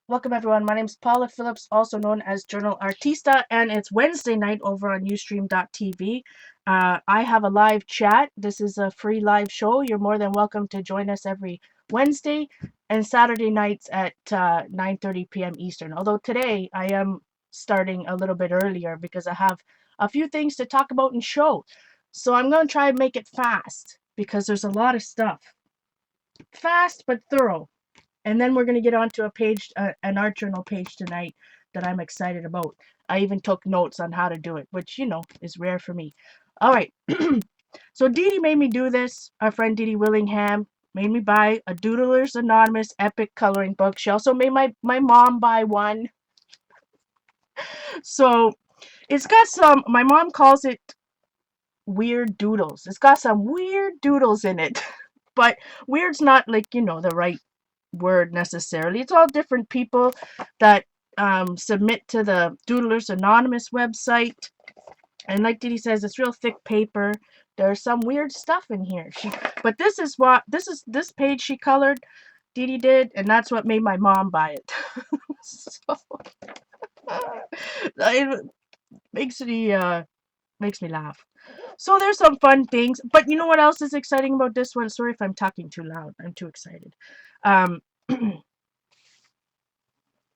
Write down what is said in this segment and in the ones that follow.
Welcome everyone. My name is Paula Phillips, also known as JournalArtista, and it's Wednesday night over on Ustream.tv. I have a live chat. This is a free live show. You're more than welcome to join us every Wednesday and Saturday nights at 9:30 p.m. Eastern. Although today I am starting a little bit earlier because I have a few things to talk about and show. So I'm going to try and make it fast because there's a lot of stuff. Fast but thorough. And then we're going to get onto a page, an art journal page tonight that I'm excited about. I even took notes on how to do it, which, is rare for me. All right. So Dee Dee made me do this. Our friend Dee Dee Willingham made me buy a Doodlers Anonymous epic coloring book. She also made my mom buy one. So it's got some, my mom calls it weird doodles. It's got some weird doodles in it. But weird's not like, the right word necessarily. It's all different people that submit to the Doodlers Anonymous website. And like Didi says, it's real thick paper. There's some weird stuff in here. But this page she colored, Didi did, and that's what made my mom buy it. So it makes me laugh. So there's some fun things. But you know what else is exciting about this one? Sorry if I'm talking too loud. I'm too excited. Um,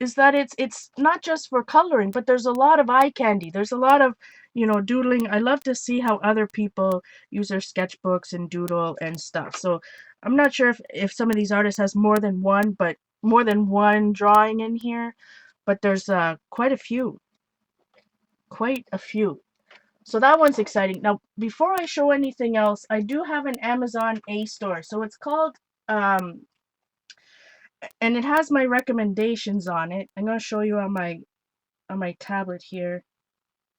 is that it's not just for coloring, but there's a lot of eye candy. There's a lot of, doodling. I love to see how other people use their sketchbooks and doodle and stuff. So I'm not sure if some of these artists has more than one drawing in here, but there's quite a few. Quite a few. So that one's exciting. Now, before I show anything else, I do have an Amazon A store. So it's called and it has my recommendations on it. I'm going to show you on my tablet here,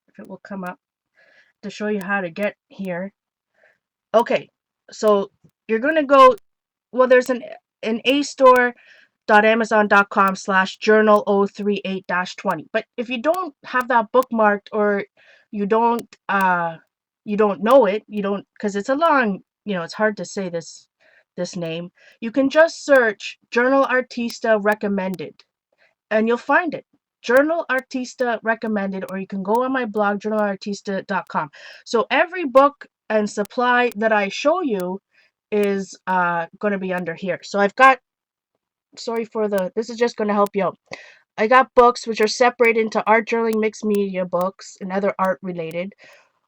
if it will come up, to show you how to get here. Okay, so you're gonna go. Well, there's an astore.amazon.com/journal038-20. But if you don't have that bookmarked, or you don't you don't know it, you don't, because it's a long, it's hard to say this name. You can just search Journal Artista recommended and you'll find it. Journal Artista recommended, or you can go on my blog, journalartista.com. So every book and supply that I show you is going to be under here. So I've got, sorry for this is just going to help you out. I got books which are separated into art journaling, mixed media books, and other art related.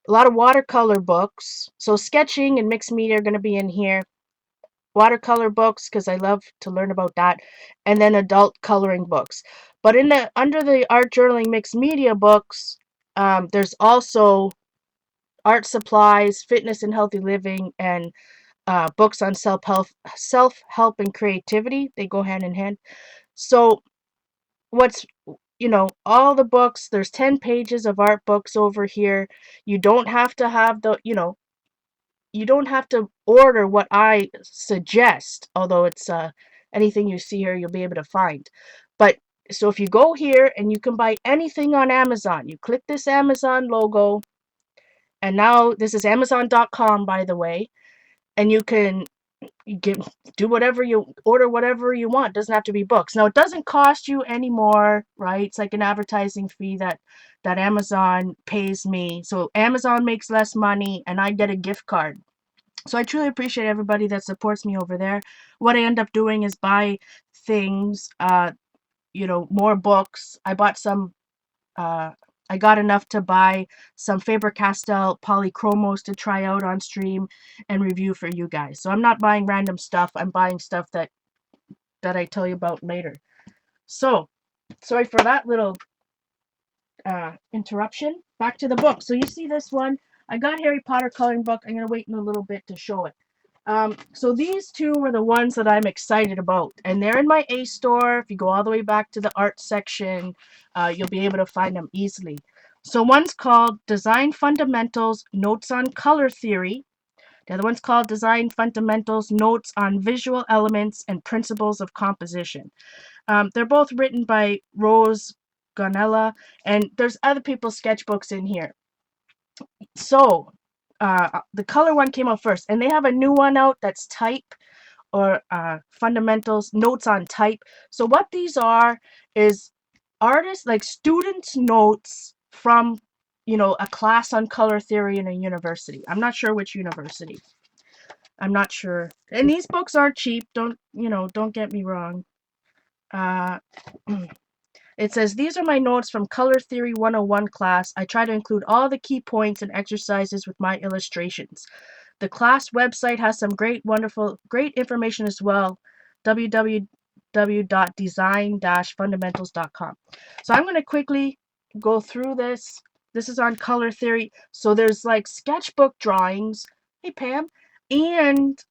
A lot of watercolor books. So sketching and mixed media are going to be in here. Watercolor books, because I love to learn about that, and then adult coloring books. But under the art journaling mixed media books, there's also art supplies, fitness and healthy living, and books on self help and creativity. They go hand in hand. So what's all the books, there's 10 pages of art books over here. You don't have to have you don't have to order what I suggest, although it's anything you see here you'll be able to find. But so if you go here and you can buy anything on Amazon, you click this Amazon logo, and now this is Amazon.com, by the way, and you can get do whatever you order, whatever you want. It doesn't have to be books. Now it doesn't cost you any more, right? It's like an advertising fee that Amazon pays me. So Amazon makes less money and I get a gift card. So I truly appreciate everybody that supports me over there. What I end up doing is buy things, more books. Uh, I got enough to buy some Faber-Castell polychromos to try out on stream and review for you guys. So I'm not buying random stuff. I'm buying stuff that I tell you about later. So sorry for that little interruption. Back to the book. So you see this one. I got Harry Potter coloring book. I'm gonna wait in a little bit to show it. So these two were the ones that I'm excited about, and they're in my A store. If you go all the way back to the art section, you'll be able to find them easily. So one's called Design Fundamentals, Notes on Color Theory. The other one's called Design Fundamentals, Notes on Visual Elements and Principles of Composition. They're both written by Rose Gonella, and there's other people's sketchbooks in here. So the color one came out first, and they have a new one out that's type. or fundamentals, notes on type. So what these are is artists, like students' notes from, you know, a class on color theory in a university. I'm not sure which university. I'm not sure. And these books are cheap. Don't, you know, don't get me wrong. Uh, It says, these are my notes from Color Theory 101 class. I try to include all the key points and exercises with my illustrations. The class website has some great information as well. www.design-fundamentals.com. So I'm going to quickly go through this. This is on color theory. So there's like sketchbook drawings. Hey, Pam. And,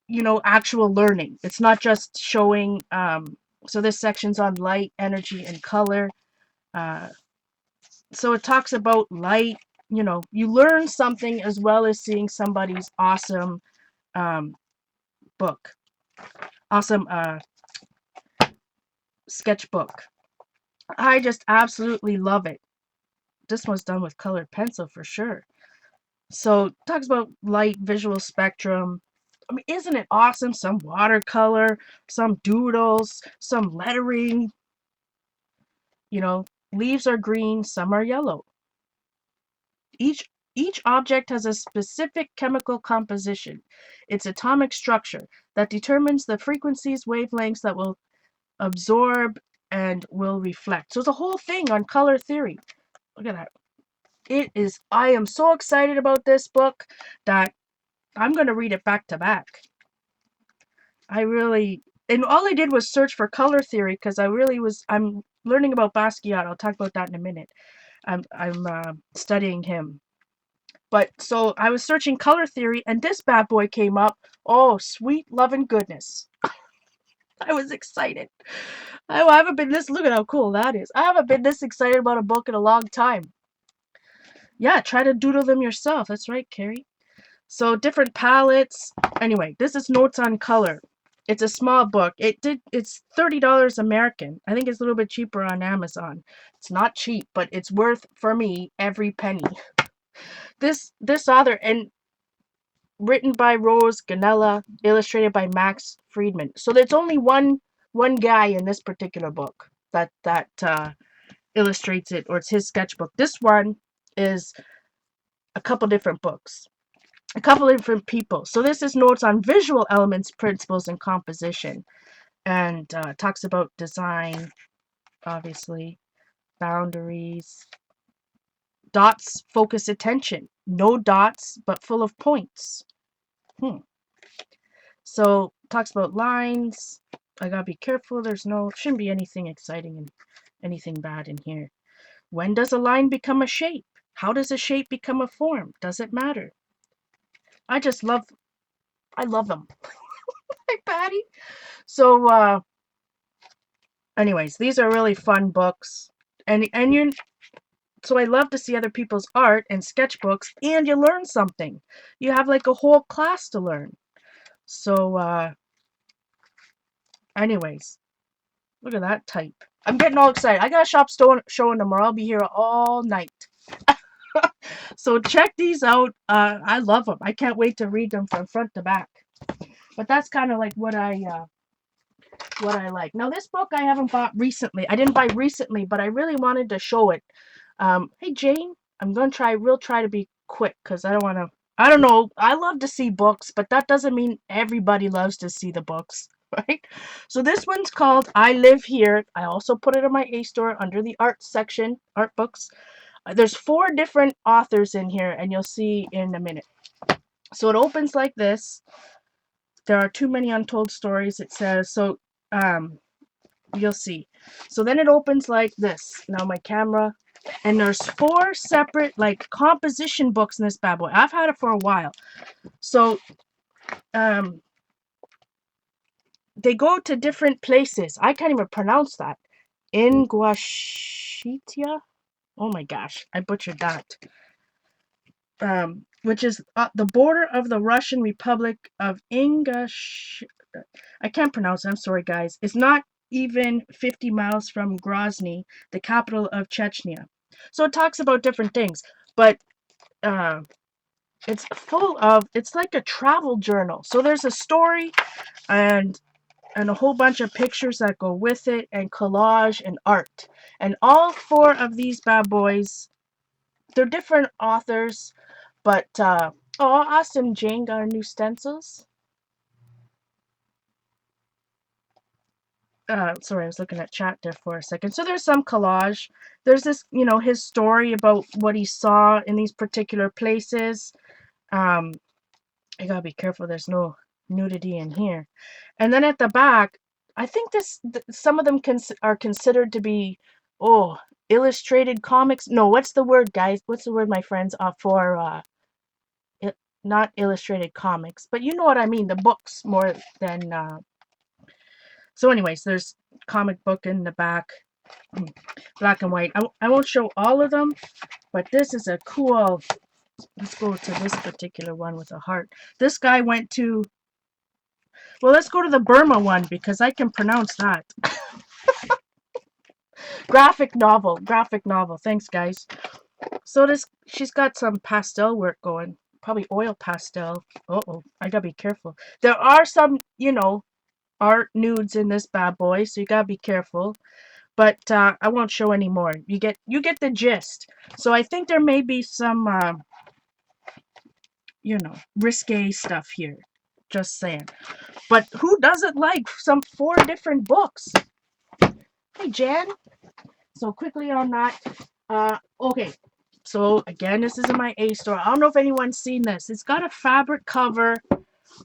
you know, actual learning. It's not just showing, so this section's on light, energy, and color. Uh, so it talks about light. You know, you learn something as well as seeing somebody's awesome book, awesome sketchbook. I just absolutely love it. This one's done with colored pencil for sure. So it talks about light, visual spectrum. I mean, isn't it awesome? Some watercolor, some doodles, some lettering. You know, leaves are green, some are yellow. Each each object has a specific chemical composition, its atomic structure, that determines the frequencies, wavelengths that will absorb and will reflect. So it's a whole thing on color theory. Look at that. It is, I am so excited about this book that I'm going to read it back to back. I really, and all I did was search for color theory because I'm learning about Basquiat. I'll talk about that in a minute. I'm studying him. But so I was searching color theory and this bad boy came up. Oh, sweet loving goodness. I was excited. I haven't been this, look at how cool that is. I haven't been this excited about a book in a long time. Yeah, try to doodle them yourself. That's right, Carrie. So different palettes. Anyway, this is Notes on Color. It's a small book. It's $30 American. I think it's a little bit cheaper on Amazon. It's not cheap, but it's worth for me every penny. This author, and written by Rose Ganella, illustrated by Max Friedman. So there's only one guy in this particular book that illustrates it, or it's his sketchbook. This one is a couple different books, a couple different people. So this is notes on visual elements, principles, and composition, and talks about design, obviously, boundaries. Dots focus attention. No dots, but full of points. So talks about lines. I gotta be careful. Shouldn't be anything exciting and anything bad in here. When does a line become a shape? How does a shape become a form? Does it matter? I love them. Hi, Patty. So, anyways, these are really fun books, and so I love to see other people's art and sketchbooks, and you learn something. You have like a whole class to learn. So, anyways, look at that type. I'm getting all excited. I got a shop showing tomorrow. I'll be here all night. So check these out. I love them. I can't wait to read them from front to back. But that's kind of like what I like. Now this book I haven't bought recently. I didn't buy recently, but I really wanted to show it. Hey Jane, I'm gonna try to be quick because I don't want to. I don't know. I love to see books, but that doesn't mean everybody loves to see the books, right? So this one's called I Live Here. I also put it in my A-store under the art section, art books. There's 4 different authors in here, and you'll see in a minute. So it opens like this. There are too many untold stories, it says. So you'll see. So then it opens like this. Now my camera, and there's 4 separate like composition books in this bad boy. I've had it for a while. So they go to different places. I can't even pronounce that. Ingushetia. Oh my gosh, I butchered that. Which is the border of the Russian Republic of Ingush. I can't pronounce it. I'm sorry, guys. It's not even 50 miles from Grozny, the capital of Chechnya. So it talks about different things, but it's full of, it's like a travel journal. So there's a story and a whole bunch of pictures that go with it, and collage and art. And all four of these bad boys, they're different authors, but oh, awesome, Jane got our new stencils. Sorry, I was looking at chat there for a second. So there's some collage. There's this, his story about what he saw in these particular places. Um, I gotta be careful. There's no nudity in here. And then at the back, I think some of them are considered to be, oh, illustrated comics. No, what's the word, guys? What's the word, my friends? For not illustrated comics, but you know what I mean. The books more than. So, anyways, there's comic book in the back, black and white. I won't show all of them, but this is a cool. Let's go to this particular one with a heart. This guy went to. Well, let's go to the Burma one because I can pronounce that. Graphic novel. Thanks, guys. So she's got some pastel work going. Probably oil pastel. Uh-oh, I gotta be careful. There are some, art nudes in this bad boy, so you gotta be careful. But I won't show any more. You get the gist. So I think there may be some, risque stuff here. Just saying. But who doesn't like some 4 different books? Hey, Jan. So quickly on that. Okay. So again, this is in my A store. I don't know if anyone's seen this. It's got a fabric cover.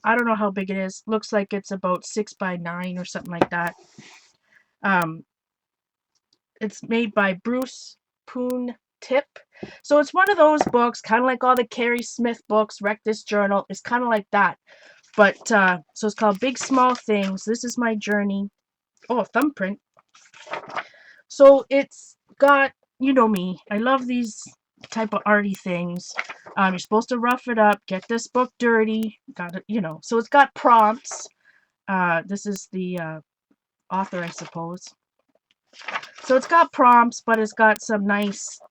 I don't know how big it is. Looks like it's about 6 by 9 or something like that. It's made by Bruce Poon Tip. So it's one of those books, kind of like all the Carrie Smith books, Wreck This Journal. It's kind of like that. But, so it's called Big Small Things. This is my journey. Oh, thumbprint. So it's got, you know me, I love these type of arty things. You're supposed to rough it up, get this book dirty, got it, So it's got prompts. This is the author, I suppose. So it's got prompts, but it's got some nice,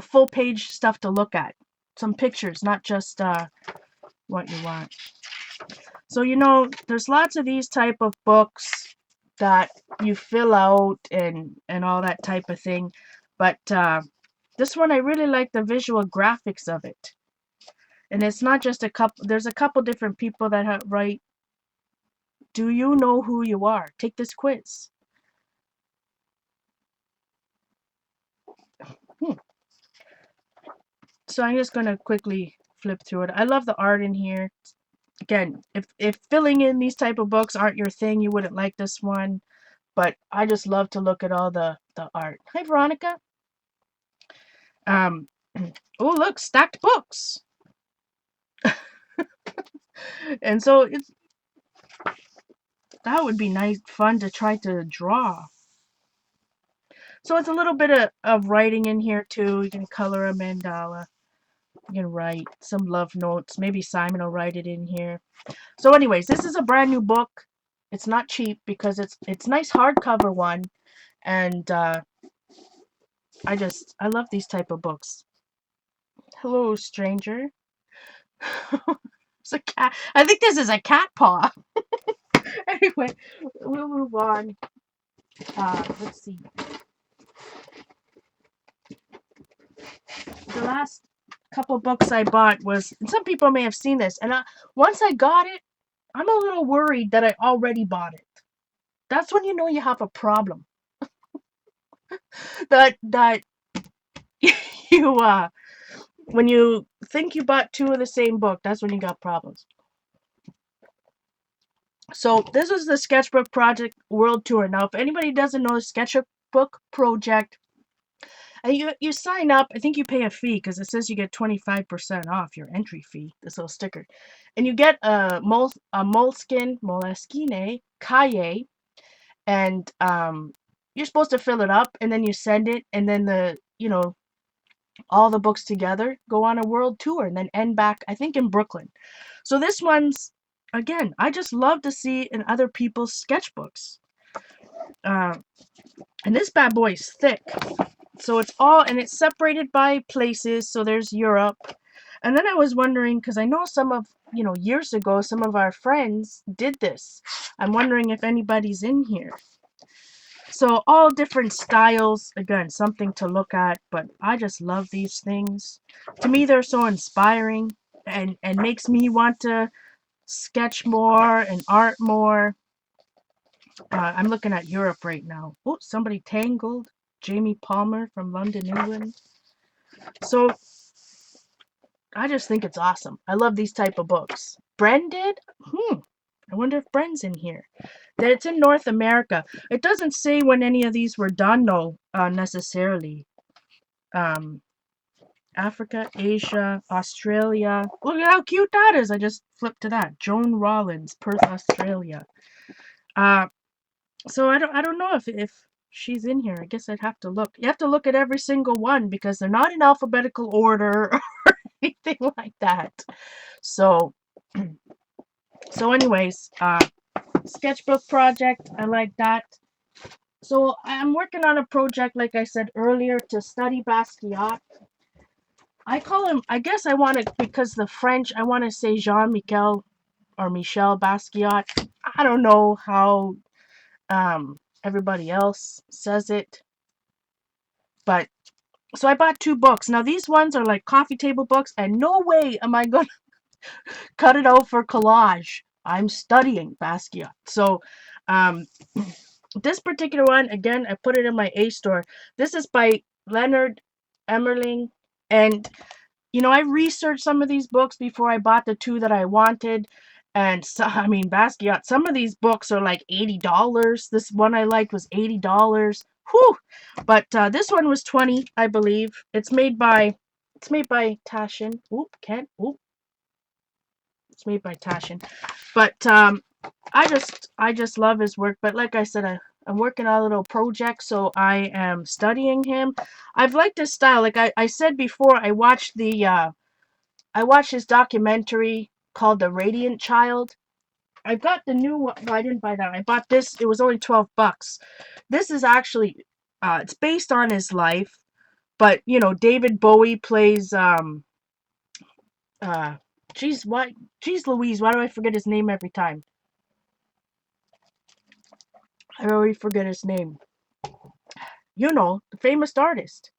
full page stuff to look at. Some pictures, not just what you want. So, there's lots of these type of books that you fill out and all that type of thing. But this one, I really like the visual graphics of it. And it's not just a couple, there's a couple different people that write, do you know who you are? Take this quiz. So I'm just going to quickly flip through it. I love the art in here. Again, if filling in these type of books aren't your thing, you wouldn't like this one. But I just love to look at all the art. Hi, Veronica. Oh, look, stacked books. And so that would be nice, fun to try to draw. So it's a little bit of writing in here too. You can color a mandala. You can write some love notes. Maybe Simon will write it in here. So anyways, this is a brand new book. It's not cheap because it's nice hardcover one. And I love these type of books. Hello, stranger. It's a cat. I think this is a cat paw. Anyway, we'll move on. Let's see. The last couple books I bought was, and some people may have seen this, and once I got it, I'm a little worried that I already bought it. That's when you know you have a problem. that you when you think you bought 2 of the same book, that's when you got problems. So this is the Sketchbook Project World Tour. Now, if anybody doesn't know the Sketchbook Project, you sign up. I think you pay a fee because it says you get 25% off your entry fee. This little sticker, and you get a moleskine cahier, and you're supposed to fill it up, and then you send it, and then all the books together go on a world tour, and then end back, I think, in Brooklyn. So this one's, again, I just love to see in other people's sketchbooks. And this bad boy is thick. So it's all, and it's separated by places. So there's Europe. And then I was wondering, because I know some of, years ago, some of our friends did this. I'm wondering if anybody's in here. So all different styles, again, something to look at, but I just love these things. To me, they're so inspiring and makes me want to sketch more and art more. I'm looking at Europe right now. Oh, somebody tangled. Jamie Palmer from London, England. So I just think it's awesome. I love these type of books. Bren did? I wonder if Bren's in here. That it's in North America. It doesn't say when any of these were done, though, necessarily. Um, Africa, Asia, Australia. Look at how cute that is. I just flipped to that. Joan Rollins, Perth, Australia. Uh, so I don't know if she's in here. I guess I'd have to look. You have to look at every single one because they're not in alphabetical order or anything like that. So anyways, Sketchbook Project, I like that. So I'm working on a project, like I said earlier, to study Basquiat. I call him, I guess I want to, because the French, I want to say Jean-Michel or Michel Basquiat. I don't know how everybody else says it, but so I bought 2 books. Now these ones are like coffee table books, and no way am I going to cut it out for collage. I'm studying Basquiat. So this particular one, again, I put it in my A store. This is by Leonard Emmerling. And, I researched some of these books before I bought the 2 that I wanted. And, so, I mean, Basquiat, some of these books are like $80. This one I liked was $80. Whew! But this one was 20, I believe. It's made by Taschen. Oop, can't. Oop. It's made by Taschen. But I just love his work. But like I said, I'm working on a little project, so I am studying him. I've liked his style. Like I said before, I watched his documentary called The Radiant Child. I got the new one. Well, I didn't buy that. I bought this. It was only $12. This is actually it's based on his life, but David Bowie plays uh geez Louise, why do I forget his name every time? I always forget his name. The famous artist.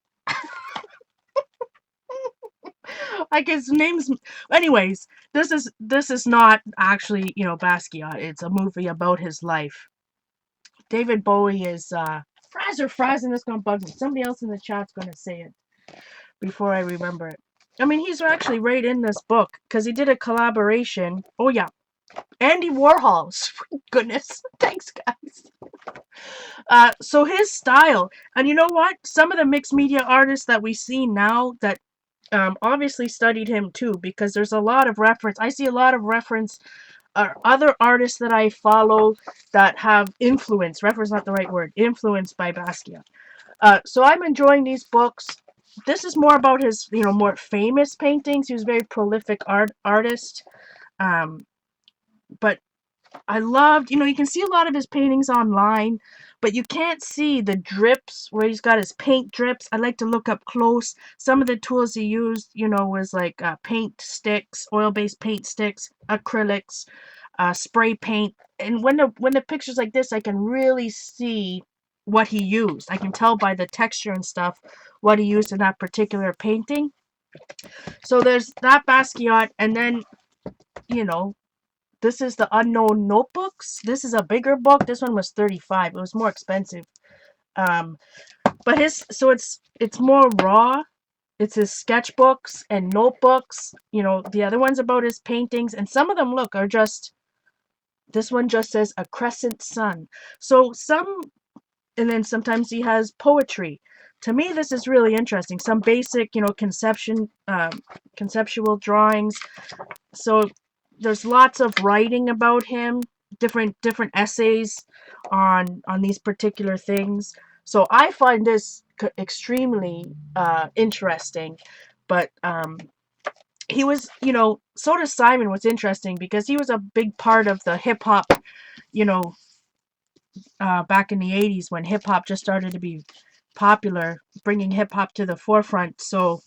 Like his name's. Anyways, this is not actually Basquiat. It's a movie about his life. David Bowie is Fraser, and this gonna bug me. Somebody else in the chat's gonna say it before I remember it. I mean, he's actually right in this book because he did a collaboration. Oh yeah, Andy Warhol. Goodness, thanks guys. So his style, and you know what? Some of the mixed media artists that we see now that obviously studied him too, because there's a lot of reference. I see a lot of reference, other artists that I follow that have influence. Reference not the right word. Influenced by Basquiat. So I'm enjoying these books. This is more about his, more famous paintings. He was a very prolific artist. Um, but I loved, you can see a lot of his paintings online, but you can't see the drips where he's got his paint drips. I like to look up close. Some of the tools he used, was like paint sticks, oil-based paint sticks, acrylics, spray paint. And when the pictures like this, I can really see what he used. I can tell by the texture and stuff what he used in that particular painting. So there's that Basquiat, and then, you know, this is the Unknown Notebooks. This is a bigger book. This one was 35. It was more expensive. Um, but it's more raw. It's his sketchbooks and notebooks. The other one's about his paintings, and some of them are just. This one just says a crescent sun. So and then sometimes he has poetry. To me, this is really interesting. Some basic, conceptual drawings. So there's lots of writing about him, different essays on these particular things. So I find this extremely interesting. But he was, so does Simon. What's interesting because he was a big part of the hip hop, you know, back in the 80s when hip hop just started to be popular, bringing hip hop to the forefront. So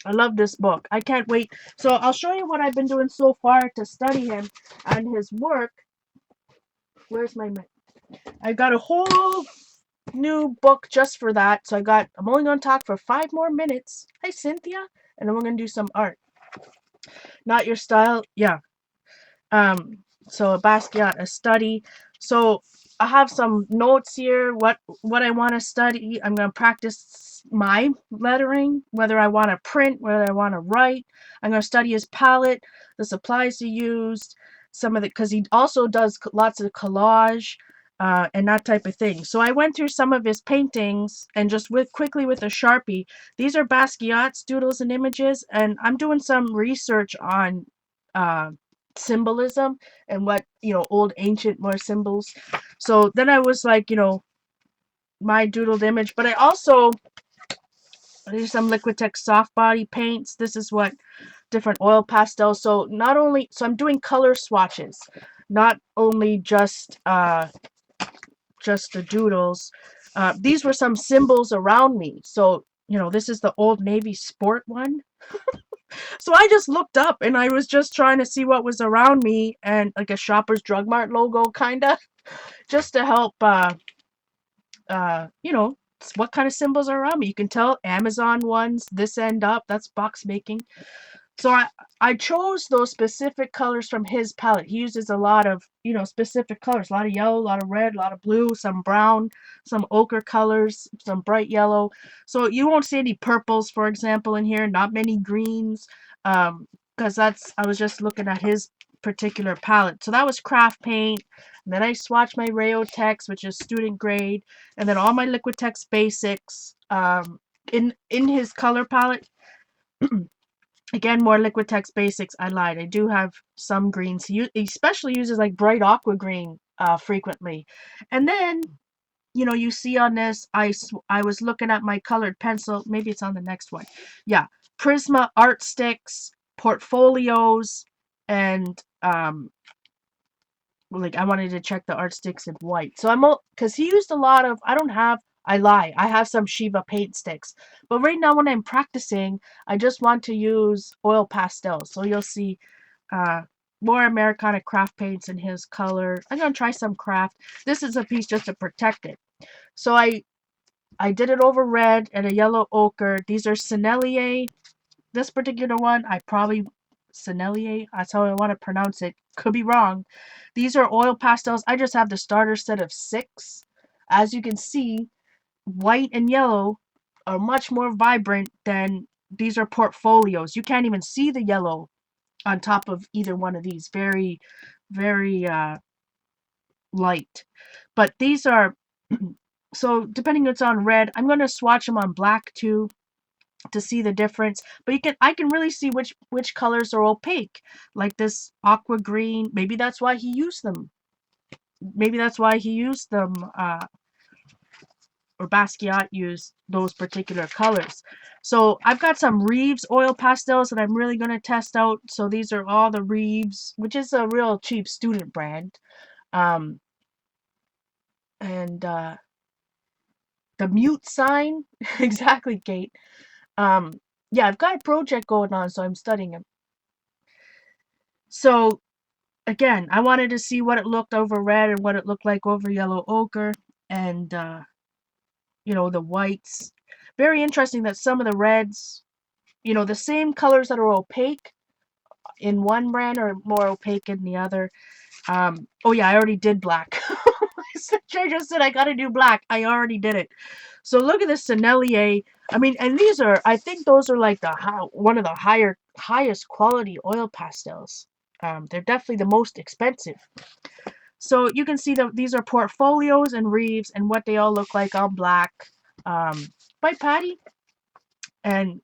I love this book. I can't wait. So I'll show you what I've been doing so far to study him and his work. Where's my I got a whole new book just for that. So I'm only going to talk for 5 more minutes. Hi, Cynthia. And then we're going to do some art. Not your style. Yeah. Um, so a Basquiat, a study. So I have some notes here. What I want to study. I'm going to practice my lettering, whether I want to print, whether I want to write. I'm going to study his palette, the supplies he used, some of the because he also does lots of collage. And that type of thing. So I went through some of his paintings and just quickly with a Sharpie. These are Basquiat's doodles and images, and I'm doing some research on uh, symbolism and what old ancient more symbols. So then I was like, my doodled image, but I also there's some Liquitex soft body paints. This is what different oil pastels. So I'm doing color swatches, not only just the doodles. These were some symbols around me. So this is the Old Navy sport one. So I just looked up and I was just trying to see what was around me, and like a Shoppers Drug Mart logo kind of just to help what kind of symbols are around me. You can tell Amazon ones, this end up, that's box making. So I chose those specific colors from his palette. He uses a lot of, specific colors, a lot of yellow, a lot of red, a lot of blue, some brown, some ochre colors, some bright yellow. So you won't see any purples, for example, in here, not many greens, because I was just looking at his particular palette. So that was craft paint. And then I swatched my Rayotex, which is student grade, and then all my Liquitex basics in his color palette. Again, more Liquitex basics. I lied. I do have some greens. He especially uses like bright aqua green frequently. And then, you see on this, I was looking at my colored pencil. Maybe it's on the next one. Yeah. Prisma art sticks, portfolios, and like I wanted to check the art sticks in white. So because he used a lot of, I lie. I have some Shiva paint sticks. But right now when I'm practicing, I just want to use oil pastels. So you'll see uh, more Americana craft paints in his color. I'm going to try some craft. This is a piece just to protect it. So I did it over red and a yellow ochre. These are Sennelier. This particular one, Sennelier, that's how I want to pronounce it. Could be wrong. These are oil pastels. I just have the starter set of 6. As you can see, white and yellow are much more vibrant than these are portfolios. You can't even see the yellow on top of either one of these. Very, very light. But these are, so depending it's on red, I'm going to swatch them on black too to see the difference. But I can really see which colors are opaque, like this aqua green. Maybe that's why he used them. Maybe that's why he used them, or Basquiat used those particular colors. So I've got some Reeves oil pastels that I'm really going to test out. So these are all the Reeves, which is a real cheap student brand. Um, and the mute sign, exactly, Kate. Yeah, I've got a project going on, so I'm studying them. So again, I wanted to see what it looked over red and what it looked like over yellow ochre, and the whites. Very interesting that some of the reds, the same colors that are opaque in one brand are more opaque in the other. Oh yeah, I already did black. I just said I gotta do black. I already did it. So look at this Sennelier. I mean, and I think those are like one of the highest quality oil pastels. They're definitely the most expensive. So you can see that these are portfolios and Reeves and what they all look like on black, by Patty. And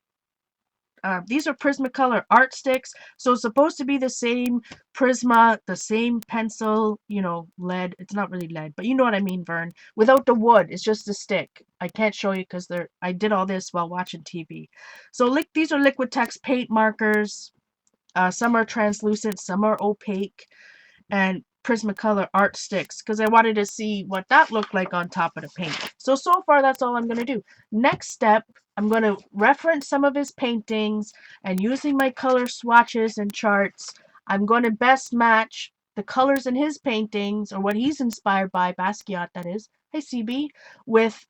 these are Prismacolor art sticks. So it's supposed to be the same Prisma, the same pencil, lead. It's not really lead, but you know what I mean, Vern. Without the wood, it's just a stick. I can't show you because I did all this while watching TV. So these are Liquitex paint markers. Some are translucent, some are opaque. And Prismacolor art sticks because I wanted to see what that looked like on top of the paint. So far that's all I'm going to do. Next step, I'm going to reference some of his paintings, and using my color swatches and charts, I'm going to best match the colors in his paintings, or what he's inspired by, Basquiat that is, hey CB, with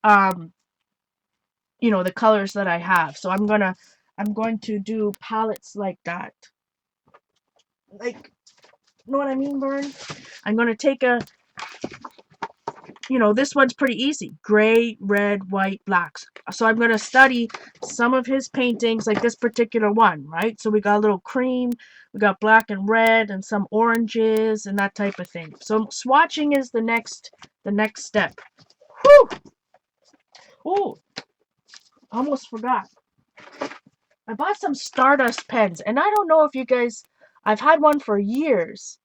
you know, the colors that I have. So I'm going to do palettes like that. Like, know what I mean, Vern? I'm going to take a, you know, this one's pretty easy. Gray, red, white, blacks. So I'm going to study some of his paintings, like this particular one, right? So we got a little cream, we got black and red, and some oranges, and that type of thing. So swatching is the next step. Whew! Oh, almost forgot. I bought some Stardust pens, and I don't know if you guys, I've had one for years.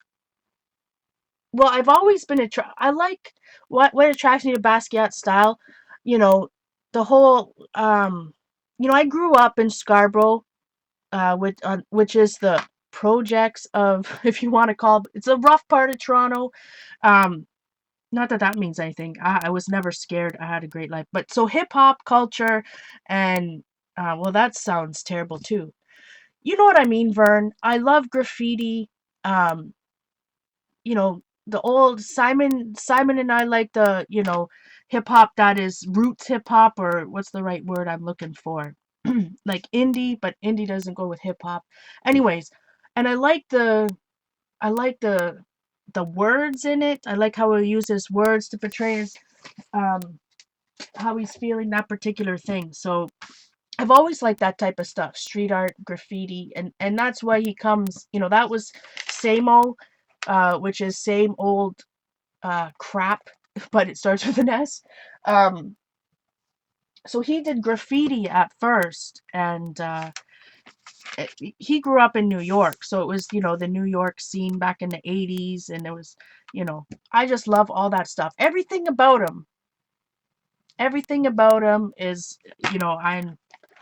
Well, I've always been I like what attracts me to Basquiat style, you know, the whole you know, I grew up in Scarborough, which is the projects of, if you want to call it, it's a rough part of Toronto. Um Not that that means anything. I was never scared. I had a great life. But so hip hop culture and well, that sounds terrible too. You know what I mean, Vern? I love graffiti. Um you know, the old Simon and I like the, you know, hip hop that is roots hip hop, or what's the right word I'm looking for? Like indie, but indie doesn't go with hip hop. Anyways, and I like the words in it. I like how he uses words to portray his um how he's feeling that particular thing. So I've always liked that type of stuff, street art, graffiti, and that's why he comes, you know, that was Samo, which is same old crap, but it starts with an S. Um, so he did graffiti at first, and he grew up in New York, so it was, you know, the New York scene back in the 80s, and it was, you know, I just love all that stuff. Everything about him is, you know,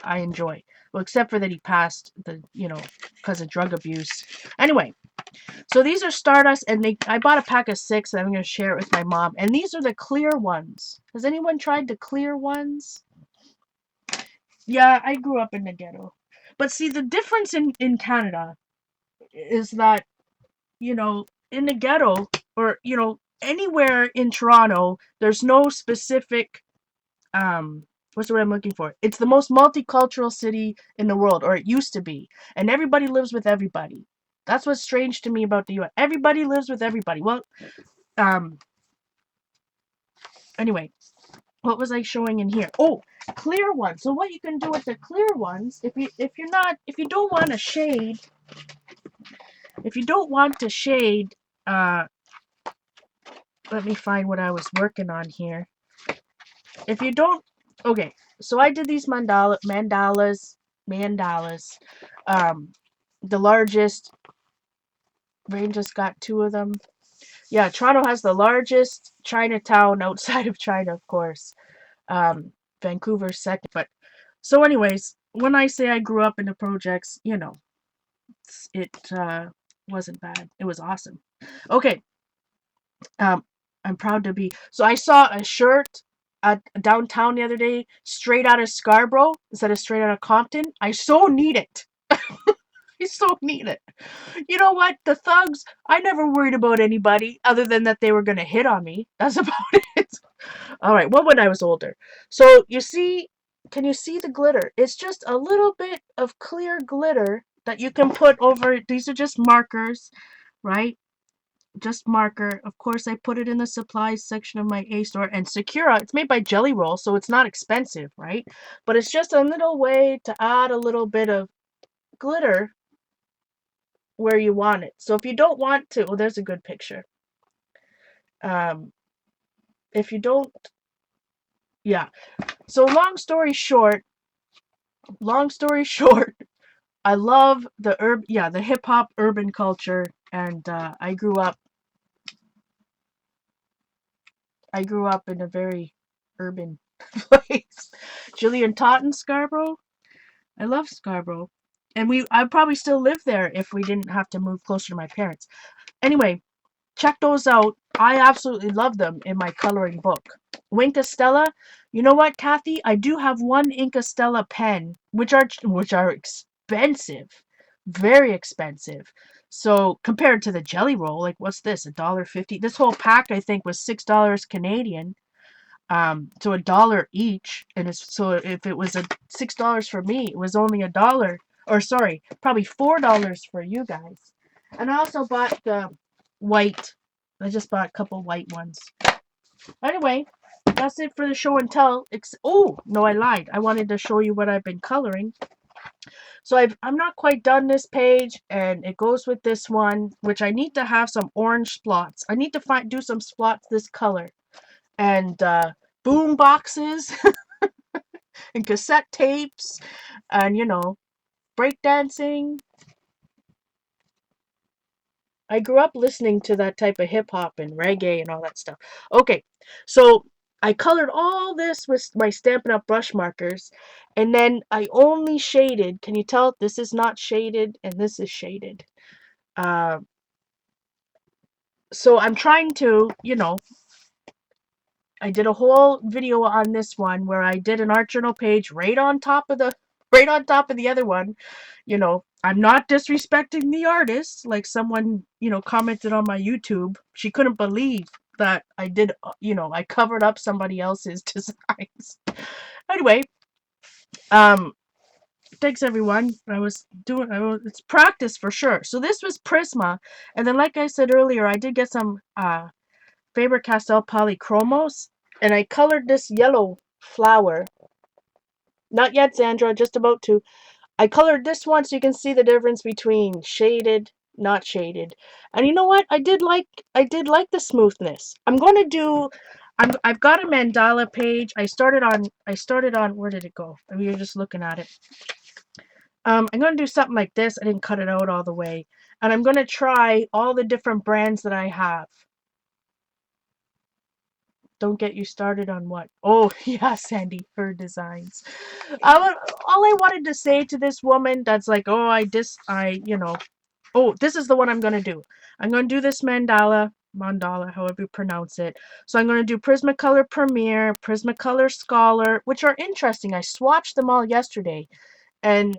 I enjoy. Well, except for that he passed the, you know, because of drug abuse. Anyway, so these are Stardust, and I bought a pack of 6, and I'm going to share it with my mom. And these are the clear ones. Has anyone tried the clear ones? Yeah, I grew up in the ghetto. But see, the difference in Canada is that, you know, in the ghetto, or, you know, anywhere in Toronto, there's no specific, what's the word I'm looking for? It's the most multicultural city in the world, or it used to be. And everybody lives with everybody. That's what's strange to me about the US. Everybody lives with everybody. Well, um, anyway, what was I showing in here? Oh, clear ones. So what you can do with the clear ones, if you don't want to shade, uh, let me find what I was working on here. If you don't, okay, so I did these mandalas. Um, the largest, Rain just got 2 of them. Yeah, Toronto has the largest Chinatown outside of China, of course. Vancouver's second. But so, anyways, when I say I grew up in the projects, you know, it wasn't bad. It was awesome. Okay, um, I'm proud to be. So I saw a shirt at downtown the other day, straight out of Scarborough instead of straight out of Compton. I so need it. I so need it. You know what? The thugs, I never worried about anybody other than that they were going to hit on me. That's about it. All right, well, when I was older. So you see, can you see the glitter? It's just a little bit of clear glitter that you can put over. These are just markers, right? Just marker. Of course, I put it in the supplies section of my A store. And Secura, it's made by Jelly Roll, so it's not expensive, right? But it's just a little way to add a little bit of glitter where you want it. So if you don't want to, well, there's a good picture. If you don't, yeah. So long story short, I love the hip hop urban culture, and I grew up in a very urban place. Jillian Totten, Scarborough. I love Scarborough, and I'd probably still live there if we didn't have to move closer to my parents. Anyway, check those out. I absolutely love them in my coloring book. Wink Stella, you know what, Kathy? I do have one Inca Stella pen, which are expensive, very expensive. So compared to the Jelly Roll, like what's this? $1.50. This whole pack I think was $6 Canadian. So $1 each, and it's so if it was a $6 for me, it was only $1, or sorry, probably $4 for you guys. And I also bought the white. I just bought a couple white ones. Anyway, that's it for the show and tell. Oh no, I lied. I wanted to show you what I've been coloring. So I'm not quite done this page, and it goes with this one, which I need to have some orange splots. I need to do some splots this color, and boom boxes and cassette tapes, and breakdancing. I grew up listening to that type of hip hop and reggae and all that stuff. Okay, so I colored all this with my Stampin' Up! Brush markers, and then I only shaded. Can you tell this is not shaded and this is shaded? Uh, so I'm trying to, I did a whole video on this one where I did an art journal page right on top of the other one. I'm not disrespecting the artist, like someone, commented on my YouTube. She couldn't believe that I did, I covered up somebody else's designs. Anyway, um thanks everyone. It's practice for sure. So this was Prisma, and then like I said earlier, I did get some Faber-Castell Polychromos, and I colored this yellow flower. Not yet, Sandra, just about to. I colored this one so you can see the difference between shaded, not shaded. And you know what? I did like the smoothness. I've got a mandala page. I started on where did it go? We were just looking at it. I'm going to do something like this. I didn't cut it out all the way. And I'm going to try all the different brands that I have. Don't get you started on what? Oh, yeah, Sandy, her designs. All I wanted to say to this woman that's like, oh, this is the one I'm going to do. I'm going to do this mandala, however you pronounce it. So I'm going to do Prismacolor Premier, Prismacolor Scholar, which are interesting. I swatched them all yesterday, and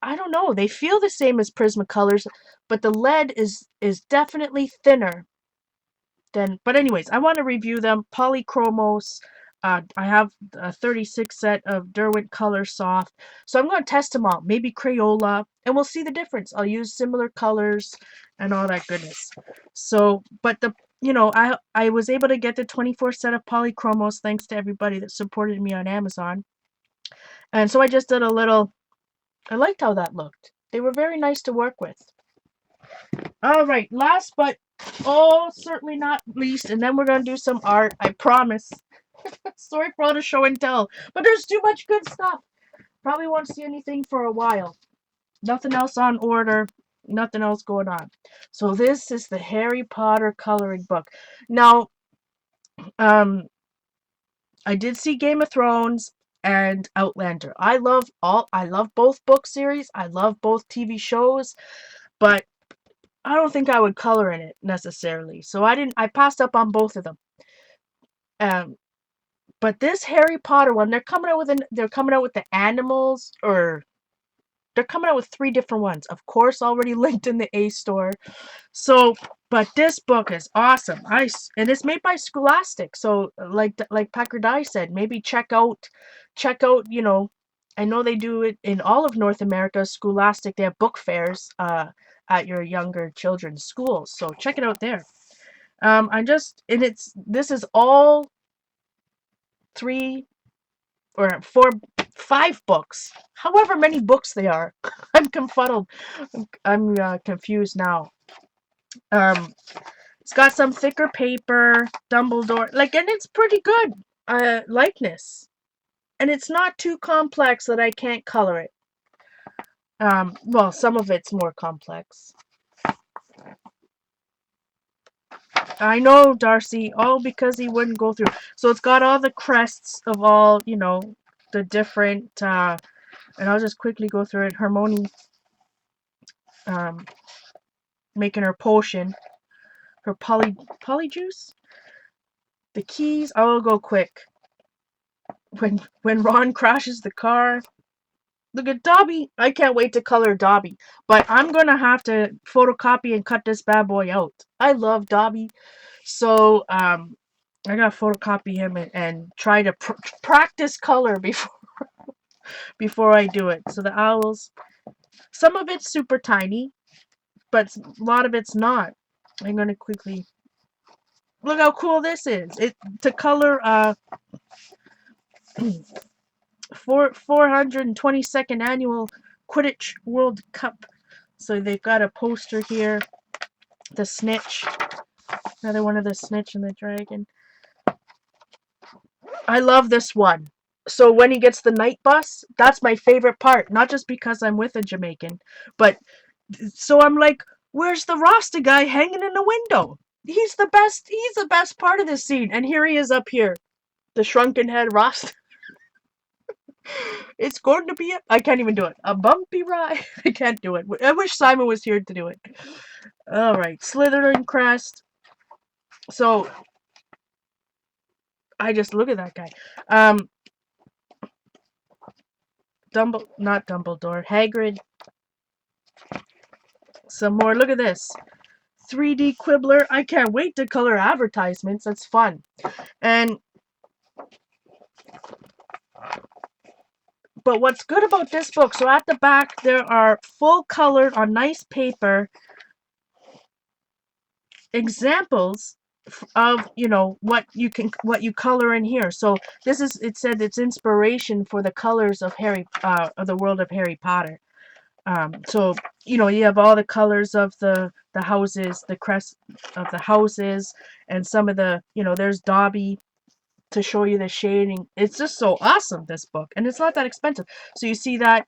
I don't know. They feel the same as Prismacolors, but the lead is definitely thinner. But anyways, I want to review them. Polychromos. I have a 36 set of Derwent Color Soft. So I'm going to test them all. Maybe Crayola, and we'll see the difference. I'll use similar colors and all that goodness. So, but I was able to get the 24 set of Polychromos thanks to everybody that supported me on Amazon. And so I just did a little. I liked how that looked. They were very nice to work with. All right, last but certainly not least, and then we're going to do some art, I promise. Sorry for all the show and tell, but there's too much good stuff. Probably won't see anything for a while. Nothing else on order, nothing else going on. So this is the Harry Potter coloring book. Now, I did see Game of Thrones and Outlander. I love both book series. I love both TV shows, but I don't think I would color in it necessarily. So I passed up on both of them. Um, but this Harry Potter one, they're coming out with the animals, or they're coming out with 3 different ones. Of course, already linked in the A store. So, but this book is awesome. And it's made by Scholastic. So, like Packard I said, maybe check out. I know they do it in all of North America. Scholastic, they have book fairs at your younger children's schools. So check it out there. This is all 3 or 4, 5 books. However many books they are. I'm confuddled. I'm confused now. It's got some thicker paper, Dumbledore, and it's pretty good likeness. And it's not too complex that I can't color it. Well, some of it's more complex. I know, Darcy, all because he wouldn't go through. So it's got all the crests of all, the different, and I'll just quickly go through it. Hermione, making her potion. her polyjuice. The keys, I will go quick. When Ron crashes the car. Look at Dobby. I can't wait to color Dobby. But I'm going to have to photocopy and cut this bad boy out. I love Dobby. So, I got to photocopy him and try to practice color before I do it. So the owls, some of it's super tiny, but a lot of it's not. I'm going to quickly, look how cool this is. It to color 422nd annual Quidditch World Cup. So they've got a poster here. The Snitch. Another one of the Snitch and the Dragon. I love this one. So when he gets the night bus, that's my favorite part. Not just because I'm with a Jamaican, but so I'm like, where's the Rasta guy hanging in the window? He's the best. He's the best part of this scene. And here he is up here, the shrunken head Rasta. It's going to be I can't even do it. A bumpy ride. I can't do it. I wish Simon was here to do it. All right, Slytherin crest. So I just look at that guy. Not Dumbledore. Hagrid. Some more. Look at this. 3D Quibbler. I can't wait to color advertisements. That's fun. But what's good about this book, so at the back there are full colored on nice paper examples of, what you color in here. So it said it's inspiration for the colors of of the world of Harry Potter. So you have all the colors of the houses, the crest of the houses, and some of the, there's Dobby to show you the shading. It's just so awesome, this book, and it's not that expensive. So you see that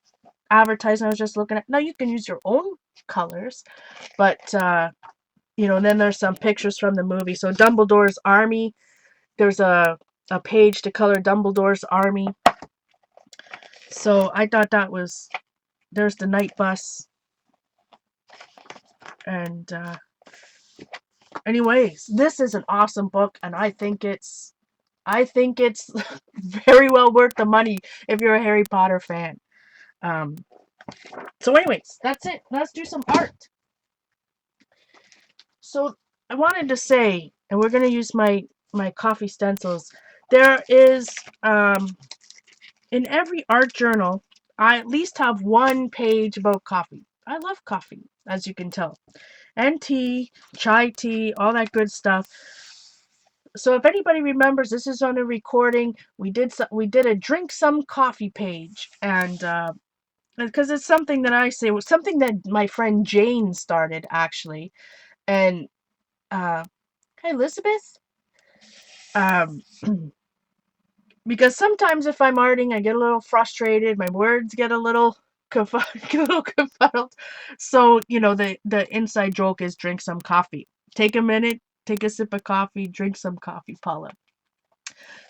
advertisement I was just looking at. Now you can use your own colors, but then there's some pictures from the movie. So Dumbledore's army, there's a page to color Dumbledore's army. So I thought there's the night bus. And anyways, this is an awesome book, and I think it's very well worth the money if you're a Harry Potter fan. So anyways, that's it. Let's do some art. So I wanted to say, and we're going to use my coffee stencils. There is, in every art journal, I at least have one page about coffee. I love coffee, as you can tell. And tea, chai tea, all that good stuff. So if anybody remembers, this is on a recording. We did a drink some coffee page, and because it's something that I say, was something that my friend Jane started actually, and hey Elizabeth, um, because sometimes if I'm arting, I get a little frustrated. My words get a little confuddled. So the inside joke is drink some coffee. Take a minute, take a sip of coffee, drink some coffee, Paula.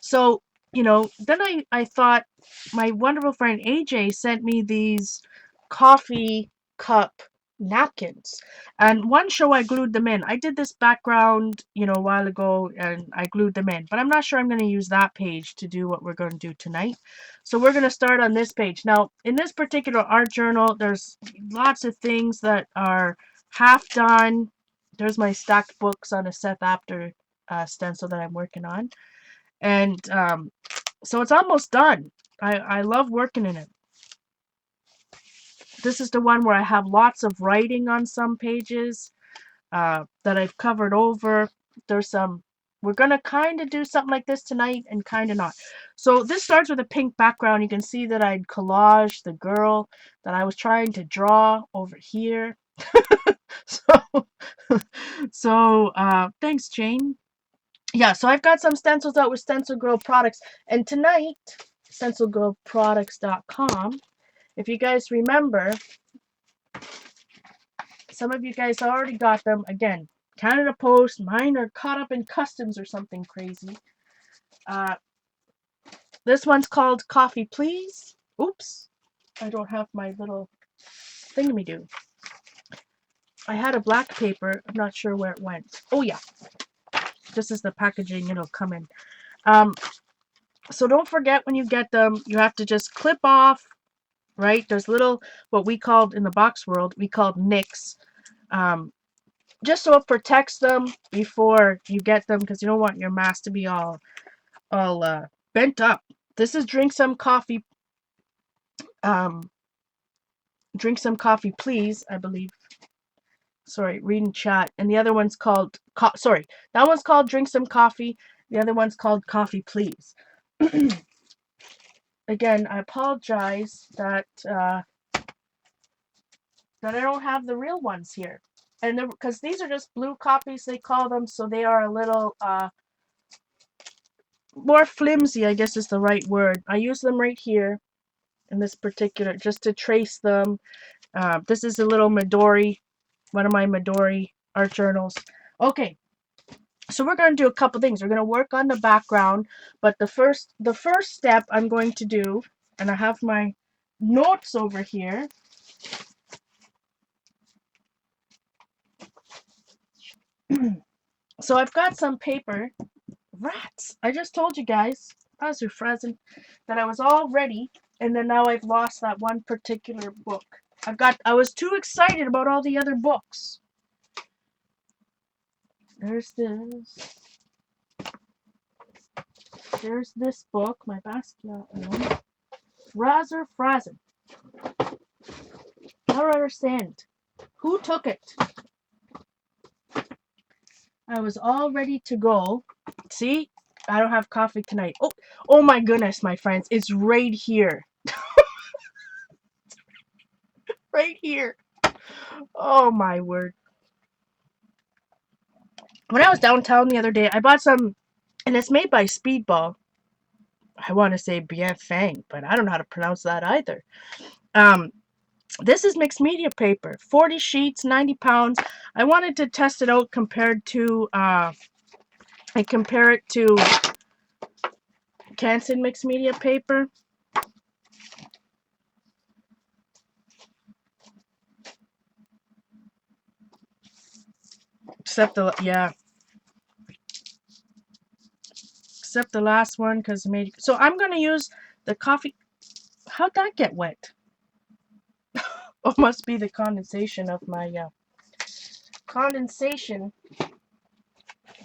So, then I thought my wonderful friend AJ sent me these coffee cup napkins. And one show I glued them in. I did this background, a while ago, and I glued them in. But I'm not sure I'm going to use that page to do what we're going to do tonight. So we're going to start on this page. Now, in this particular art journal, there's lots of things that are half done. There's my stacked books on a Seth Apter stencil that I'm working on. And so it's almost done. I love working in it. This is the one where I have lots of writing on some pages that I've covered over. We're going to kind of do something like this tonight and kind of not. So this starts with a pink background. You can see that I'd collaged the girl that I was trying to draw over here. So thanks, Jane. Yeah, so I've got some stencils out with Stencil Girl products. And tonight, stencilgirlproducts.com, if you guys remember, some of you guys already got them. Again, Canada Post. Mine are caught up in customs or something crazy. This one's called Coffee Please. Oops, I don't have my little thingamajig. I had a black paper. I'm not sure where it went. Oh yeah, this is the packaging it'll come in. So don't forget when you get them, you have to just clip off, right? There's little, what we called in the box world, we called nicks. Just so it protects them before you get them, because you don't want your mask to be all bent up. This is drink some coffee. Drink some coffee, please. I believe. Sorry, reading chat. And the other one's called. Sorry, that one's called drink some coffee. The other one's called coffee, please. Again, I apologize that that I don't have the real ones here, and because these are just blue copies, they call them, so they are a little more flimsy, I guess is the right word. I use them right here in this particular, just to trace them. This is a little Midori, one of my Midori art journals. Okay, so we're going to do a couple things. We're going to work on the background, but the first step I'm going to do, and I have my notes over here. So I've got some paper. Rats! I just told you guys, as you're frozen, that I was all ready, and then now I've lost that one particular book. I was too excited about all the other books. There's this. There's this book, my Basquiat one. Razor Frozen. I don't understand. Who took it? I was all ready to go. See? I don't have coffee tonight. Oh my goodness, my friends. It's right here. Right here. Oh my word. When I was downtown the other day, I bought some, and it's made by Speedball. I want to say Bien Fang, but I don't know how to pronounce that either. This is mixed media paper, 40 sheets, 90 pounds. I wanted to test it out compared to, I compare it to Canson mixed media paper. Except the, yeah. Except the last one, because it made, so I'm going to use the coffee. How'd that get wet? Oh, must be the condensation of my, condensation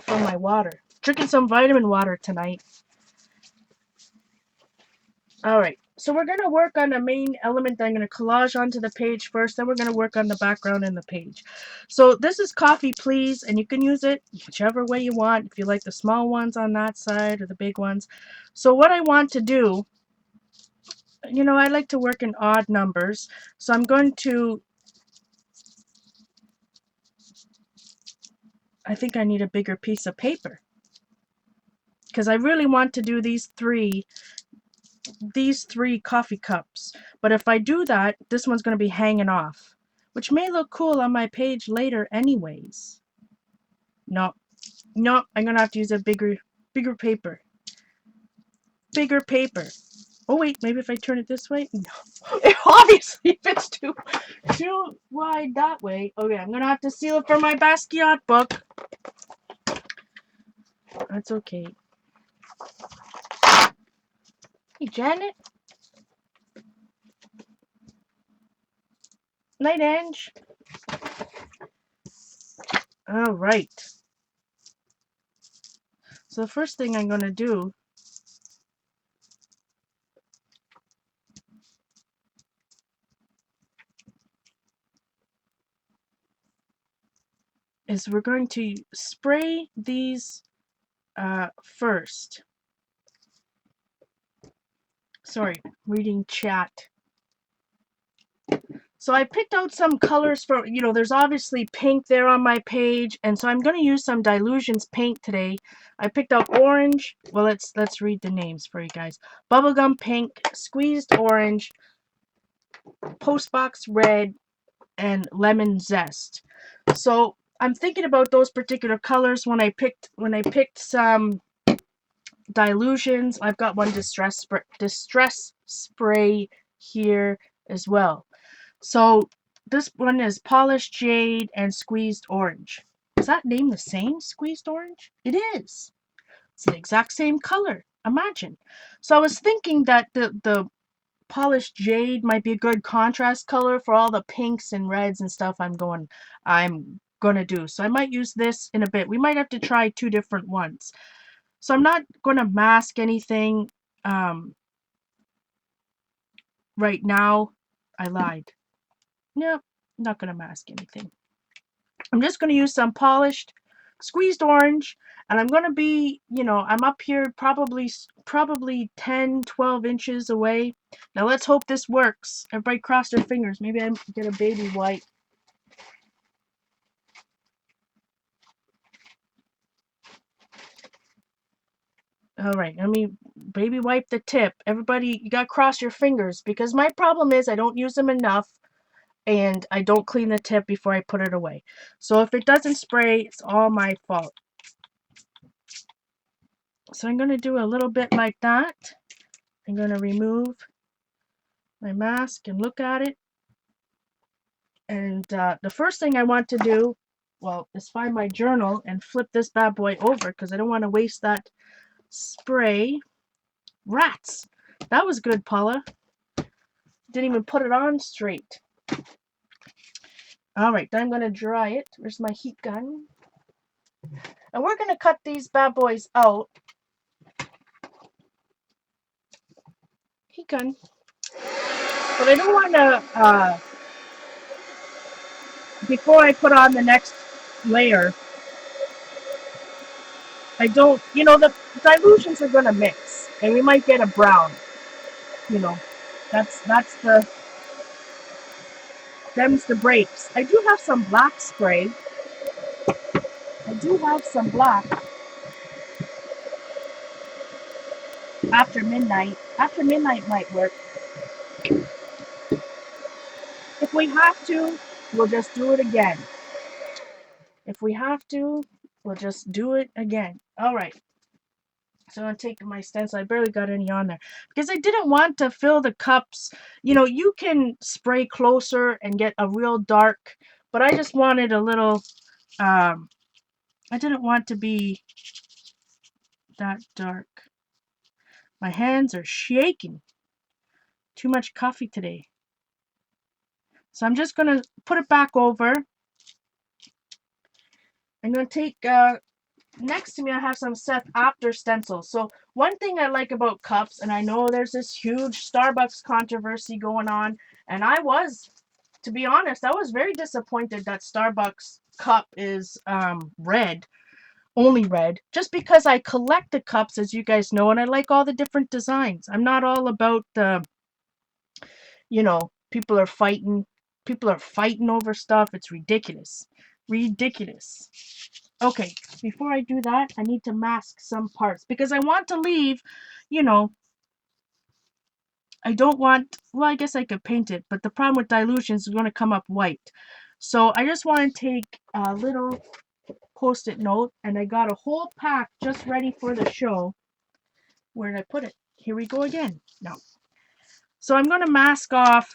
from my water. Drinking some vitamin water tonight. Alright, so we're going to work on the main element that I'm going to collage onto the page first, then we're going to work on the background and the page. So this is Coffee Please, and you can use it whichever way you want, if you like the small ones on that side or the big ones. So what I want to do, you know, I like to work in odd numbers, so I'm going to, I think I need a bigger piece of paper, because I really want to do these three coffee cups. But if I do that, this one's going to be hanging off, which may look cool on my page later anyways. No, I'm going to have to use a bigger paper. Bigger paper. Oh wait, maybe if I turn it this way? No. Obviously, if it's too wide that way. Okay, I'm going to have to seal it for my Basquiat book. That's okay. Hey, Janet. Night, Ange. All right. So the first thing I'm going to do is we're going to spray these first. Sorry, reading chat. So I picked out some colors for, you know, there's obviously pink there on my page, and so I'm going to use some Dylusions paint today. I picked out orange. Well, let's read the names for you guys. Bubblegum pink, squeezed orange, postbox red, and lemon zest. So I'm thinking about those particular colors when I picked some Dylusions. I've got one distress spray here as well. So this one is polished jade and squeezed orange. Is that name the same? Squeezed orange? It is. It's the exact same color. Imagine. So I was thinking that the polished jade might be a good contrast color for all the pinks and reds and stuff I'm gonna do. So I might use this in a bit. We might have to try two different ones. So I'm not gonna mask anything right now. I lied. Nope, not gonna mask anything. I'm just gonna use some polished squeezed orange, and I'm gonna be, I'm up here probably 10, 12 inches away. Now let's hope this works. Everybody cross their fingers. Maybe I get a baby wipe. All right, let me baby wipe the tip. Everybody, you gotta cross your fingers, because my problem is I don't use them enough and I don't clean the tip before I put it away. So if it doesn't spray, it's all my fault. So I'm gonna do a little bit like that. I'm gonna remove my mask and look at it. And the first thing I want to do, well, is find my journal and flip this bad boy over, because I don't want to waste that spray. Rats! That was good, Paula. Didn't even put it on straight. Alright, then I'm going to dry it. Where's my heat gun? And we're going to cut these bad boys out. Heat gun. But I don't want to, before I put on the next layer, I don't, the dilutions are going to mix. And we might get a brown. That's them's the breaks. I do have some black spray. I do have some black after midnight. After midnight might work. If we have to, we'll just do it again. If we have to, we'll just do it again. All right. So I'm taking my stencil. I barely got any on there because I didn't want to fill the cups. You can spray closer and get a real dark, but I just wanted a little, I didn't want to be that dark. My hands are shaking. Too much coffee today. So I'm just going to put it back over. I'm going to take, next to me I have some set after stencils. So one thing I like about cups, and I know there's this huge Starbucks controversy going on, and to be honest, I was very disappointed that Starbucks cup is red. Only red, just because I collect the cups, as you guys know, and I like all the different designs. I'm not all about the, people are fighting over stuff. It's ridiculous. Ridiculous. Okay, before I do that, I need to mask some parts because I want to leave, I don't want, well, I guess I could paint it, but the problem with dilutions is going to come up white. So I just want to take a little post-it note, and I got a whole pack just ready for the show. Where did I put it? Here we go again. No. So I'm going to mask off.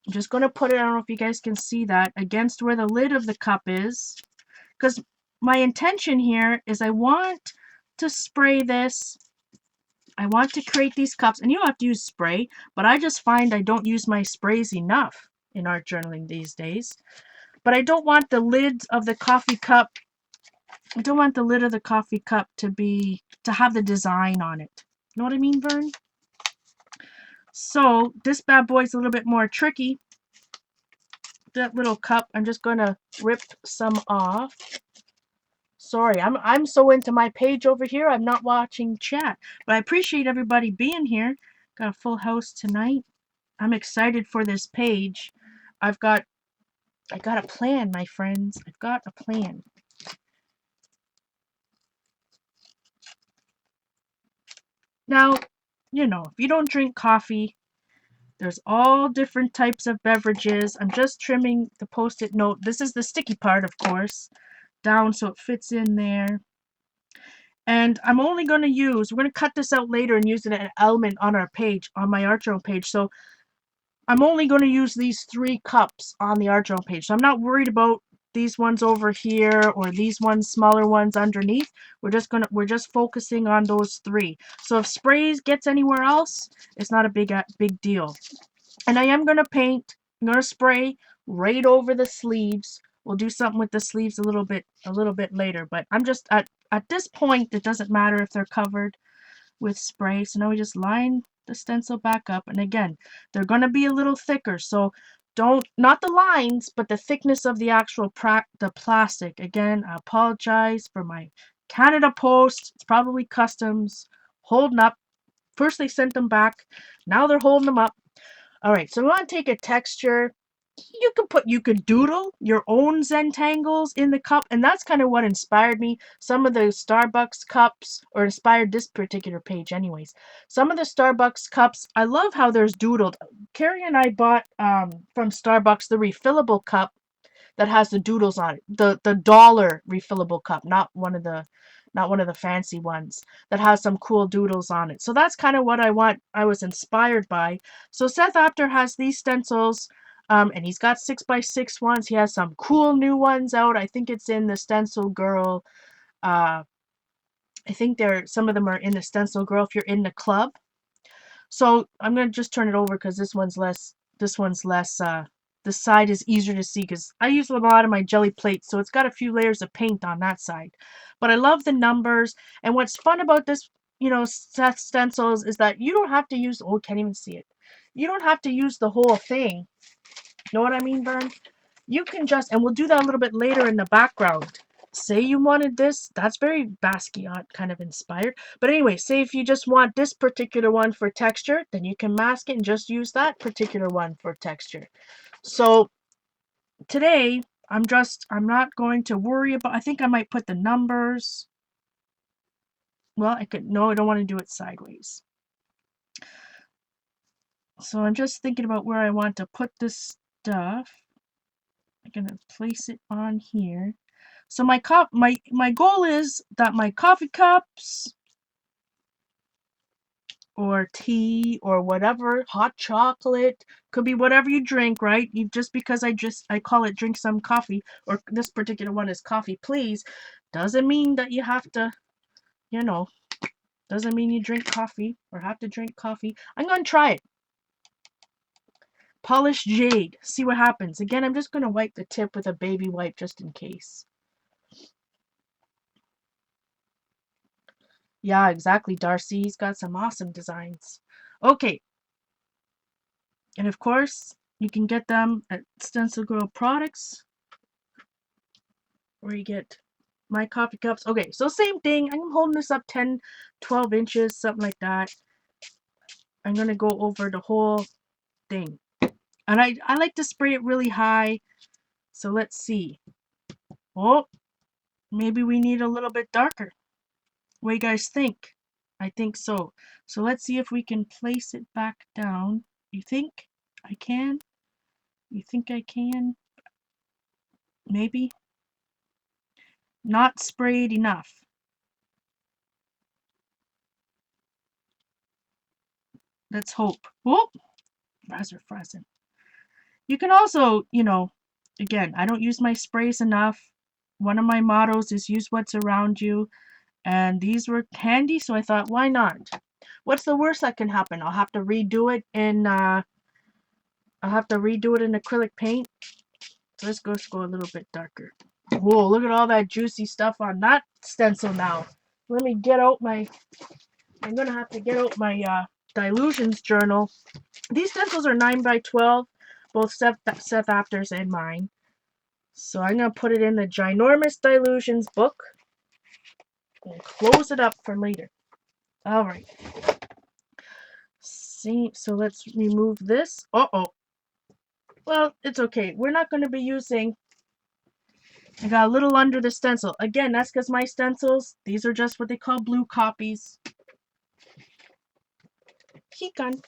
I'm just going to put it, I don't know if you guys can see that, against where the lid of the cup is. Because my intention here is I want to spray this. I want to create these cups. And you don't have to use spray, but I just find I don't use my sprays enough in art journaling these days. But I don't want the lids of the coffee cup. I don't want the lid of the coffee cup to have the design on it. You know what I mean, Vern? So this bad boy is a little bit more tricky. That little cup, I'm just going to rip some off. Sorry, I'm so into my page over here, I'm not watching chat. But I appreciate everybody being here. Got a full house tonight. I'm excited for this page. I got a plan, my friends. I've got a plan. Now, if you don't drink coffee, there's all different types of beverages. I'm just trimming the post-it note. This is the sticky part, of course, down so it fits in there. And I'm only going to we're going to cut this out later and use it as an element on our page, on my art journal page. So I'm only going to use these 3 cups on the art journal page. So I'm not worried about these ones over here or these ones, smaller ones underneath. We're just focusing on those 3. So if sprays gets anywhere else, it's not a big deal. And I am going to paint. I'm going to spray right over the sleeves. We'll do something with the sleeves a little bit later, but I'm just at this point it doesn't matter if they're covered with spray. So now we just line the stencil back up, and again, they're going to be a little thicker, so not the lines, but the thickness of the actual the plastic. Again, I apologize for my Canada Post. It's probably customs holding up. First they sent them back, now they're holding them up. All right, so we want to take a texture. You could doodle your own Zentangles in the cup, and that's kind of what inspired me. Some of the Starbucks cups, or inspired this particular page anyways. Some of the Starbucks cups, I love how there's doodled. Carrie and I bought from Starbucks the refillable cup that has the doodles on it. The dollar refillable cup, not one of the fancy ones that has some cool doodles on it. So that's kind of what I was inspired by. So Seth Apter has these stencils, and he's got 6x6 ones. He has some cool new ones out. I think it's in the Stencil Girl. I think some of them are in the Stencil Girl if you're in the club. So I'm going to just turn it over because this one's less, the side is easier to see because I use a lot of my jelly plates, so it's got a few layers of paint on that side. But I love the numbers, and what's fun about this, Seth stencils is that you don't have to use, oh, can't even see it. You don't have to use the whole thing. Know what I mean, Vern? You can just, and we'll do that a little bit later in the background. Say you wanted this, that's very Basquiat kind of inspired. But anyway, say if you just want this particular one for texture, then you can mask it and just use that particular one for texture. So today, I'm not going to worry about, I think I might put the numbers. Well, no, I don't want to do it sideways. So I'm just thinking about where I want to put this stuff. I'm going to place it on here. So my goal is that my coffee cups or tea or whatever, hot chocolate, could be whatever you drink, right? Just because I call it drink some coffee, or this particular one is coffee please, doesn't mean that you have to, doesn't mean you drink coffee or have to drink coffee. I'm going to try it. Polished jade. See what happens. Again, I'm just going to wipe the tip with a baby wipe just in case. Yeah, exactly, Darcy. He's got some awesome designs. Okay. And of course, you can get them at Stencil Girl Products, where you get my coffee cups. Okay, so same thing. I'm holding this up 10, 12 inches, something like that. I'm going to go over the whole thing. And I like to spray it really high. So let's see. Oh, maybe we need a little bit darker. What do you guys think? I think so. So let's see if we can place it back down. You think I can? You think I can? Maybe? Not sprayed enough. Let's hope. Oh, rather frozen. You can also, again, I don't use my sprays enough. One of my mottos is use what's around you. And these were handy, so I thought, why not? What's the worst that can happen? I'll have to redo it in acrylic paint. So let's go a little bit darker. Whoa, look at all that juicy stuff on that stencil now. Let me get out I'm gonna have to get out my Dylusions journal. These stencils are 9x12, both Seth Apter's and mine. So I'm gonna put it in the ginormous Dylusions book and close it up for later. All right. See, so let's remove this. Uh-oh. Well, it's okay. We're not going to be using, I got a little under the stencil. Again, that's because my stencils, these are just what they call blue copies. Heat gun.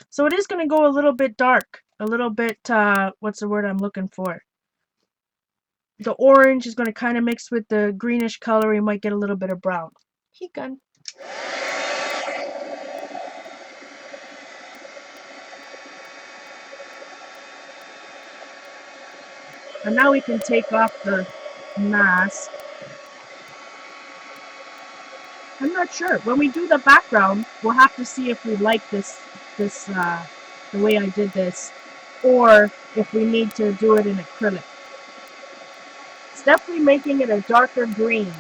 So it is going to go a little bit dark. A little bit, what's the word I'm looking for? The orange is going to kind of mix with the greenish color. You might get a little bit of brown. Heat gun. And now we can take off the mask. I'm not sure. When we do the background, we'll have to see if we like this the way I did this, or if we need to do it in acrylic. It's definitely making it a darker green.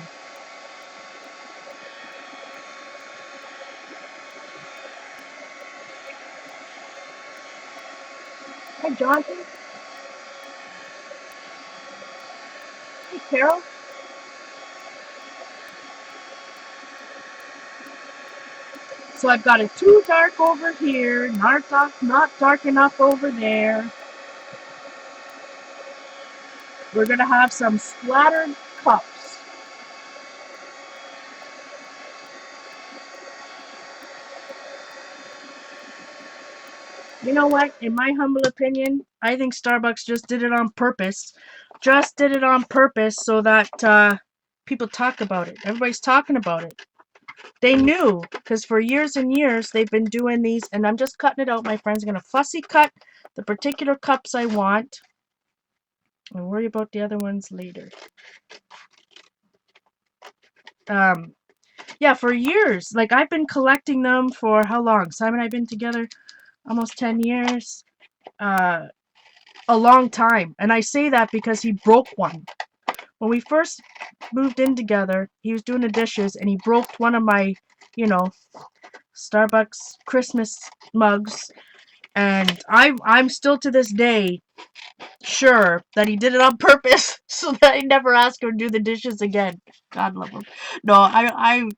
Hi, Jonathan. Hey, Carol. So I've got it too dark over here, not dark enough over there. We're gonna have some splattered cups. You know what? In my humble opinion, I think Starbucks just did it on purpose. Just did it on purpose so that people talk about it. Everybody's talking about it. They knew, because for years and years they've been doing these, and I'm just cutting it out. My friends are gonna fussy cut the particular cups I want. I'll worry about the other ones later. Yeah, for years. Like, I've been collecting them for how long? Simon and I have been together almost 10 years. Uh, a long time. And I say that because he broke one. When we first moved in together, he was doing the dishes and he broke one of my, you know, Starbucks Christmas mugs. And I'm still to this day sure that he did it on purpose so that I never ask him to do the dishes again. God love him. No, I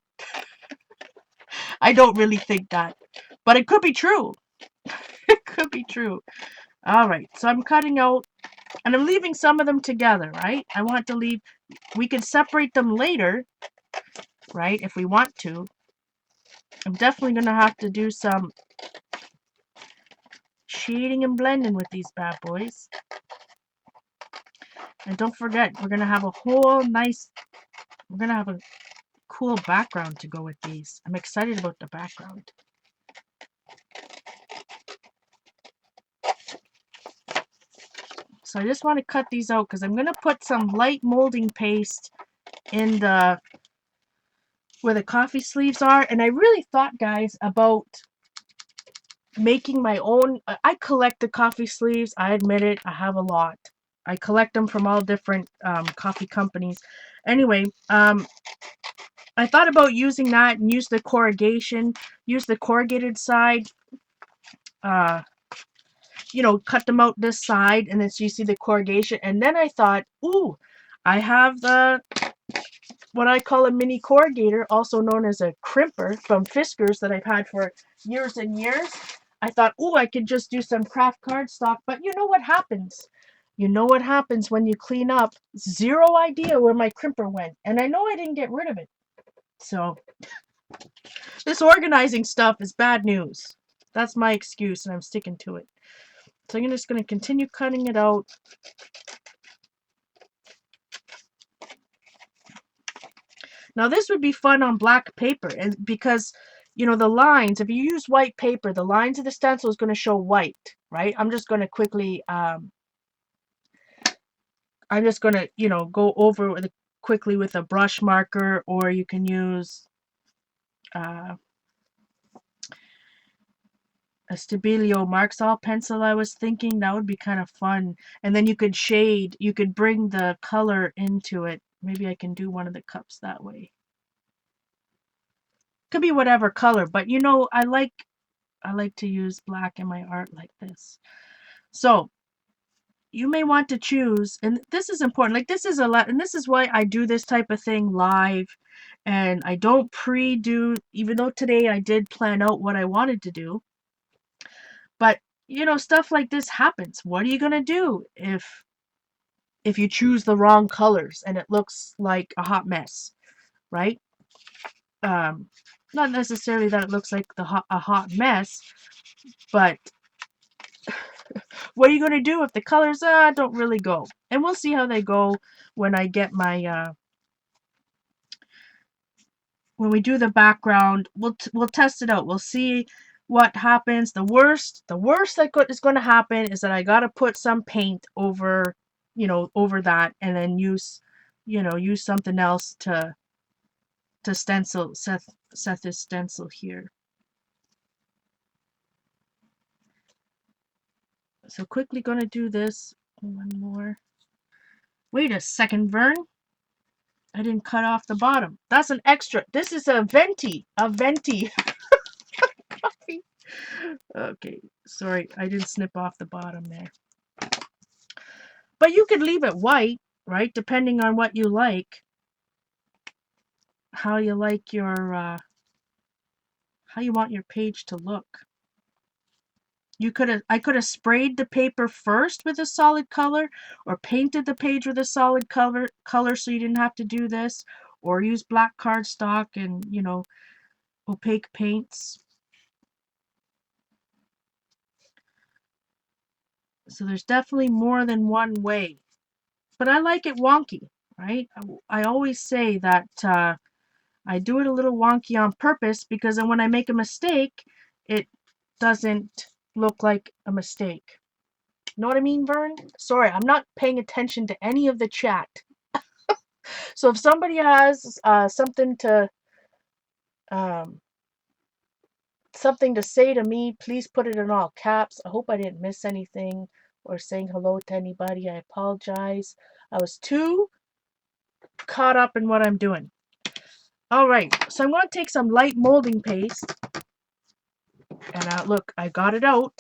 don't really think that. But it could be true. It could be true. All right, so I'm cutting out, and I'm leaving some of them together, right? I want to leave, we can separate them later, right, if we want to. I'm definitely going to have to do some shading and blending with these bad boys. And don't forget, we're going to have a whole nice, we're going to have a cool background to go with these. I'm excited about the background. So I just want to cut these out because I'm going to put some light molding paste in the where the coffee sleeves are. And I really thought, guys, about making my own. I collect the coffee sleeves. I admit it. I have a lot. I collect them from all different coffee companies. Anyway, I thought about using that and use the corrugation, use the corrugated side. You know, cut them out this side, and then so you see the corrugation. And then I thought, ooh, I have the what I call a mini corrugator, also known as a crimper from Fiskars that I've had for years and years. I thought, oh, I could just do some craft cardstock, but you know what happens? You know what happens when you clean up? Zero idea where my crimper went. And I know I didn't get rid of it. So this organizing stuff is bad news. That's my excuse, and I'm sticking to it. So I'm just going to continue cutting it out. Now this would be fun on black paper, and because you know the lines, if you use white paper, the lines of the stencil is going to show white, right? I'm just going to quickly go over it quickly with a brush marker, or you can use uh, a Stabilo Marxall pencil. I was thinking that would be kind of fun, and then you could shade, you could bring the color into it. Maybe I can do one of the cups that way. Could be whatever color, but you know, I like to use black in my art like this. So you may want to choose, and this is important, like this is a lot, and this is why I do this type of thing live, and I don't pre-do, even though today I did plan out what I wanted to do. But you know, stuff like this happens. What are you gonna do if you choose the wrong colors and it looks like a hot mess, right? um Not necessarily that it looks like a hot mess, but what are you going to do if the colors don't really go? And we'll see how they go when I get my when we do the background. We'll test it out. We'll see what happens. The worst that is going to happen is that I got to put some paint over you know, over that, and then use, you know, use something else to stencil, set this stencil here. So quickly gonna do this. One more. Wait a second, Vern. I didn't cut off the bottom. That's an extra. This is a venti. A venti. Okay, sorry, I didn't snip off the bottom there. But you could leave it white, right? Depending on what you like. How you like your, how you want your page to look. I could have sprayed the paper first with a solid color, or painted the page with a solid color so you didn't have to do this, or use black cardstock and, you know, opaque paints. So there's definitely more than one way. But I like it wonky, right? I always say that I do it a little wonky on purpose, because then when I make a mistake, it doesn't look like a mistake. Know what I mean, Vern? Sorry, I'm not paying attention to any of the chat. So if somebody has um, something to say to me, please put it in all caps. I hope I didn't miss anything or saying hello to anybody. I apologize. I was too caught up in what I'm doing. All right, so I'm going to take some light molding paste, and look, I got it out.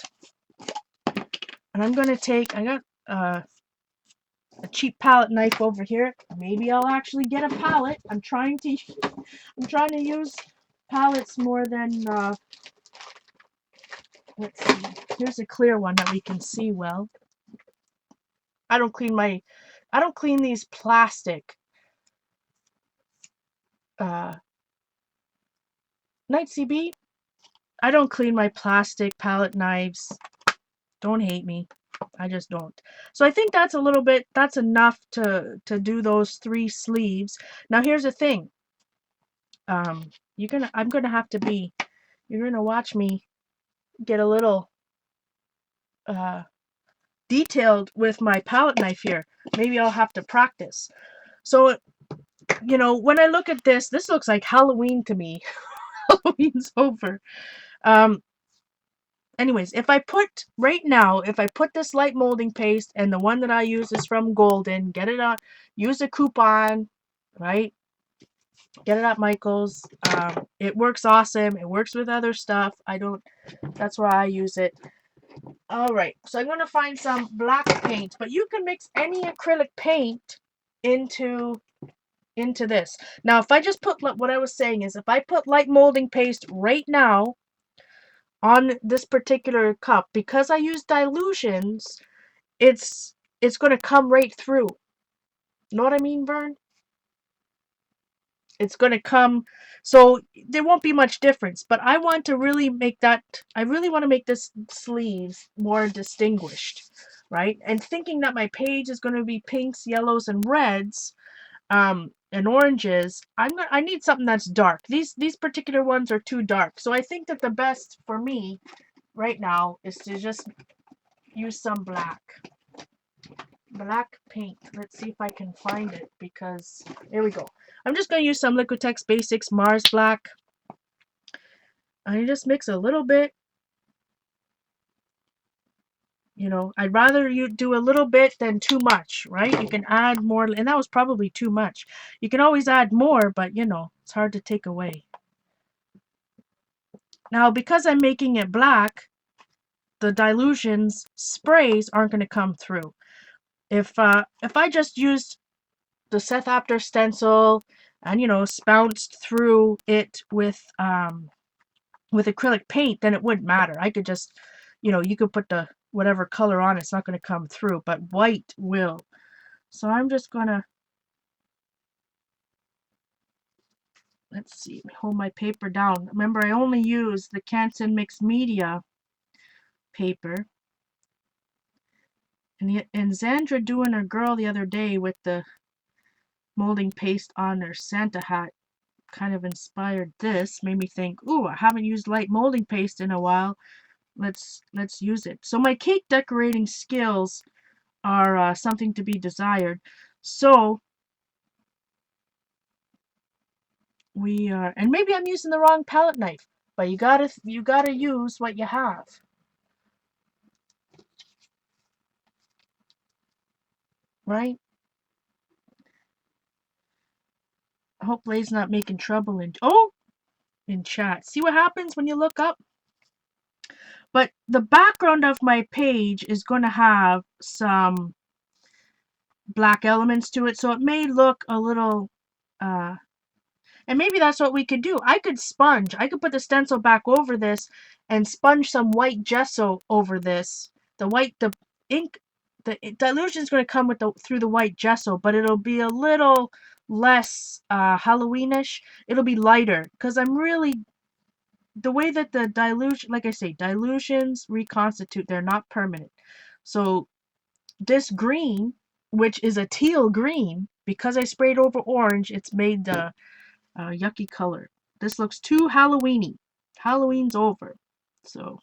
And I'm going to take, I got a cheap palette knife over here. Maybe I'll actually get a palette. I'm trying to use palettes more than, let's see. Here's a clear one that we can see well. I don't clean these plastic Night CB. I don't clean my plastic palette knives. Don't hate me. I just don't. So I think that's that's enough to do those 3 sleeves. Now here's the thing. You're gonna watch me get a little detailed with my palette knife here. Maybe I'll have to practice. So, you know, when I look at this looks like Halloween to me. Halloween's over. Anyways, if I put this light molding paste, and the one that I use is from Golden, get it on, use a coupon, right? Get it at Michael's. It works awesome. It works with other stuff. That's why I use it. All right, so I'm going to find some black paint, but you can mix any acrylic paint into this. Now, if I just put, what I was saying is, if I put light molding paste right now on this particular cup, because I use Dylusions, it's going to come right through. Know what I mean, Vern? It's going to come, so there won't be much difference. But I want to really make this sleeves more distinguished, right? And thinking that my page is going to be pinks, yellows, and reds, and oranges, I need something that's dark. These particular ones are too dark. So I think that the best for me right now is to just use some black paint. Let's see if I can find it, because there we go. I'm just going to use some Liquitex Basics Mars Black. I just mix a little bit. You know, I'd rather you do a little bit than too much, right? You can add more, and that was probably too much. You can always add more, but you know, it's hard to take away. Now, because I'm making it black, the Dylusions sprays aren't going to come through. If I just used the Seth Apter stencil and, you know, spounced through it with acrylic paint, then it wouldn't matter. I could just, you know, you could put the whatever color on, it's not going to come through, but white will. So I'm just gonna, let's see, hold my paper down. Remember, I only use the Canson Mixed Media paper. And Xandra doing her girl the other day with the molding paste on her Santa hat kind of inspired this. Made me think, ooh, I haven't used light molding paste in a while. Let's use it. So my cake decorating skills are something to be desired. So we are, and maybe I'm using the wrong palette knife, but you gotta use what you have, right? I hope Lay's not making trouble in chat. See what happens when you look up? But the background of my page is going to have some black elements to it, so it may look a little uh and maybe that's what we could do. I could put the stencil back over this and sponge some white gesso over this. The ink, the dilution is going to come with through the white gesso, but it'll be a little less Halloweenish. It'll be lighter because I'm really, the way that the dilution, like I say, dilutions reconstitute, they're not permanent. So this green, which is a teal green, because I sprayed over orange, it's made the yucky color. This looks too Halloweeny. Halloween's over. So,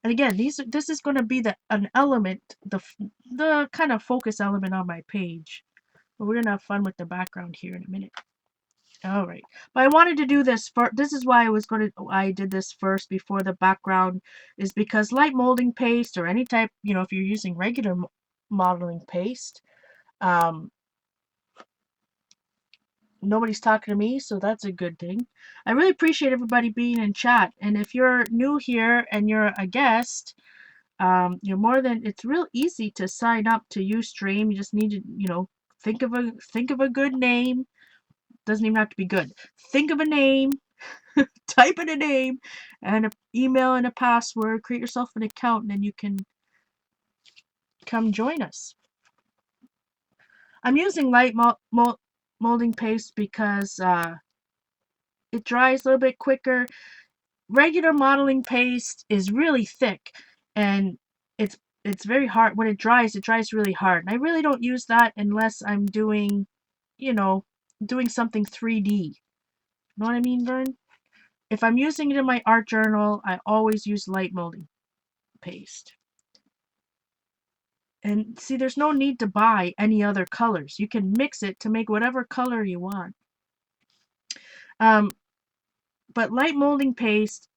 and again, this is going to be an element, the kind of focus element on my page. But we're gonna have fun with the background here in a minute. All right, but I wanted to do this first. This is why I did this first before the background, is because light molding paste or any type, if you're using regular modeling paste, um, nobody's talking to me, so that's a good thing. I really appreciate everybody being in chat, and if you're new here and you're a guest, it's real easy to sign up to Ustream. You just need to, think of a good name. Doesn't even have to be good. Think of a name, type in a name, and an email and a password. Create yourself an account, and then you can come join us. I'm using light molding paste because it dries a little bit quicker. Regular modeling paste is really thick, and it's very hard. When it dries really hard. And I really don't use that unless I'm doing, doing something 3D. Know what I mean, Vern? If I'm using it in my art journal, I always use light molding paste. And see, there's no need to buy any other colors. You can mix it to make whatever color you want. But light molding paste,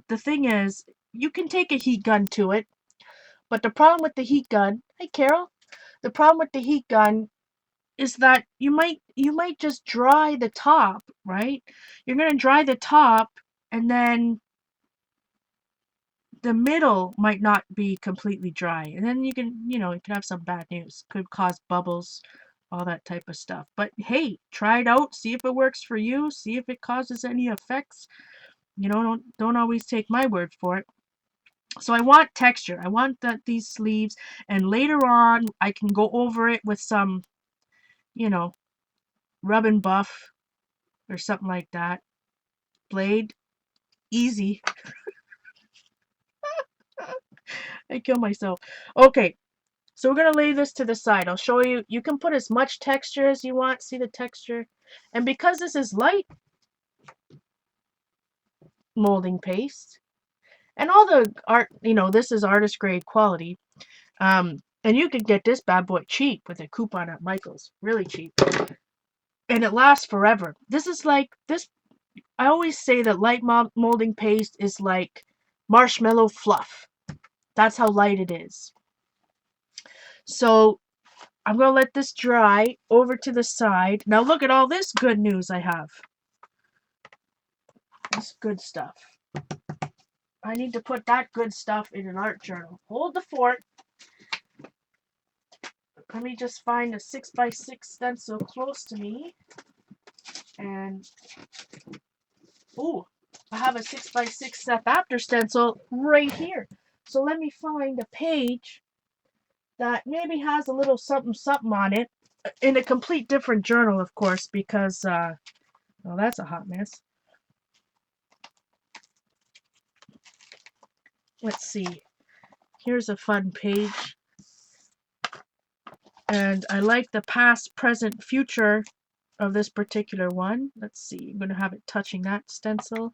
the thing is, you can take a heat gun to it, but the problem with the heat gun, hey Carol, the problem with the heat gun is that you might just dry the top, right? You're gonna dry the top, and then the middle might not be completely dry, and then you can have some bad news. Could cause bubbles, all that type of stuff. But hey, try it out, see if it works for you, see if it causes any effects. Don't always take my word for it. So I want texture. I want these sleeves, and later on I can go over it with some, rub and buff or something like that. Blade, easy. I kill myself. Okay, so we're gonna lay this to the side. I'll show you. You can put as much texture as you want. See the texture? And because this is light molding paste, and all the art, this is artist grade quality. And you could get this bad boy cheap with a coupon at Michael's, really cheap, and it lasts forever. This is like this. I always say that light molding paste is like marshmallow fluff. That's how light it is. So I'm going to let this dry over to the side. Now look at all this good news I have. This good stuff. I need to put that good stuff in an art journal. Hold the fort. Let me just find a 6x6 stencil close to me. And, ooh, I have a 6x6 step after stencil right here. So let me find a page that maybe has a little something something on it. In a complete different journal, of course, because, well, that's a hot mess. Let's see. Here's a fun page. And I like the past, present, future of this particular one. Let's see. I'm going to have it touching that stencil.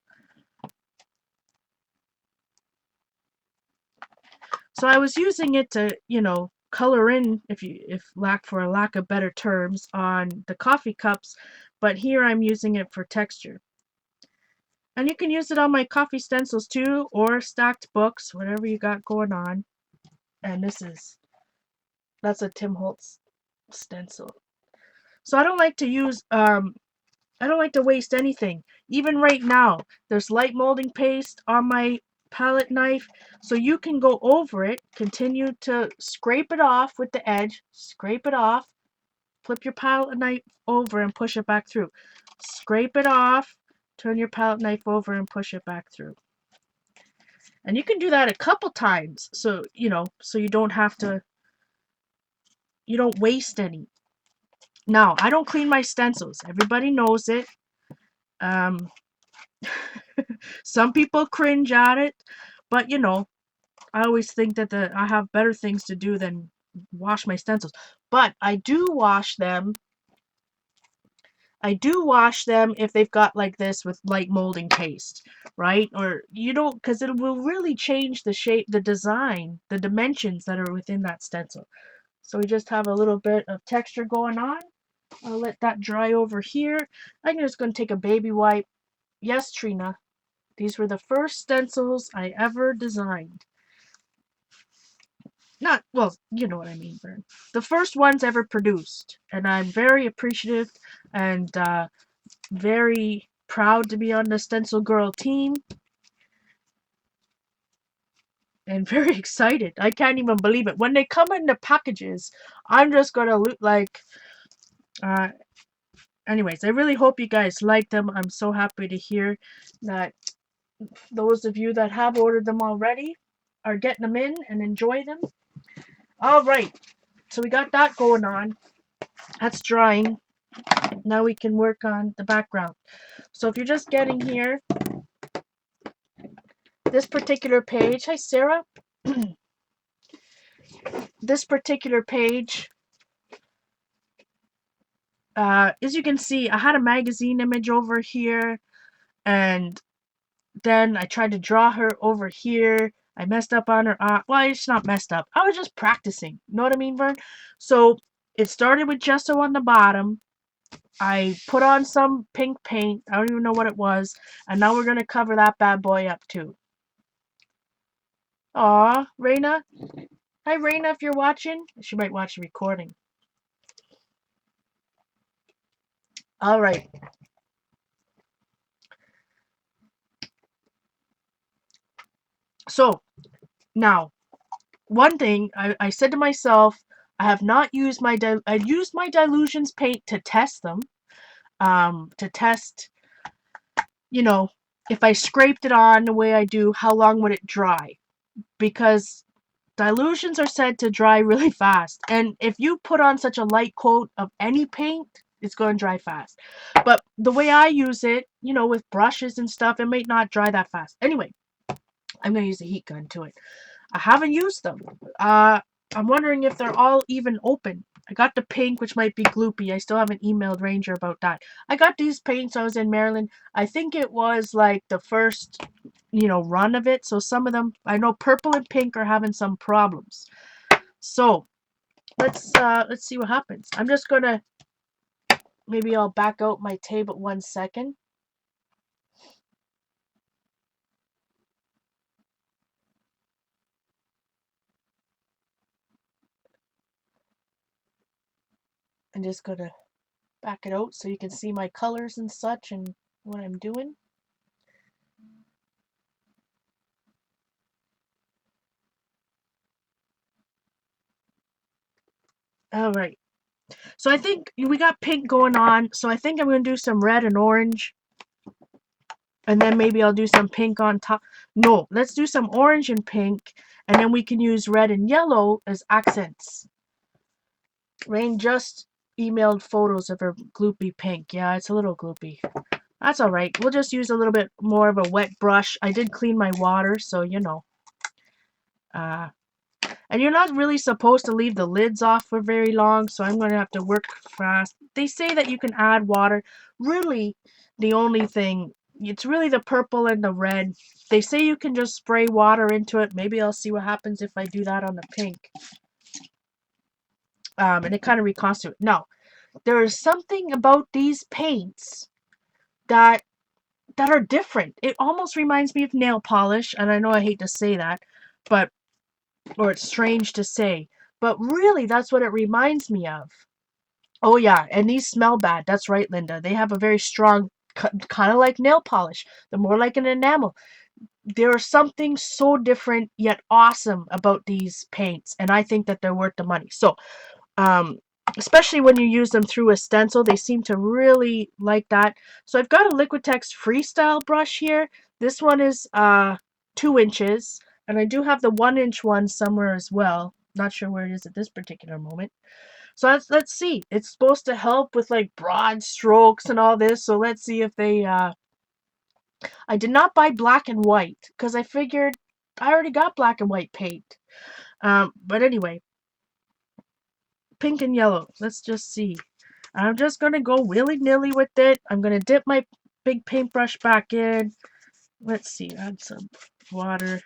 So I was using it to, you know, color in, if for a lack of better terms, on the coffee cups, but here I'm using it for texture. And you can use it on my coffee stencils too, or stacked books, whatever you got going on. And that's a Tim Holtz stencil. So I don't like to use I don't like to waste anything. Even right now, there's light molding paste on my palette knife, so you can go over it, continue to scrape it off with the edge, scrape it off, flip your palette knife over and push it back through. Scrape it off, turn your palette knife over and push it back through. And you can do that a couple times, so, you know, so you don't waste any. Now, I don't clean my stencils. Everybody knows it. Um, some people cringe at it, but you know, I always think that I have better things to do than wash my stencils. But I do wash them. I do wash them if they've got like this with light molding paste, right? Or you don't, because it will really change the shape, the design, the dimensions that are within that stencil. So we just have a little bit of texture going on. I'll let that dry over here. I'm just going to take a baby wipe. Yes, Trina, these were the first stencils I ever designed. Not, well, you know what I mean, Vern. The first ones ever produced. And I'm very appreciative and very proud to be on the Stencil Girl team. And very excited. I can't even believe it. When they come in the packages, I'm just going to look like... anyways, I really hope you guys like them. I'm so happy to hear that those of you that have ordered them already are getting them in and enjoy them. All right, so we got that going on. That's drying. Now we can work on the background. So if you're just getting here, this particular page, hi Sarah, this particular page, as you can see, I had a magazine image over here, and then I tried to draw her over here. I messed up on her eye. Well, it's not messed up. I was just practicing. You know what I mean, Vern? So it started with gesso on the bottom. I put on some pink paint. I don't even know what it was. And now we're going to cover that bad boy up too. Aw, Raina. Hi, Raina, if you're watching. She might watch the recording. All right. So, now, one thing I said to myself, I have not used I used my Dylusions paint to test them. To test, you know, if I scraped it on the way I do, how long would it dry? Because Dylusions are said to dry really fast. And if you put on such a light coat of any paint, it's going to dry fast. But the way I use it, you know, with brushes and stuff, it might not dry that fast. Anyway, I'm going to use a heat gun to it. I haven't used them. I'm wondering if they're all even open. I got the pink, which might be gloopy. I still haven't emailed Ranger about that. I got these paints. I was in Maryland. I think it was like the first, you know, run of it. So some of them, I know purple and pink are having some problems. So let's see what happens. I'm just gonna, maybe I'll back out my table 1 second. I'm just gonna back it out so you can see my colors and such and what I'm doing. All right. So I think we got pink going on. So I think I'm going to do some red and orange. And then maybe I'll do some pink on top. No, let's do some orange and pink. And then we can use red and yellow as accents. Rain just emailed photos of her gloopy pink. Yeah, it's a little gloopy. That's all right. We'll just use a little bit more of a wet brush. I did clean my water, so you know. And you're not really supposed to leave the lids off for very long, so I'm going to have to work fast. They say that you can add water. Really, the only thing It's really the purple and the red. They say you can just spray water into it. Maybe I'll see what happens if I do that on the pink. And it kind of reconstitutes. Now, there is something about these paints that are different. It almost reminds me of nail polish, and I know I hate to say that, but or it's strange to say, but really that's what it reminds me of. Oh yeah, and these smell bad. That's right, Linda. They have a very strong, kind of like nail polish. They're more like an enamel. There's something so different yet awesome about these paints, and I think that they're worth the money. So, um, especially when you use them through a stencil, they seem to really like that. So I've got a Liquitex Freestyle brush here. This one is 2 inches, and I do have the 1-inch one somewhere as well. Not sure where it is at this particular moment. So let's see. It's supposed to help with like broad strokes and all this. So let's see if they I did not buy black and white because I figured I already got black and white paint. But anyway, pink and yellow. Let's just see. I'm just going to go willy-nilly with it. I'm going to dip my big paintbrush back in. Let's see. Add some water.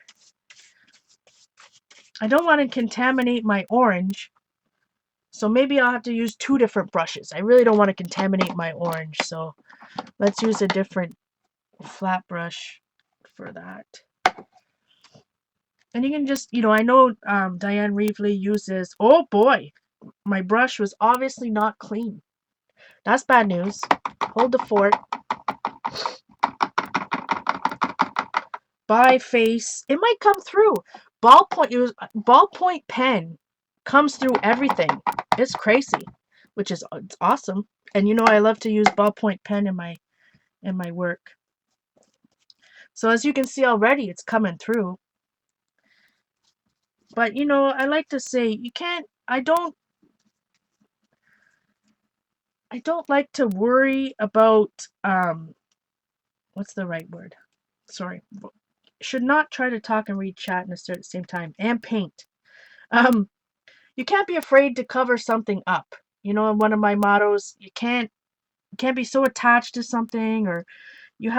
I don't want to contaminate my orange. So maybe I'll have to use 2 different brushes. I really don't want to contaminate my orange. So let's use a different flat brush for that. And you can just, I know Diane Reevely uses, oh boy, my brush was obviously not clean. That's bad news. Hold the fort. By face. It might come through. Ballpoint pen comes through everything. It's crazy, which is it's awesome. And I love to use ballpoint pen in my work. So as you can see already, it's coming through. But I like to say you can't. I don't like to worry about what's the right word? Sorry. Should not try to talk and read chat at the same time. And paint. You can't be afraid to cover something up. One of my mottos, you can't be so attached to something, or you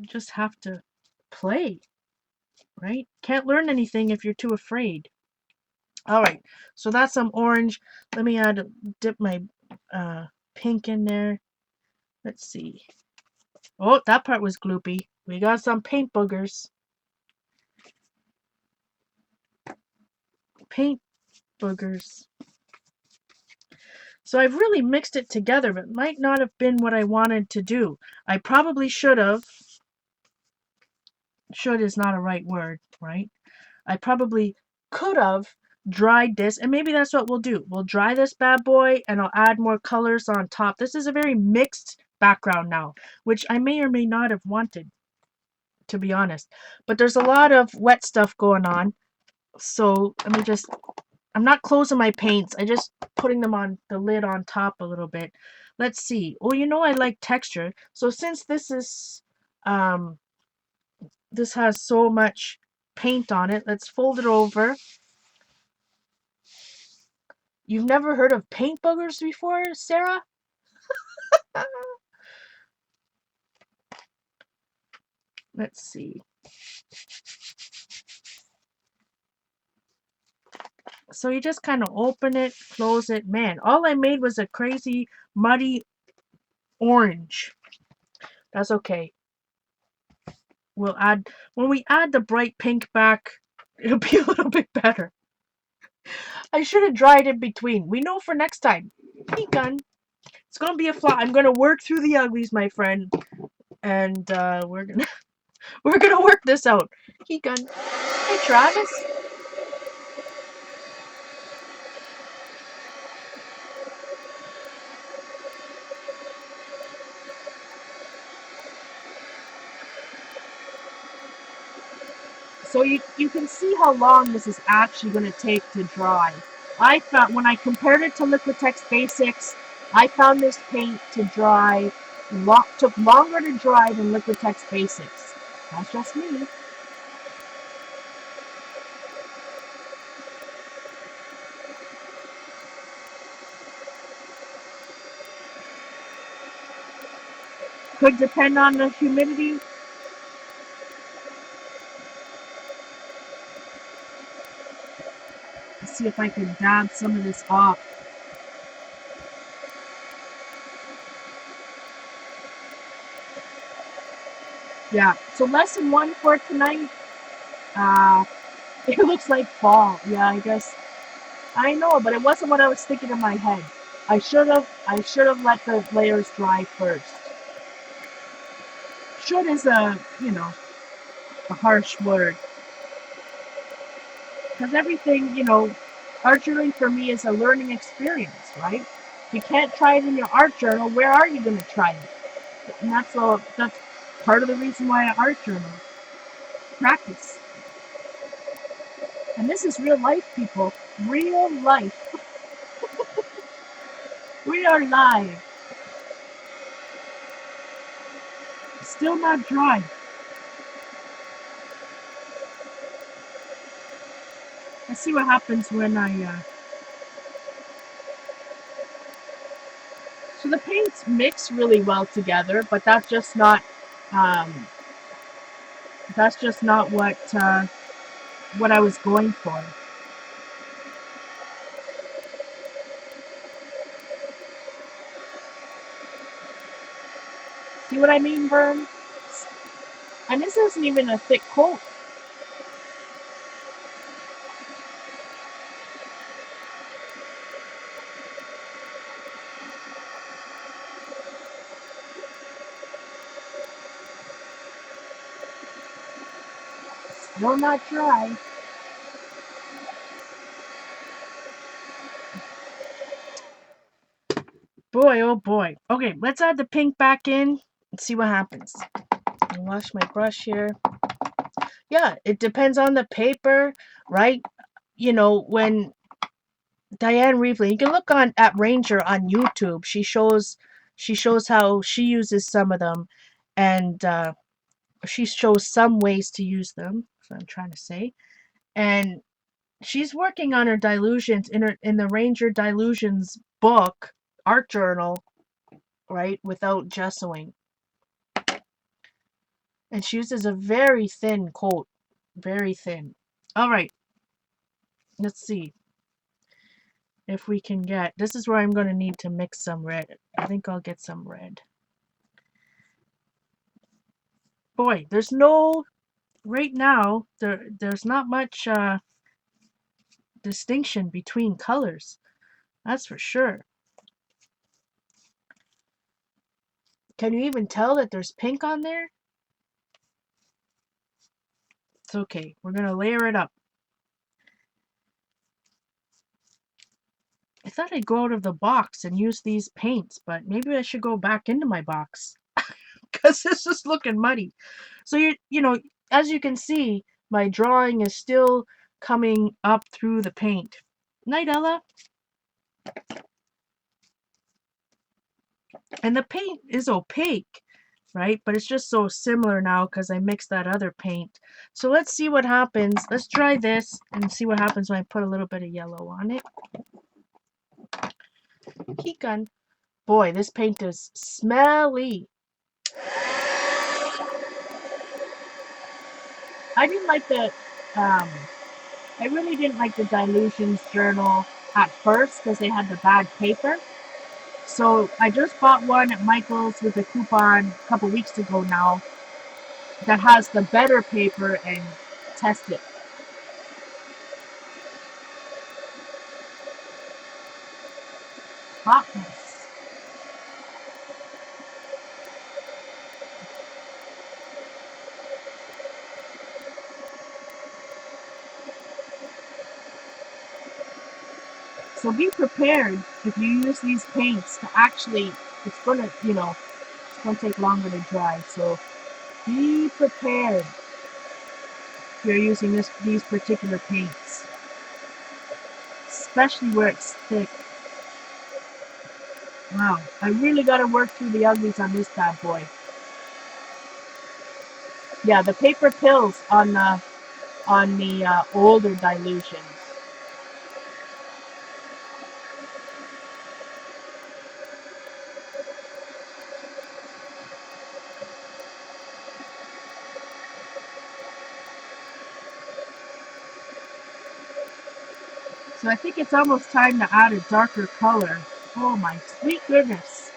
just have to play, right? Can't learn anything if you're too afraid. All right, so that's some orange. Let me dip my pink in there. Let's see. Oh, that part was gloopy. We got some paint boogers. Paint boogers. So I've really mixed it together, but it might not have been what I wanted to do. I probably should have. Should is not a right word, right? I probably could have dried this, and maybe that's what we'll do. We'll dry this bad boy, and I'll add more colors on top. This is a very mixed background now, which I may or may not have wanted, to be honest. But there's a lot of wet stuff going on, so let me just... I'm not closing my paints. I just putting them on the lid on top a little bit. Let's see. Oh, I like texture. So since this is this has so much paint on it, let's fold it over. You've never heard of paint boogers before, Sarah? Let's see. So you just kind of open it, close it. Man, all I made was a crazy, muddy orange. That's okay. We'll add, when we add the bright pink back, it'll be a little bit better. I should have dried in between. We know for next time. Heat gun. It's gonna be a fly. I'm gonna work through the uglies, my friend, and we're gonna work this out. Heat gun. Hey, Travis. So you can see how long this is actually going to take to dry. I found, when I compared it to Liquitex Basics, I found this paint to dry, took longer to dry than Liquitex Basics. That's just me. Could depend on the humidity. Let's see if I can dab some of this off. Yeah, so lesson one for tonight, uh, it looks like fall. Yeah, I guess. I know, but it wasn't what I was thinking in my head. I should have let the layers dry first. Should is a harsh word. Because everything, art journaling for me is a learning experience, right? If you can't try it in your art journal, where are you going to try it? And that's part of the reason why I art journal. Practice. And this is real life, people. Real life. We are live. Still not dry. Let's see what happens when so the paints mix really well together, but um, that's just not what I was going for. See what I mean, Vern? And this isn't even a thick coat. Still not dry. Boy, oh boy. Okay, let's add the pink back in and see what happens. I'll wash my brush here. Yeah, it depends on the paper, right? When Diane Reevely, you can look on at Ranger on YouTube. She shows how she uses some of them, and she shows some ways to use them. That's what I'm trying to say. And she's working on her Dylusions in the Ranger Dylusions book, art journal, right, without gessoing. And she uses a very thin coat. Very thin. All right. Let's see if we can get. This is where I'm going to need to mix some red. I think I'll get some red. Boy, there's no. Right now, there's not much distinction between colors. That's for sure. Can you even tell that there's pink on there? It's okay. We're going to layer it up. I thought I'd go out of the box and use these paints, but maybe I should go back into my box because this is looking muddy. So as you can see, my drawing is still coming up through the paint. Night, Ella. And the paint is opaque, right? But it's just so similar now because I mixed that other paint. So let's see what happens. Let's try this and see what happens when I put a little bit of yellow on it. Heat gun. Boy, this paint is smelly. I didn't like um, I really didn't like the Dylusions journal at first because they had the bad paper. So I just bought one at Michael's with a coupon a couple weeks ago now that has the better paper and test it. Hotness. So be prepared if you use these paints to actually, it's gonna take longer to dry. So be prepared if you're using these particular paints, especially where it's thick. Wow, I really gotta work through the uglies on this bad boy. Yeah, the paper pills on the older Dylusions. So I think it's almost time to add a darker color. Oh my sweet goodness.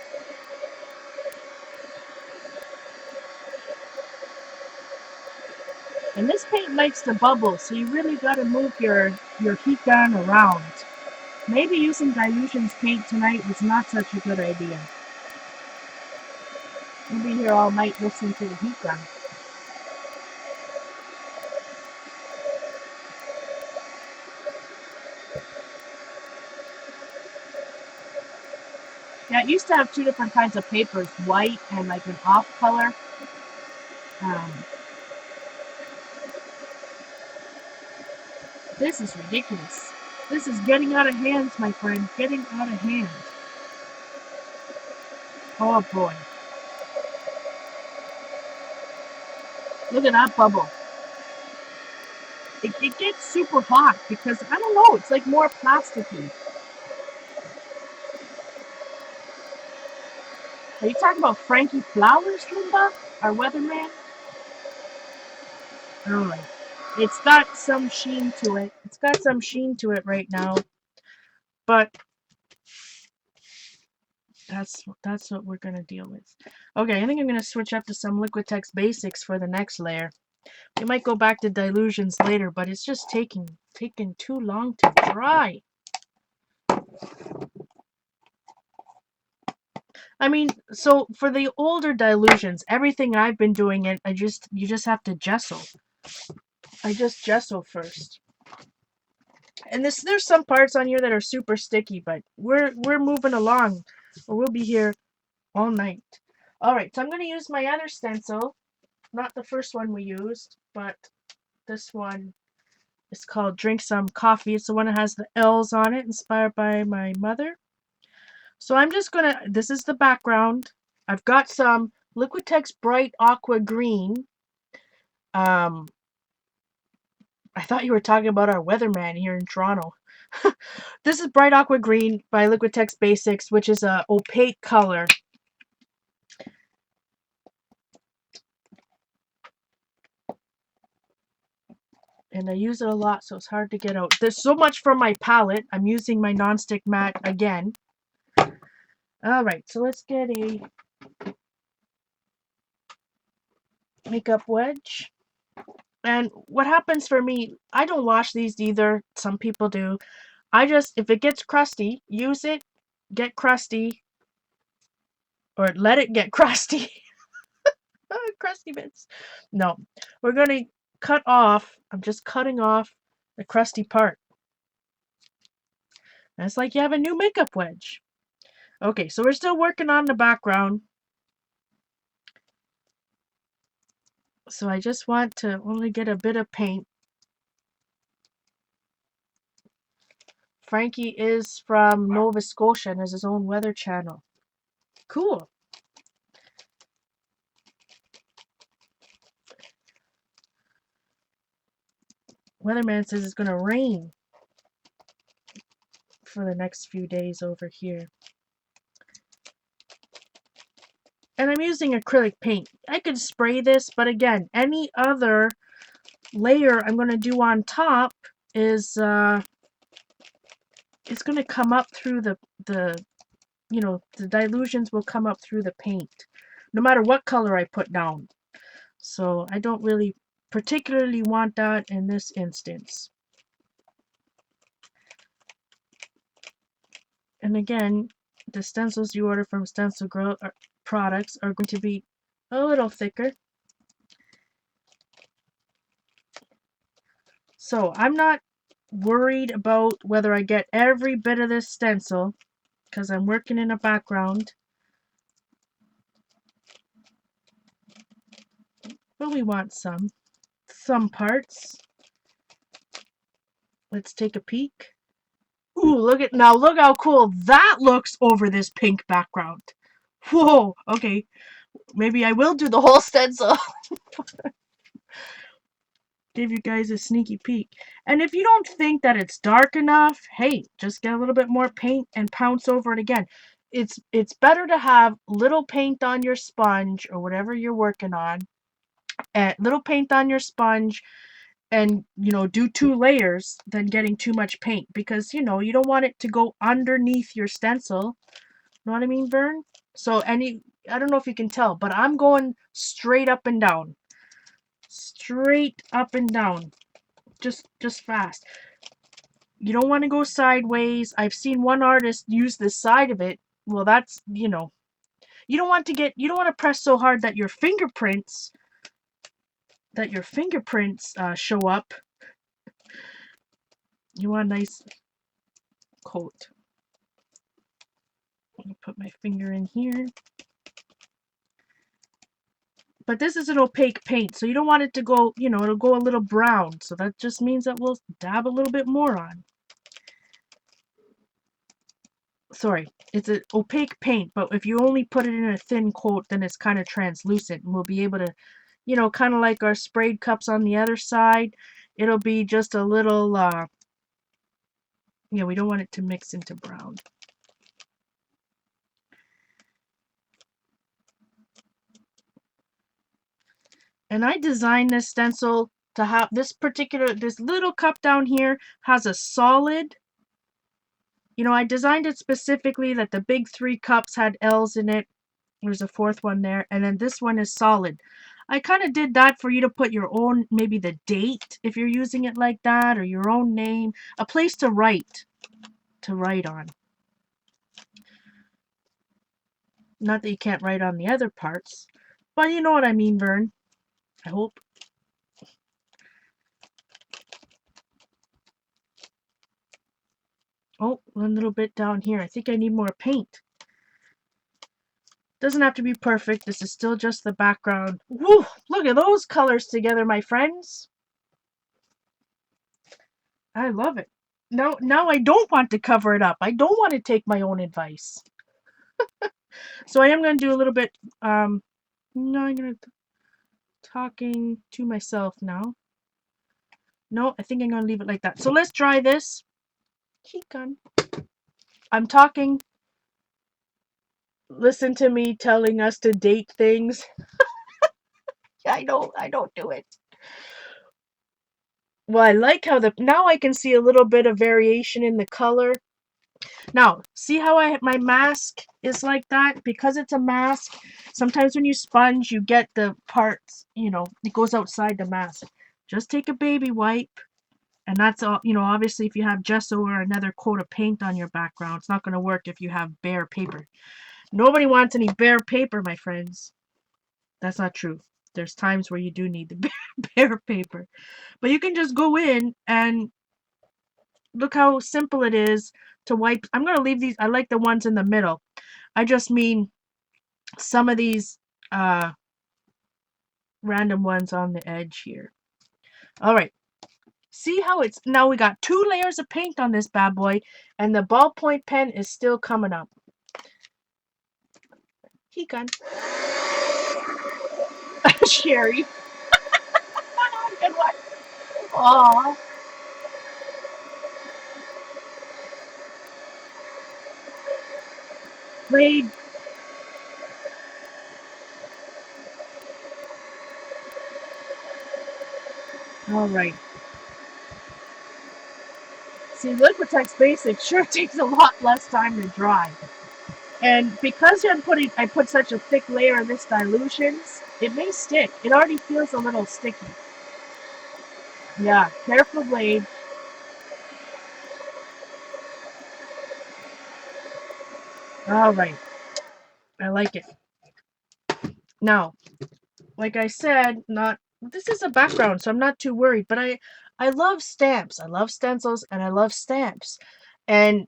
And this paint likes to bubble, so you really got to move your heat gun around. Maybe using Dylusions paint tonight was not such a good idea. We'll be here all night listening to the heat gun. Yeah, it used to have two different kinds of papers, white and like an off color. Um, this is ridiculous. This is getting out of hand, my friend. Getting out of hand. Oh boy. Look at that bubble. It gets super hot because, I don't know, it's like more plasticky. Are you talking about Frankie Flowers, Linda? Our weatherman? Alright. It's got some sheen to it. It's got some sheen to it right now. But that's what we're gonna deal with. Okay, I think I'm gonna switch up to some Liquitex Basics for the next layer. We might go back to Dylusions later, but it's just taking too long to dry. I mean, so for the older Dylusions, everything I've been doing it, you just have to gesso. I just gesso first. And there's some parts on here that are super sticky, but we're moving along. Or we'll be here all night. Alright, so I'm gonna use my other stencil. Not the first one we used, but this one is called Drink Some Coffee. It's the one that has the L's on it, inspired by my mother. So I'm just gonna, this is the background. I've got some Liquitex Bright Aqua Green. I thought you were talking about our weatherman here in Toronto. This is Bright Aqua Green by Liquitex Basics, which is a opaque color. And I use it a lot, so it's hard to get out. There's so much from my palette. I'm using my nonstick mat again. Alright, so let's get a makeup wedge. And what happens for me, I don't wash these either. Some people do. I just, if it gets crusty, use it, get crusty, or let it get crusty. Crusty bits. No, we're going to cut off, I'm just cutting off the crusty part. And it's like you have a new makeup wedge. Okay, so we're still working on the background. So I just want to only get a bit of paint. Frankie is from Nova Scotia and has his own weather channel. Cool. Weatherman says it's going to rain for the next few days over here. And I'm using acrylic paint. I could spray this, but again, any other layer I'm going to do on top is it's going to come up through the Dylusions will come up through the paint, no matter what color I put down. So I don't really particularly want that in this instance. And again, the stencils you order from Stencil Girl products are going to be a little thicker. So I'm not worried about whether I get every bit of this stencil because I'm working in a background. But we want some parts. Let's take a peek. Ooh, look how cool that looks over this pink background. Whoa, okay. Maybe I will do the whole stencil. Give you guys a sneaky peek. And if you don't think that it's dark enough, hey, just get a little bit more paint and pounce over it again. It's better to have little paint on your sponge or whatever you're working on. Little paint on your sponge and, you know, do 2 layers than getting too much paint, because, you know, you don't want it to go underneath your stencil. Know what I mean, Vern? So I don't know if you can tell, but I'm going straight up and down. Straight up and down. Just fast. You don't want to go sideways. I've seen one artist use the side of it. Well, that's, you know, you don't want to press so hard that your fingerprints show up. You want a nice coat. Let me put my finger in here. But this is an opaque paint, so you don't want it to go, you know, it'll go a little brown. So that just means that we'll dab a little bit more on. Sorry, it's an opaque paint, but if you only put it in a thin coat, then it's kind of translucent, and we'll be able to, you know, kind of like our sprayed cups on the other side, it'll be just a little, yeah, we don't want it to mix into brown. And I designed this stencil to have this little cup down here has a solid. You know, I designed it specifically that the big 3 cups had L's in it. There's a 4th one there, and then this one is solid. I kind of did that for you to put your own, maybe the date if you're using it like that, or your own name, a place to write on. Not that you can't write on the other parts, but you know what I mean, Vern. I hope. Oh, one little bit down here. I think I need more paint. Doesn't have to be perfect. This is still just the background. Woo! Look at those colors together, my friends. I love it. Now I don't want to cover it up. I don't want to take my own advice. So I am going to do a little bit, no, I'm going to talking to myself now. No, I think I'm going to leave it like that. So let's try this. I'm talking. Listen to me telling us to date things. I don't do it. Well, I like how now I can see a little bit of variation in the color. Now, see how my mask is like that? Because it's a mask, sometimes when you sponge, you get the parts, you know, it goes outside the mask. Just take a baby wipe, and that's all, you know, obviously if you have gesso or another coat of paint on your background, it's not going to work if you have bare paper. Nobody wants any bare paper, my friends. That's not true. There's times where you do need the bare paper. But you can just go in and look how simple it is to wipe. I'm going to leave these. I like the ones in the middle. I just mean some of these random ones on the edge here. All right. See how it's, now we got 2 layers of paint on this bad boy, and the ballpoint pen is still coming up. He gone. Sherry. Good one. Aw. Blade. All right. See, Liquitex Basic sure takes a lot less time to dry. And because I put such a thick layer of this Dylusions, it may stick. It already feels a little sticky. Yeah, careful blade. All right. I like it. Now, like I said, this is a background, so I'm not too worried, but I love stamps. I love stencils and I love stamps. And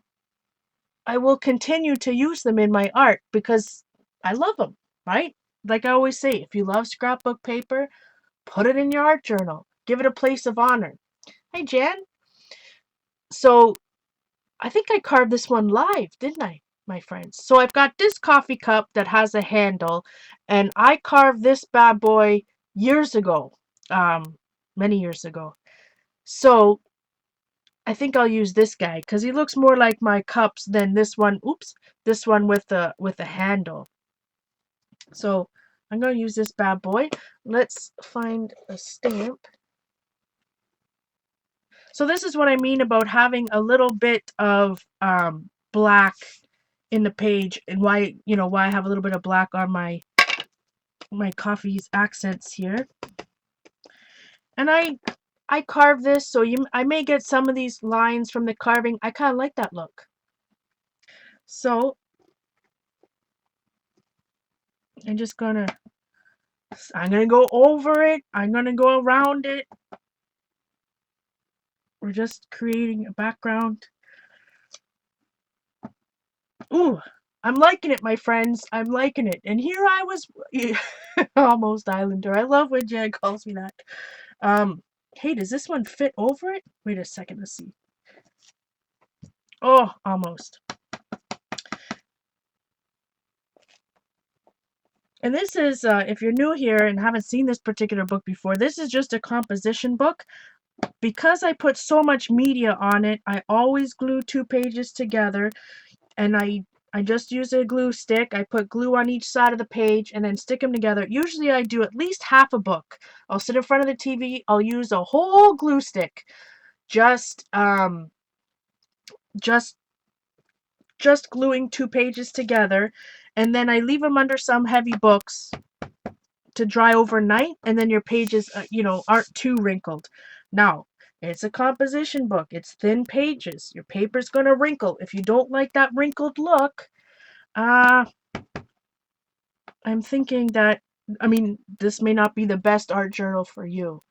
I will continue to use them in my art because I love them, right? Like I always say, if you love scrapbook paper, put it in your art journal. Give it a place of honor. Hey, Jan. So I think I carved this one live, didn't I, my friends? So I've got this coffee cup that has a handle, and I carved this bad boy years ago, many years ago. So I think I'll use this guy because he looks more like my cups than this one. Oops, this one with a handle. So I'm going to use this bad boy. Let's find a stamp. So this is what I mean about having a little bit of black in the page, and why, you know, why I have a little bit of black on my coffee's accents here. And I carve this, so I may get some of these lines from the carving. I kind of like that look. So I'm gonna go over it. I'm gonna go around it. We're just creating a background. Ooh, I'm liking it, my friends. I'm liking it. And here I was, almost Islander. I love when Jan calls me that. Hey, does this one fit over it? Wait a second, let's see. Oh, almost. And this is, if you're new here and haven't seen this particular book before, this is just a composition book. Because I put so much media on it, I always glue 2 pages together, and I just use a glue stick. I put glue on each side of the page and then stick them together. Usually I do at least half a book. I'll sit in front of the TV, I'll use a whole glue stick, just just gluing 2 pages together, and then I leave them under some heavy books to dry overnight, and then your pages, you know, aren't too wrinkled. Now, it's a composition book. It's thin pages. Your paper's going to wrinkle. If you don't like that wrinkled look, I'm thinking that, I mean, this may not be the best art journal for you,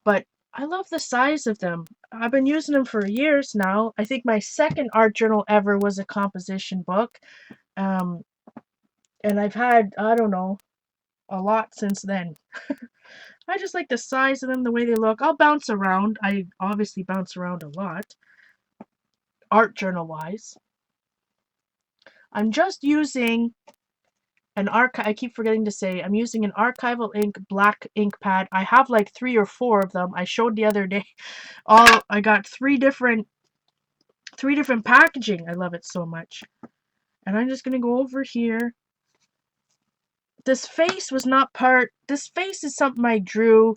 but I love the size of them. I've been using them for years now. I think my second art journal ever was a composition book. Um, and I've had, I don't know, a lot since then. I just like the size of them, the way they look. I'll bounce around. I obviously bounce around a lot, art journal wise. I'm just using an I keep forgetting to say, I'm using an archival ink black ink pad. I have like 3 or 4 of them. I showed the other day. I got 3 different packaging. I love it so much. And I'm just gonna go over here. This face is something I drew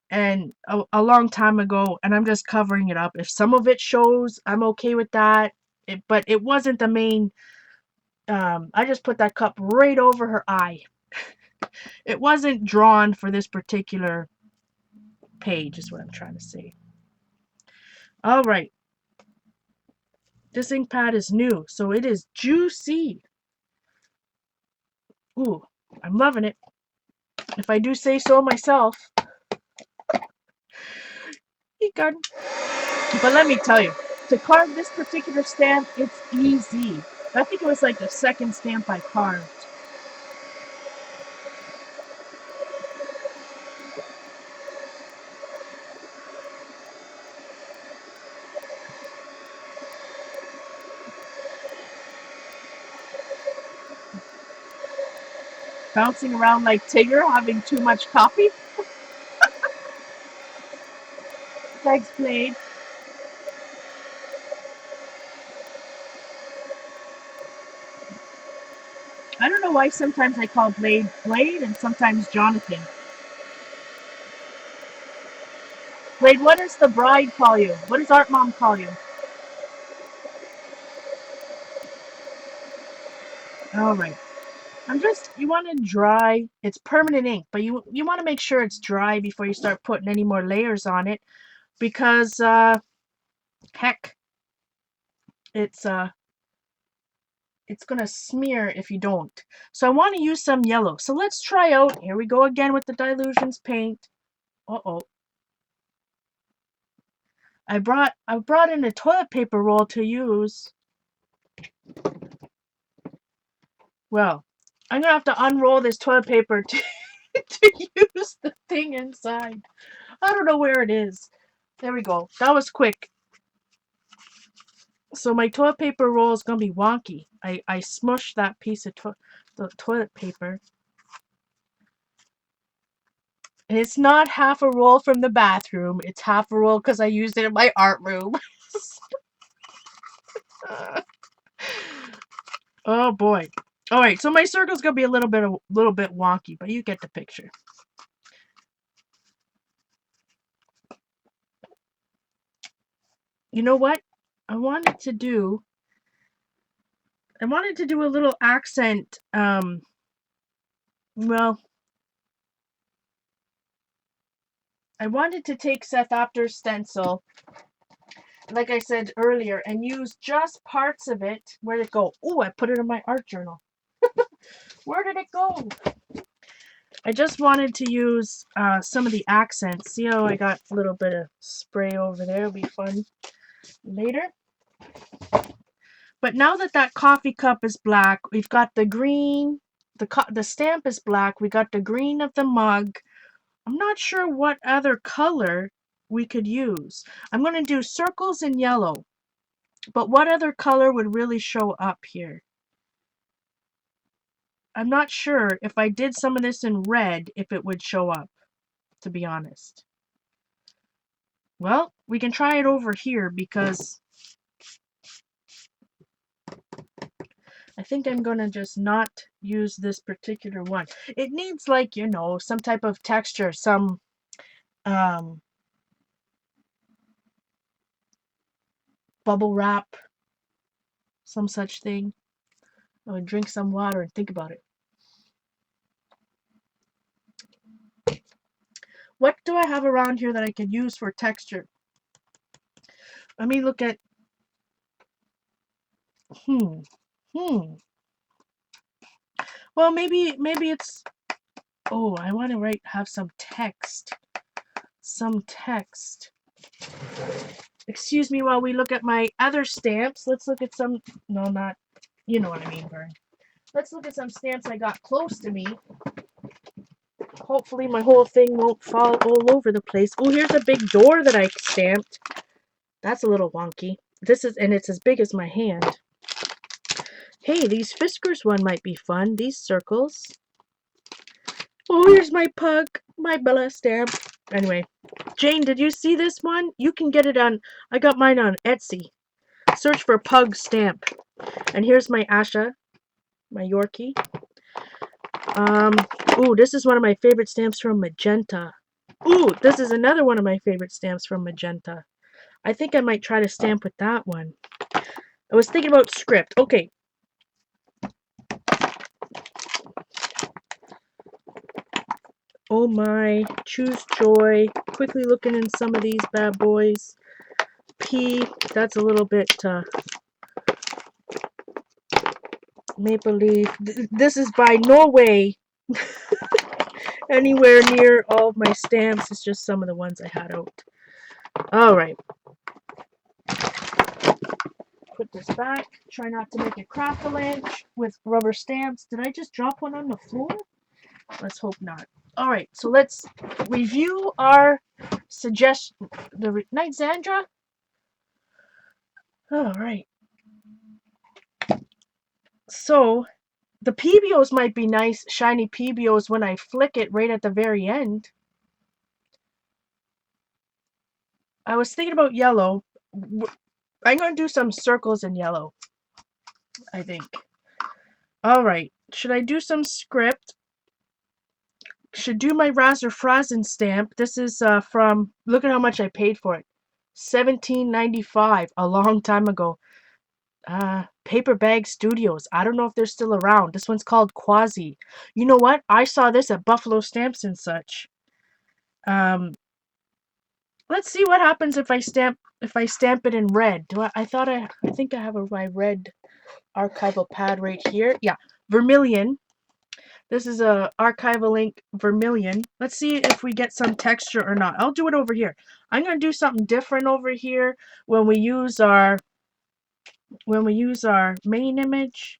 and a long time ago, and I'm just covering it up. If some of it shows, I'm okay with that. But it wasn't the main. I just put that cup right over her eye. It wasn't drawn for this particular page, is what I'm trying to say. All right. This ink pad is new, so it is juicy. Ooh, I'm loving it. If I do say so myself. But let me tell you, to carve this particular stamp, it's easy. I think it was like the second stamp I carved. Bouncing around like Tigger, having too much coffee. Thanks, Blade. I don't know why sometimes I call Blade Blade and sometimes Jonathan. Blade, what does the bride call you? What does Art Mom call you? All right. You want to dry, it's permanent ink, but you want to make sure it's dry before you start putting any more layers on it, because heck, it's gonna smear if you don't. So I want to use some yellow. So let's try out, here we go again with the Dylusions paint. Uh-oh. I brought in a toilet paper roll to use. Well, I'm gonna have to unroll this toilet paper to, to use the thing inside. I don't know where it is. There we go. That was quick. So my toilet paper roll is gonna be wonky. I smushed that piece of the toilet paper. And it's not half a roll from the bathroom. It's half a roll because I used it in my art room. Oh boy. All right, so my circle's gonna be a little bit wonky, but you get the picture. You know what? I wanted to do a little accent. Well, I wanted to take Seth Apter's stencil, like I said earlier, and use just parts of it. Where'd it go? Oh, I put it in my art journal. Where did it go? I just wanted to use some of the accents. See how I got a little bit of spray over there? It'll be fun later. But now that that coffee cup is black, we've got the green. The stamp is black. We got the green of the mug. I'm not sure what other color we could use. I'm going to do circles in yellow. But what other color would really show up here? I'm not sure if I did some of this in red, if it would show up, to be honest. Well, we can try it over here because I think I'm going to just not use this particular one. It needs, like, you know, some type of texture, some bubble wrap, some such thing. I would drink some water and think about it. What do I have around here that I could use for texture? Let me look at, well, maybe it's, oh, I want to have some text. Some text. Excuse me while we look at my other stamps. Let's look at some, no, not, you know what I mean, Vern. Let's look at some stamps I got close to me. Hopefully my whole thing won't fall all over the place. Oh, here's a big door that I stamped. That's a little wonky. This is, and it's as big as my hand. Hey, these Fiskars one might be fun. These circles. Oh, here's my pug. My Bella stamp. Anyway, Jane, did you see this one? You can get it on, I got mine on Etsy. Search for pug stamp. And here's my Asha, my Yorkie. Ooh, this is one of my favorite stamps from Magenta. Ooh, this is another one of my favorite stamps from Magenta. I think I might try to stamp with that one. I was thinking about script. Okay. Oh my, choose joy. Quickly looking in some of these bad boys. P, that's a little bit maple leaf. This is by no way anywhere near all of my stamps. It's just some of the ones I had out. All right. Put this back. Try not to make a crack-a-lanch with rubber stamps. Did I just drop one on the floor? Let's hope not. All right, so let's review our suggestion. Night, Zandra. All right. So the PBOs might be nice, shiny PBOs when I flick it right at the very end. I was thinking about yellow. I'm going to do some circles in yellow, I think. All right. Should I do some script? Should do my Razor Frazen stamp. This is from, look at how much I paid for it. $17.95, a long time ago. Paper Bag Studios. I don't know if they're still around. This one's called Quasi. You know what? I saw this at Buffalo Stamps and such. Let's see what happens if I stamp it in red. I think I have my red archival pad right here. Yeah, vermilion. This is a archival ink vermilion. Let's see if we get some texture or not. I'll do it over here. I'm going to do something different over here when we use our main image.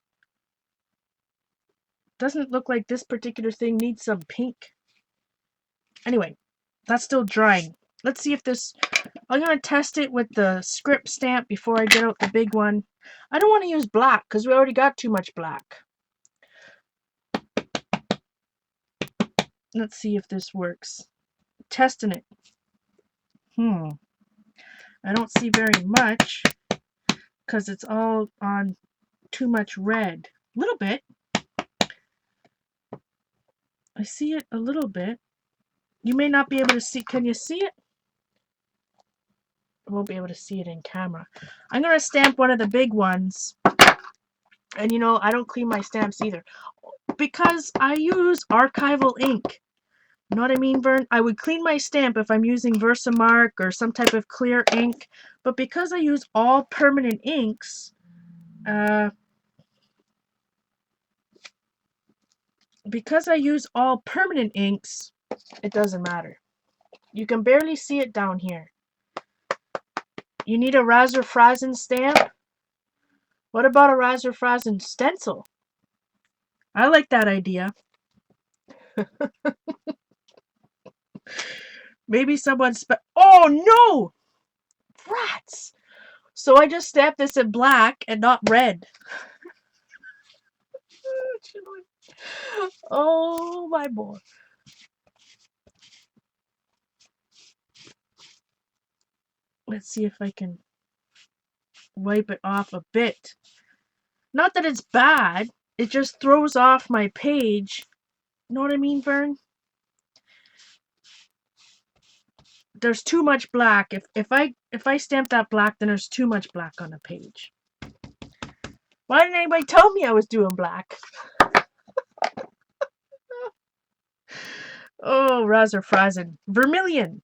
Doesn't look like this particular thing needs some pink. Anyway, that's still drying. Let's see if this, I'm going to test it with the script stamp before I get out the big one. I don't want to use black because we already got too much black. Let's see if this works. Testing it. I don't see very much because it's all on too much red. A little bit. I see it a little bit. You may not be able to see. Can you see it? won't be able to see it in camera. I'm going to stamp one of the big ones. And you know, I don't clean my stamps either. Because I use archival ink. You know what I mean, Vern? I would clean my stamp if I'm using Versamark or some type of clear ink. But because I use all permanent inks, it doesn't matter. You can barely see it down here. You need a Razzerfrazen stamp? What about a Razzerfrazen stencil? I like that idea. Maybe someone oh no! Rats! So I just stamped this in black and not red. Oh my boy. Let's see if I can wipe it off a bit. Not that it's bad, it just throws off my page. You know what I mean, Vern? There's too much black. If I stamp that black, then there's too much black on the page. Why didn't anybody tell me I was doing black? Oh, Razzerfrazen. Vermilion.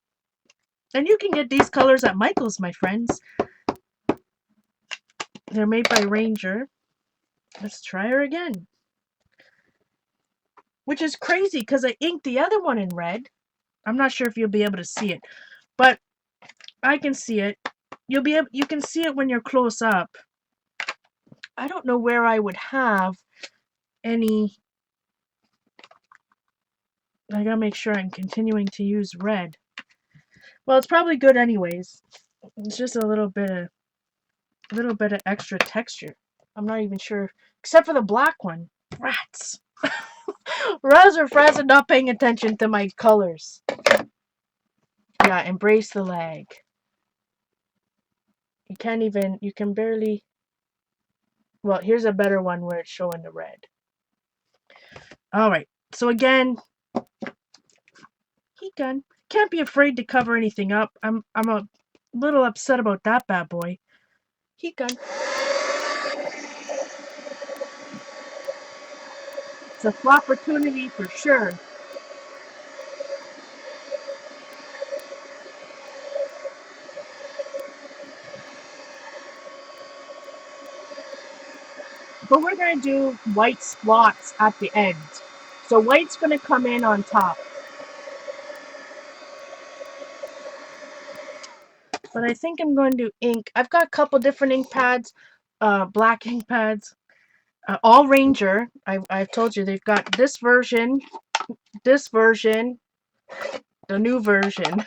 And you can get these colors at Michael's, my friends. They're made by Ranger. Let's try her again. Which is crazy because I inked the other one in red. I'm not sure if you'll be able to see it, but I can see it. You can see it when you're close up. I don't know where I would have any. I gotta make sure I'm continuing to use red. Well, it's probably good anyways. It's just a little bit of extra texture. I'm not even sure, except for the black one. Rats. Razzerfrazen not paying attention to my colors. Yeah, embrace the lag. You can barely. Well, here's a better one where it's showing the red. All right. So again, heat gun. Can't be afraid to cover anything up. I'm a little upset about that bad boy. Heat gun. It's a opportunity for sure. But we're going to do white spots at the end. So white's going to come in on top. But I think I'm going to do ink. I've got a couple different ink pads, black ink pads, all Ranger. I've told you they've got this version, the new version,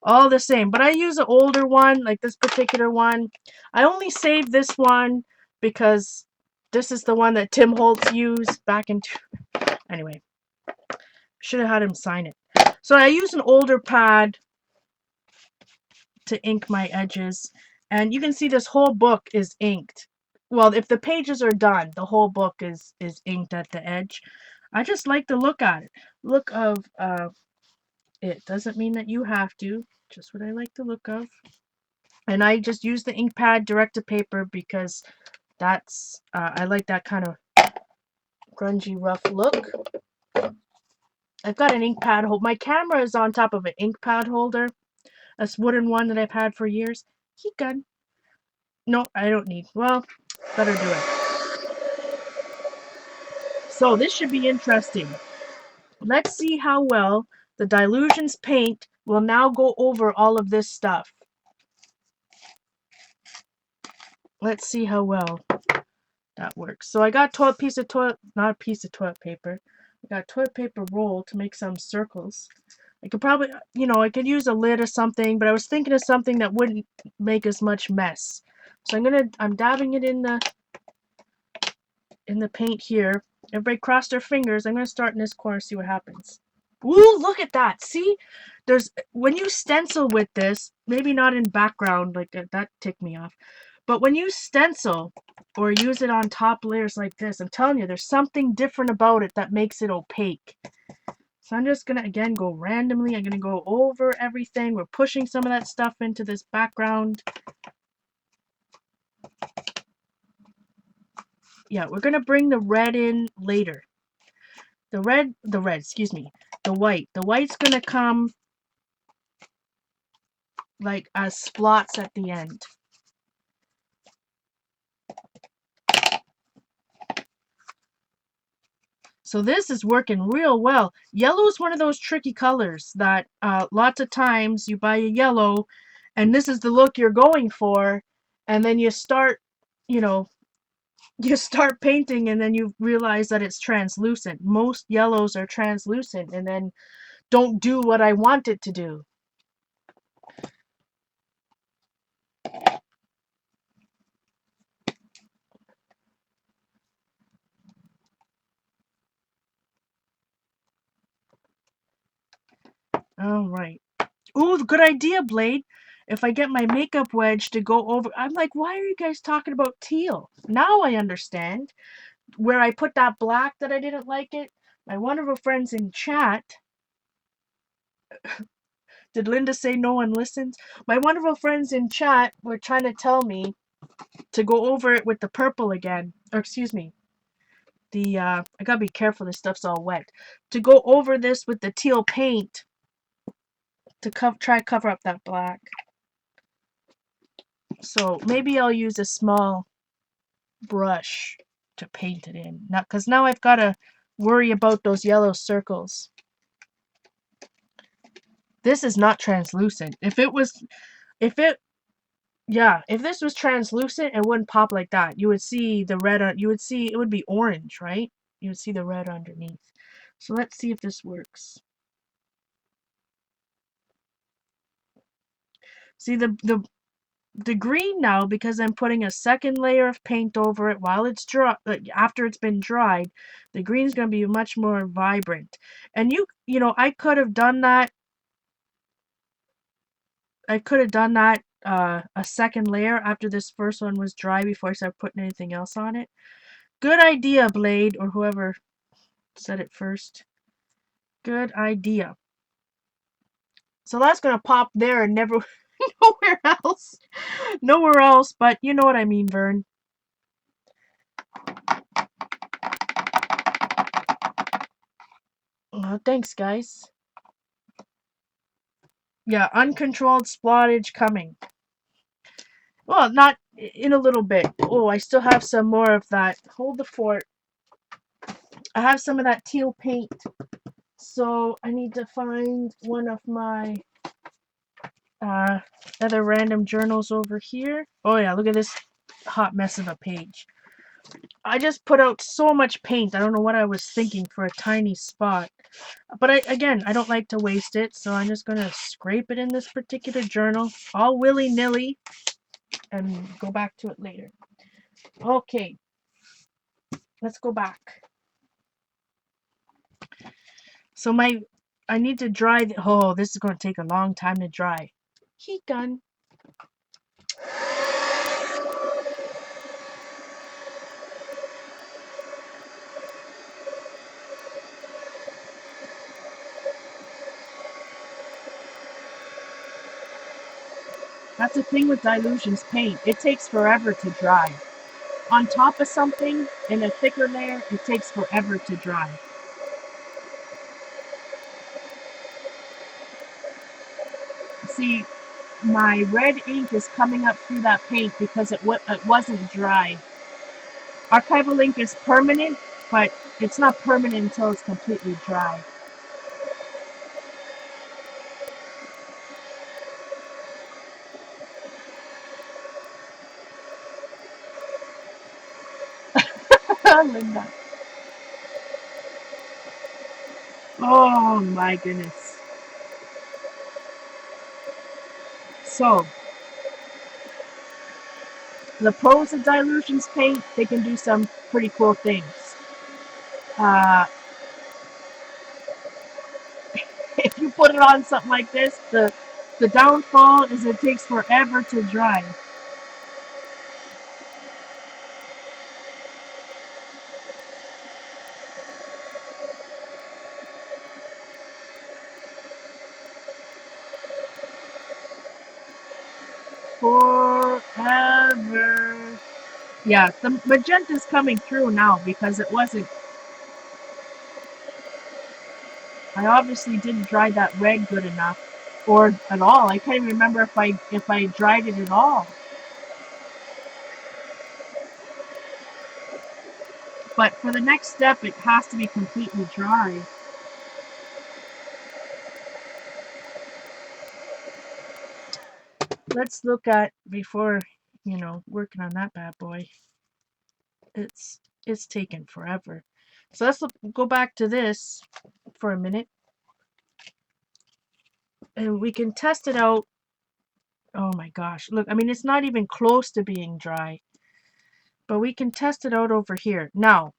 all the same. But I use an older one, like this particular one. I only saved this one because this is the one that Tim Holtz used back in. Anyway, should have had him sign it. So I use an older pad to ink my edges, and you can see this whole book is inked. Well, if the pages are done, the whole book is inked at the edge. I just like the look of it. Doesn't mean that you have to, just what I like the look of. And I just use the ink pad direct to paper because that's I like that kind of grungy rough look. I've got an ink pad holder. My camera is on top of an ink pad holder, a wooden one that I've had for years. Heat gun. No, I don't need. Well, better do it. So this should be interesting. Let's see how well the Dylusions paint will now go over all of this stuff. Let's see how well that works. So I got not a piece of toilet paper. I got toilet paper roll to make some circles. I could probably, I could use a lid or something, but I was thinking of something that wouldn't make as much mess. So I'm dabbing it in the paint here. Everybody cross their fingers. I'm going to start in this corner, see what happens. Ooh, look at that. See? When you stencil with this, maybe not in background, like that ticked me off. But when you stencil or use it on top layers like this, I'm telling you, there's something different about it that makes it opaque. So I'm just gonna again go randomly. I'm gonna go over everything. We're pushing some of that stuff into this background. Yeah, we're gonna bring the red in later. The red, excuse me, the white. The white's gonna come like as splots at the end. So this is working real well. Yellow is one of those tricky colors that lots of times you buy a yellow and this is the look you're going for, and then you start, you know, you start painting and then you realize that it's translucent. Most yellows are translucent and then don't do what I want it to do. All right. Ooh, good idea, Blade. If I get my makeup wedge to go over, I'm like, why are you guys talking about teal? Now I understand. Where I put that black that I didn't like it. My wonderful friends in chat. Did Linda say no one listens? My wonderful friends in chat were trying to tell me to go over it with the purple again. Or excuse me. I gotta be careful, this stuff's all wet. To go over this with the teal paint to try cover up that black. So maybe I'll use a small brush to paint it in. Now, because now I've got to worry about those yellow circles. This is not translucent. If this was translucent, it wouldn't pop like that. You would see the red, you would see, it would be orange, right? You would see the red underneath. So let's see if this works. See the green now, because I'm putting a second layer of paint over it while it's dry, after it's been dried, the green is going to be much more vibrant. And you know, I could have done that. A second layer after this first one was dry before I started putting anything else on it. Good idea, Blade, or whoever said it first. Good idea. So that's going to pop there and never nowhere else. Nowhere else, but you know what I mean, Vern. Thanks, guys. Yeah, uncontrolled splottage coming. Well, not in a little bit. Oh, I still have some more of that. Hold the fort. I have some of that teal paint. So I need to find one of my other random journals over here. Oh yeah, look at this hot mess of a page. I just put out so much paint. I don't know what I was thinking for a tiny spot. But again, I don't like to waste it, so I'm just going to scrape it in this particular journal, all willy-nilly, and go back to it later. Okay, let's go back. So I need to dry, oh, this is going to take a long time to dry. Heat gun. That's the thing with Dylusions paint. It takes forever to dry. On top of something, in a thicker layer, it takes forever to dry. See, my red ink is coming up through that paint because it wasn't dry. Archival ink is permanent, but it's not permanent until it's completely dry. Linda. Oh my goodness. So, the pros of Dylusions paint, they can do some pretty cool things. If you put it on something like this, the downfall is it takes forever to dry. forever. Yeah, the magenta's coming through now because it wasn't. I obviously didn't dry that red good enough, or at all. I can't even remember if I dried it at all. But for the next step, it has to be completely dry. Let's look at before, working on that bad boy. It's taken forever. So let's go back to this for a minute, and we can test it out. Oh my gosh, look, I mean, it's not even close to being dry, but we can test it out over here. Now,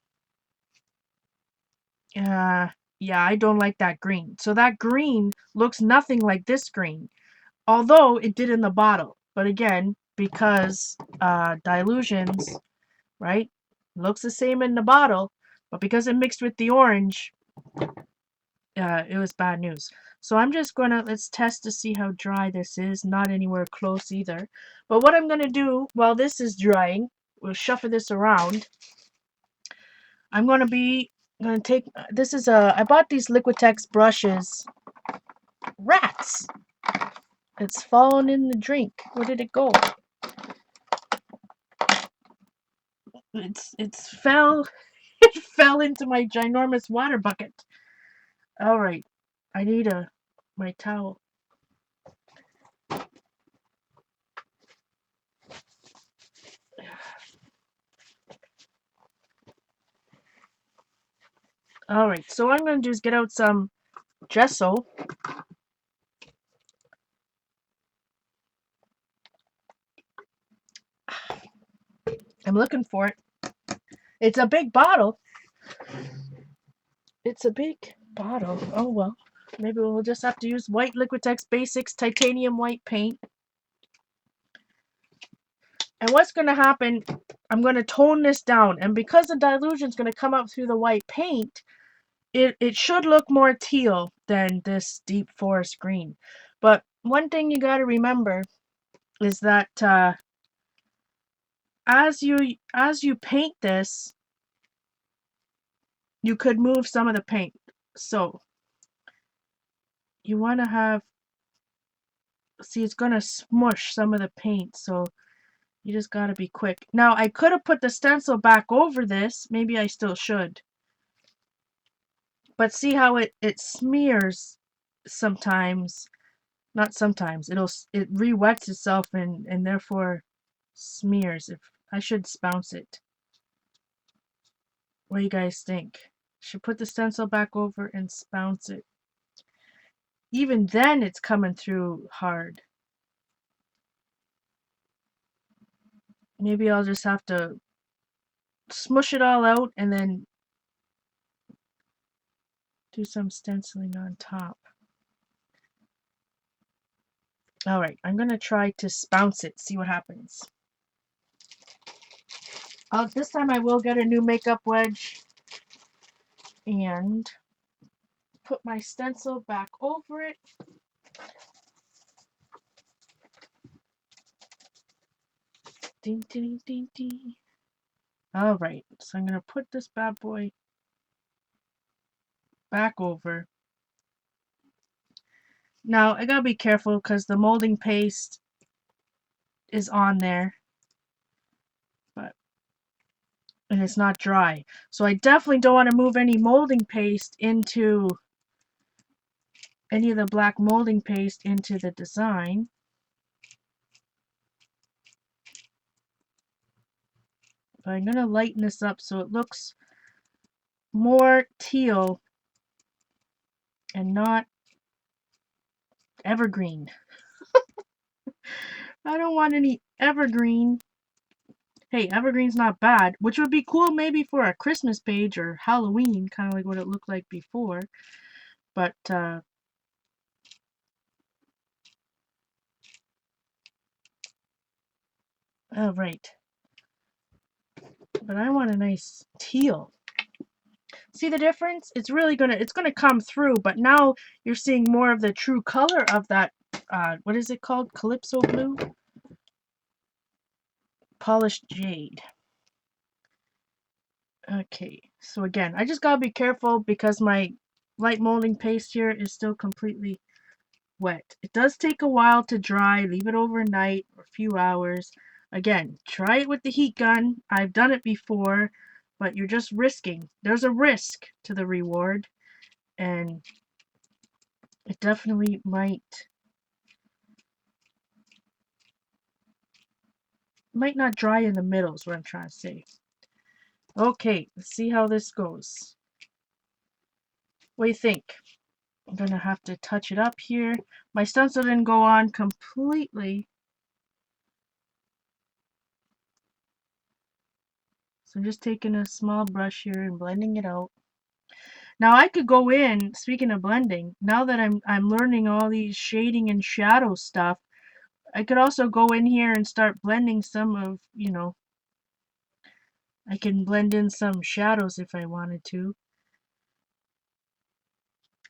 yeah, I don't like that green. So that green looks nothing like this green, although it did in the bottle. But again, because Dylusions, right, looks the same in the bottle, but because it mixed with the orange, it was bad news. So I'm just gonna, let's test to see how dry this is. Not anywhere close either. But what I'm gonna do while this is drying, we'll shuffle this around. I'm gonna take, this is I bought these Liquitex brushes. Rats! It's fallen in the drink. Where did it go? It's fell. It fell into my ginormous water bucket. All right, I need my towel. All right, so what I'm gonna do is get out some gesso. I'm looking for it. It's a big bottle. It's a big bottle. Oh well. Maybe we'll just have to use white Liquitex Basics titanium white paint. And what's going to happen, I'm going to tone this down. And because the dilution is going to come up through the white paint, it should look more teal than this deep forest green. But one thing you got to remember is that as you paint this, you could move some of the paint. So you want to have, see, it's going to smush some of the paint. So you just got to be quick. Now, I could have put the stencil back over this. Maybe I still should. But see how it smears sometimes. Not sometimes. It re-wets itself and therefore smears. If I should spounce it. What do you guys think? Should put the stencil back over and spounce it. Even then it's coming through hard. Maybe I'll just have to smush it all out and then do some stenciling on top. Alright, I'm going to try to spounce it, see what happens. This time I will get a new makeup wedge and put my stencil back over it. Ding, ding, ding, ding. Alright, so I'm going to put this bad boy back over. Now, I gotta be careful because the molding paste is on there, and it's not dry. So I definitely don't want to move any molding paste into, any of the black molding paste into the design. But I'm gonna lighten this up so it looks more teal and not evergreen. I don't want any evergreen. Hey, evergreen's not bad, which would be cool maybe for a Christmas page or Halloween, kind of like what it looked like before. But, oh, right. But I want a nice teal. See the difference? It's really it's gonna come through, but now you're seeing more of the true color of that, what is it called? Calypso blue? polished jade. Okay, so again, I just gotta be careful because my light molding paste here is still completely wet. It does take a while to dry. Leave it overnight or a few hours. Again, try it with the heat gun. I've done it before, but you're just risking. There's a risk to the reward, and it definitely might not dry in the middle is what I'm trying to say. Okay, let's see how this goes. What do you think? I'm gonna have to touch it up here. My stencil didn't go on completely, so I'm just taking a small brush here and blending it out. Now I could go in, speaking of blending, now that I'm learning all these shading and shadow stuff, I could also go in here and start blending some of, I can blend in some shadows if I wanted to.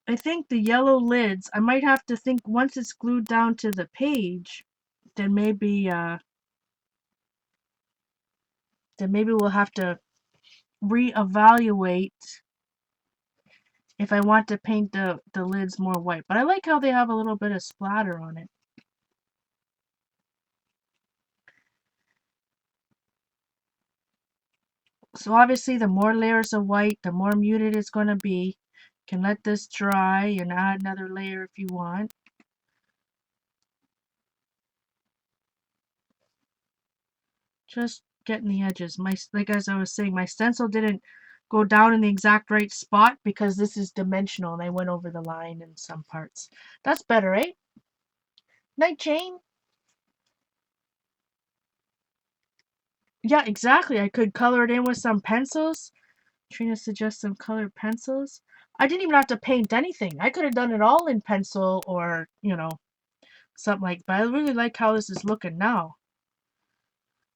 I think the yellow lids, I might have to think once it's glued down to the page, then maybe we'll have to reevaluate if I want to paint the lids more white. But I like how they have a little bit of splatter on it. So obviously the more layers of white, the more muted it's going to be. You can let this dry and add another layer if you want. Just getting the edges. Like as I was saying, my stencil didn't go down in the exact right spot because this is dimensional and I went over the line in some parts. That's better, eh? Night, Jane. Yeah, exactly. I could color it in with some pencils. Trina suggests some colored pencils. I didn't even have to paint anything. I could have done it all in pencil or, something like that. But I really like how this is looking now.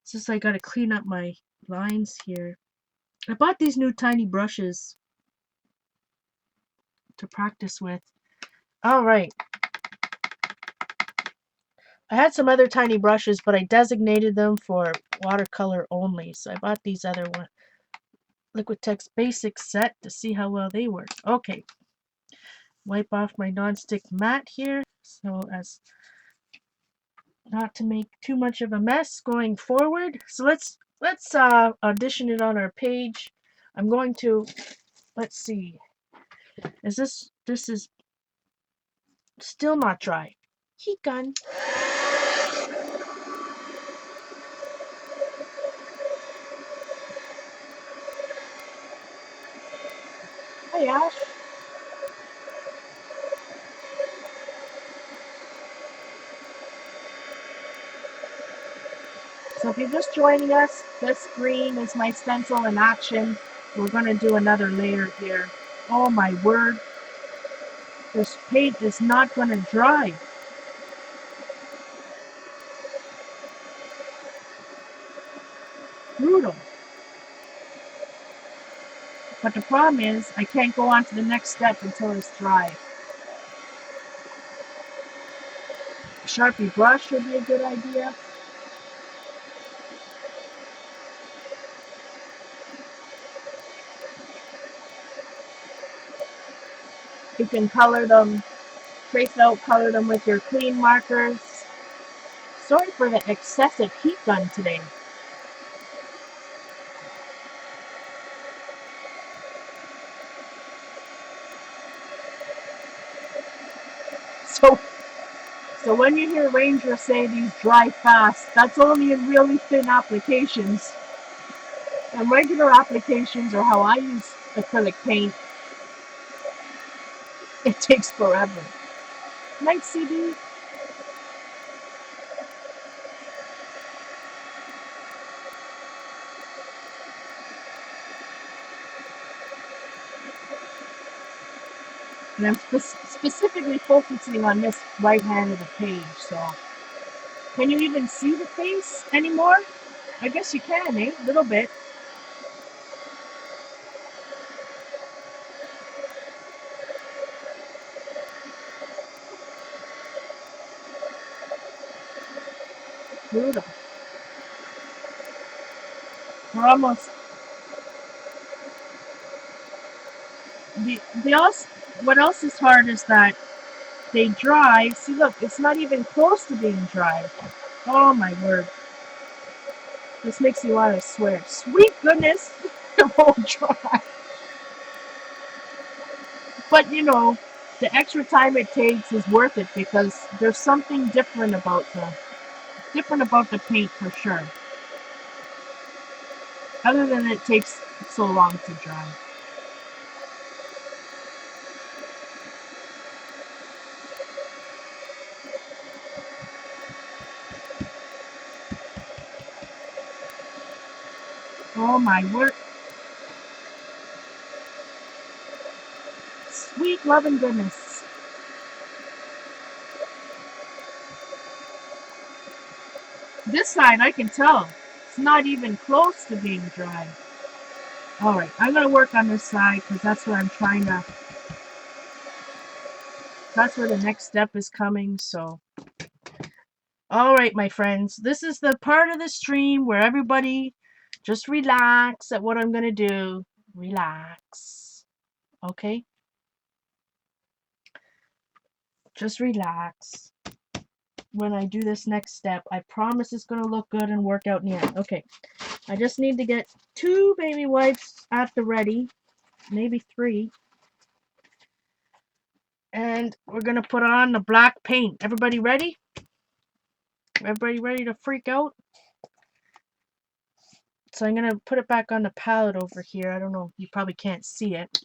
It's just I gotta clean up my lines here. I bought these new tiny brushes to practice with. Alright. I had some other tiny brushes, but I designated them for watercolor only. So I bought these other one Liquitex Basic set to see how well they work. Okay. Wipe off my non-stick mat here so as not to make too much of a mess going forward. So let's audition it on our page. I'm going to, let's see, this is still not dry. Heat gun. Hi Ash. So if you're just joining us, this green is my stencil in action. We're going to do another layer here. Oh my word, this paint is not going to dry. Brutal. But the problem is I can't go on to the next step until it's dry. A Sharpie brush would be a good idea. You can color them, trace out, color them with your clean markers. Sorry for the excessive heat gun today. So when you hear Ranger say these dry fast, that's only in really thin applications. And regular applications, or how I use acrylic paint, it takes forever. Night, CD. And I'm specifically focusing on this right hand of the page. So, can you even see the face anymore? I guess you can, eh? A little bit. Brutal. We're almost the else. What else is hard is that they dry. See, look, it's not even close to being dry. Oh my word! This makes me want to swear. Sweet goodness, it won't dry. But you know, the extra time it takes is worth it because there's something different about the paint for sure. Other than it takes so long to dry. Oh my word! Sweet loving goodness. This side I can tell it's not even close to being dry. All right, I'm gonna work on this side because that's what I'm trying to. That's where the next step is coming. So, all right, my friends, this is the part of the stream where everybody just relax at what I'm gonna do. Relax, okay? Just relax. When I do this next step, I promise it's gonna look good and work out in the end. Okay, I just need to get 2 baby wipes at the ready, maybe 3. And we're gonna put on the black paint. Everybody ready? Everybody ready to freak out? So I'm gonna put it back on the palette over here. I don't know, you probably can't see it.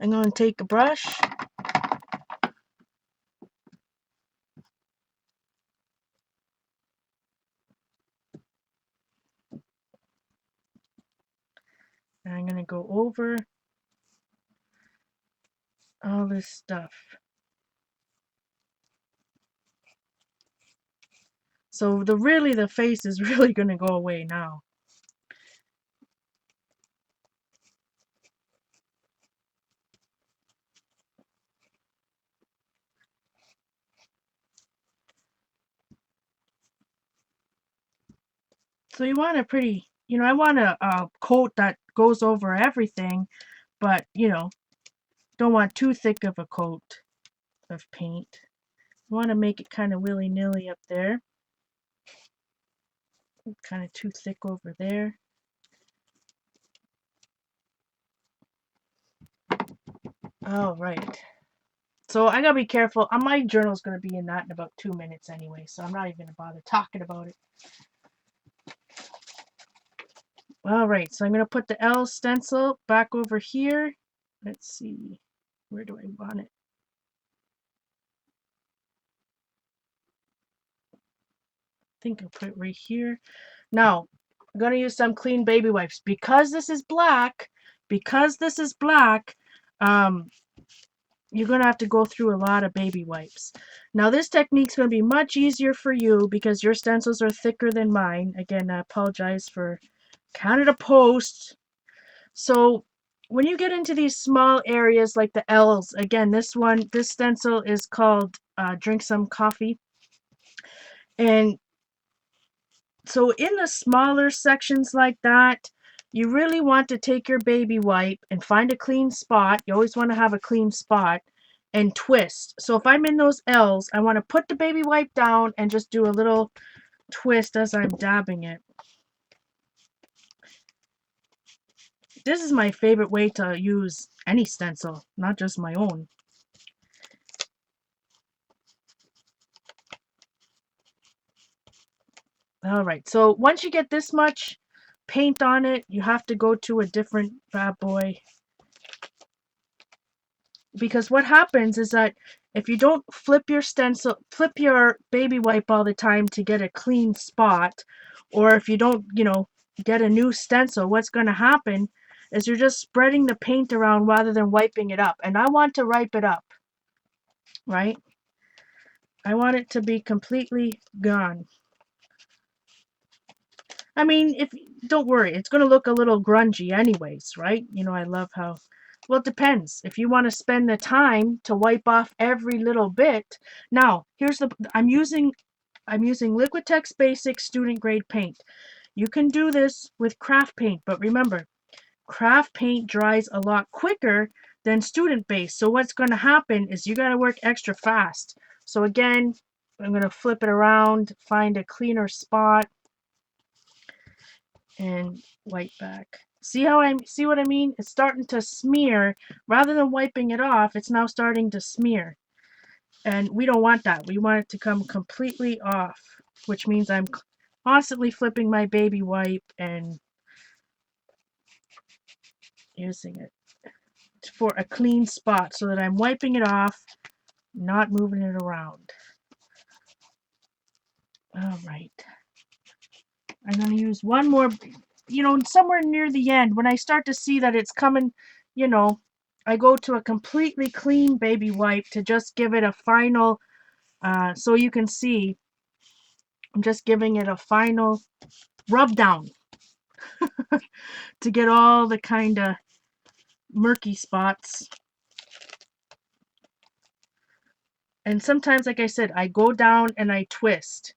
I'm gonna take a brush. And I'm gonna go over all this stuff. So the face is really gonna go away now. So you want a pretty, I want a coat that goes over everything, but don't want too thick of a coat of paint. You want to make it kind of willy-nilly up there. Kind of too thick over there. All right. So I gotta be careful. My journal's gonna be in that in about 2 minutes anyway, so I'm not even gonna bother talking about it. All right, so I'm gonna put the L stencil back over here. Let's see, where do I want it? I think I'll put it right here. Now, I'm gonna use some clean baby wipes because this is black. Because this is black, you're going to have to go through a lot of baby wipes. Now this technique is going to be much easier for you because your stencils are thicker than mine. Again, I apologize for Canada Post. So when you get into these small areas like the L's, again, this stencil is called Drink Some Coffee. And so in the smaller sections like that, you really want to take your baby wipe and find a clean spot. You always want to have a clean spot and twist. So if I'm in those L's, I want to put the baby wipe down and just do a little twist as I'm dabbing it. This is my favorite way to use any stencil, not just my own. All right, so once you get this much paint on it, you have to go to a different bad boy. Because what happens is that if you don't flip your baby wipe all the time to get a clean spot, or if you don't, get a new stencil, what's going to happen is you're just spreading the paint around rather than wiping it up. And I want to wipe it up, right? I want it to be completely gone. I mean, don't worry, it's going to look a little grungy anyways, right? I love how, well, it depends. If you want to spend the time to wipe off every little bit. Now, I'm using Liquitex Basic student grade paint. You can do this with craft paint, but remember, craft paint dries a lot quicker than student base. So what's going to happen is you got to work extra fast. So again, I'm going to flip it around, find a cleaner spot, and wipe back. See what I mean? It's starting to smear. Rather than wiping it off, it's now starting to smear. And we don't want that. We want it to come completely off, which means I'm constantly flipping my baby wipe and using it for a clean spot so that I'm wiping it off, not moving it around. All right. I'm going to use one more, somewhere near the end, when I start to see that it's coming, I go to a completely clean baby wipe to just give it a final, so you can see, I'm just giving it a final rub down to get all the kind of murky spots. And sometimes, like I said, I go down and I twist,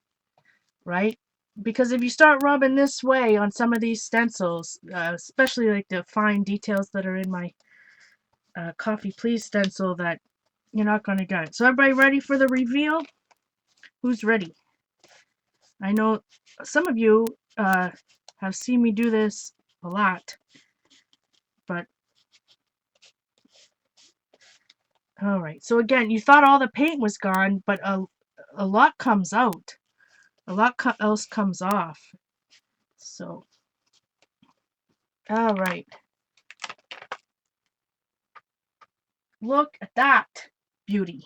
right? Because if you start rubbing this way on some of these stencils, especially like the fine details that are in my Coffee Please stencil, that you're not going to get it. So everybody ready for the reveal? Who's ready? I know some of you have seen me do this a lot, but all right. So again, you thought all the paint was gone, but a lot comes out. A lot else comes off. So, all right. Look at that beauty.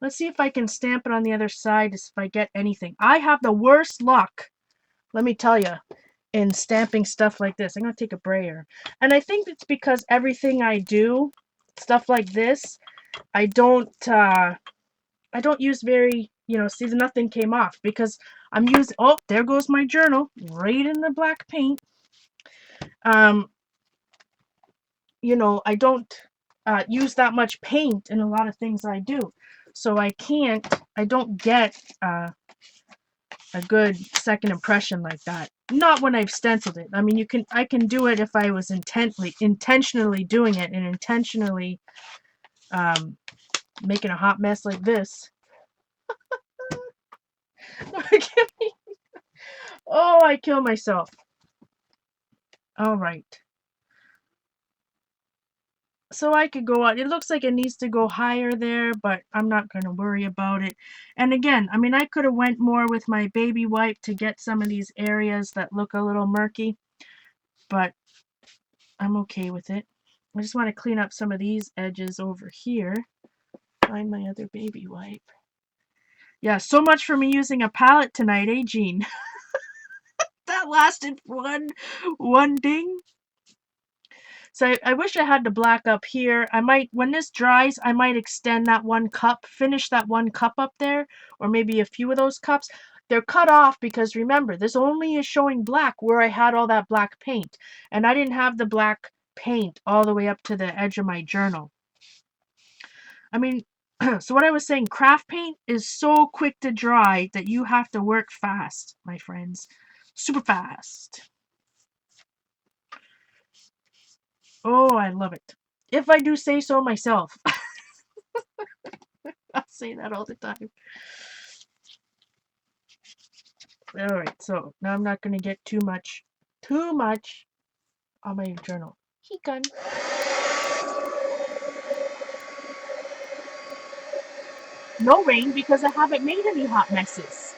Let's see if I can stamp it on the other side, if I get anything. I have the worst luck, let me tell you, in stamping stuff like this. I'm going to take a brayer. And I think it's because everything I do, stuff like this, I don't use very, see, nothing came off because I'm using, oh, there goes my journal, right in the black paint. I don't use that much paint in a lot of things I do. So I don't get a good second impression like that. Not when I've stenciled it. I mean, I can do it if I was intentionally doing it and intentionally making a hot mess like this. Oh, I kill myself. All right. So I could go out. It looks like it needs to go higher there, but I'm not going to worry about it. And again, I mean, I could have went more with my baby wipe to get some of these areas that look a little murky, but I'm okay with it. I just want to clean up some of these edges over here. Find my other baby wipe. Yeah, so much for me using a palette tonight, eh, Jean? That lasted one ding. So I wish I had the black up here. I might, when this dries, I might extend that one cup, finish that one cup up there, or maybe a few of those cups. They're cut off because remember, this only is showing black where I had all that black paint. And I didn't have the black paint all the way up to the edge of my journal. I mean, so what I was saying, craft paint is so quick to dry that you have to work fast, my friends. Super fast. Oh, I love it. If I do say so myself. I say that all the time. All right, so now I'm not going to get too much on my journal. Heat gun. No rain because I haven't made any hot messes.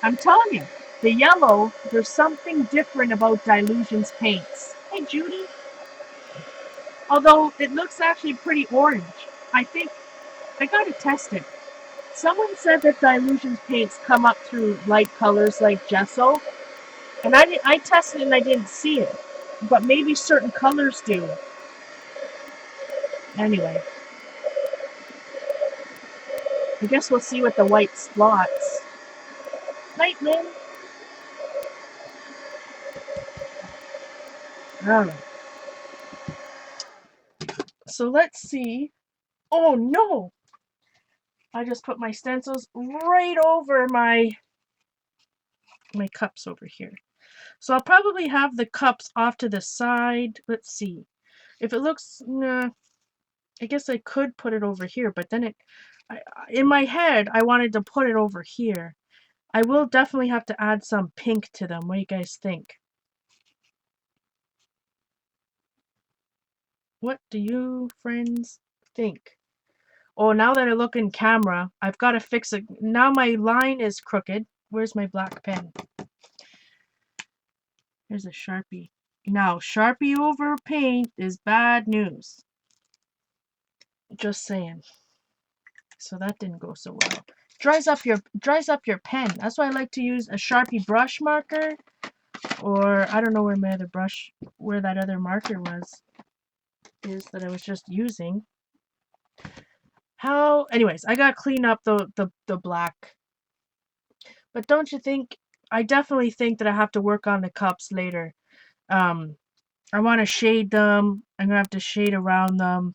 I'm telling you, the yellow, there's something different about Dylusions paints. Hey, Judy. Although it looks actually pretty orange. I think I gotta test it. Someone said that Dylusions paints come up through light colors like gesso, and I tested it and I didn't see it. But maybe certain colors do. Anyway, I guess we'll see with the white spots. Night, Lynn. Alright. So let's see. Oh no! I just put my stencils right over my cups over here. So I'll probably have the cups off to the side. Let's see. If it looks, nah, I guess I could put it over here, but then in my head, I wanted to put it over here. I will definitely have to add some pink to them. What do you guys think? What do you friends think? Oh, now that I look in camera, I've got to fix it. Now my line is crooked. Where's my black pen? There's a Sharpie. Now, Sharpie over paint is bad news. Just saying. So that didn't go so well. Dries up your pen. That's why I like to use a Sharpie brush marker, or I don't know where my other brush, where that other marker is that I was just using. Anyways, I gotta clean up the black. But don't you think, I definitely think that I have to work on the cups later. I want to shade them. I'm gonna have to shade around them.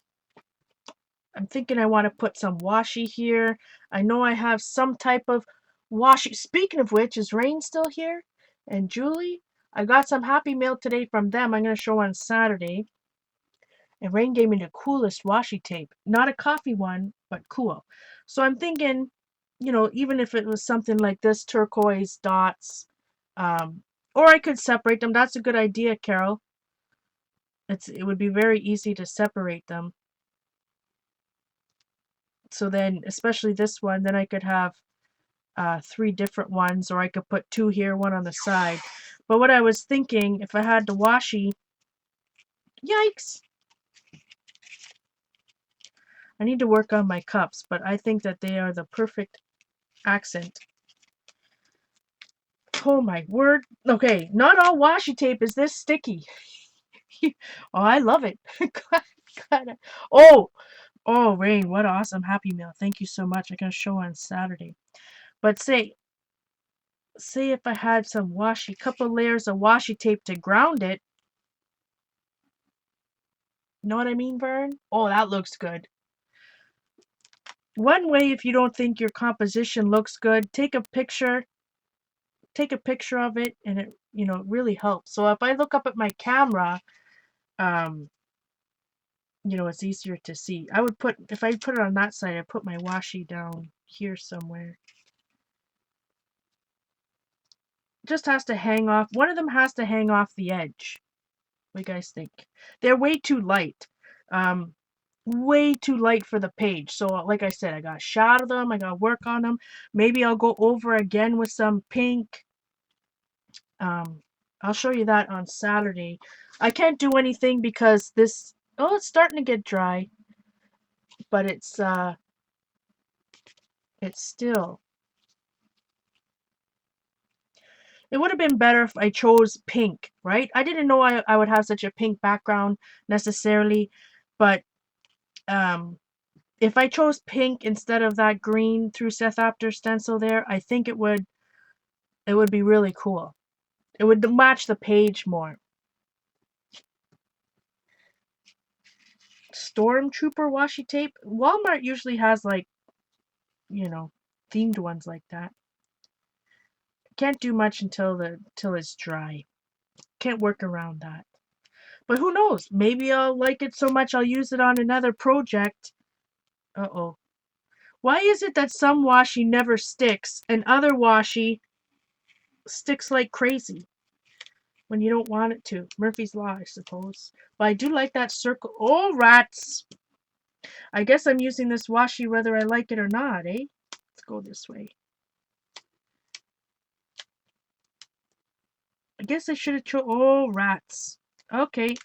I'm thinking I want to put some washi here. I know I have some type of washi. Speaking of which, is Rain still here? And Julie? I got some Happy Mail today from them. I'm going to show on Saturday. And Rain gave me the coolest washi tape. Not a coffee one, but cool. So I'm thinking, even if it was something like this, turquoise dots, or I could separate them. That's a good idea, Carol. It would be very easy to separate them. So then, especially this one, then I could have 3 different ones, or I could put 2 here, 1 on the side. But what I was thinking, if I had the washi, yikes! I need to work on my cups, but I think that they are the perfect accent. Oh my word. Okay, not all washi tape is this sticky. Oh, I love it. Oh, Rain, what awesome Happy Meal. Thank you so much. I'm going to show on Saturday. But say if I had some washi, couple layers of washi tape to ground it. Know what I mean, Vern? Oh, that looks good. One way, if you don't think your composition looks good, take a picture of it, and it really helps. So if I look up at my camera, it's easier to see. If I put it on that side, I put my washi down here somewhere. Just has to hang off. One of them has to hang off the edge. What do you guys think? They're way too light. Way too light for the page. So like I said, I gotta shadow them. I gotta work on them. Maybe I'll go over again with some pink. I'll show you that on Saturday. I can't do anything because it's starting to get dry, but it's still. It would have been better if I chose pink, right? I didn't know I would have such a pink background necessarily, but if I chose pink instead of that green through Seth Apter stencil there, I think it would be really cool. It would match the page more. Stormtrooper washi tape. Walmart usually has themed ones like that. Can't do much until it's dry. Can't work around that. But who knows? Maybe I'll like it so much I'll use it on another project. Uh-oh. Why is it that some washi never sticks and other washi sticks like crazy when you don't want it to? Murphy's Law, I suppose. But I do like that circle. Oh, rats! I guess I'm using this washi whether I like it or not, eh? Let's go this way. I guess I should have oh, rats. Okay.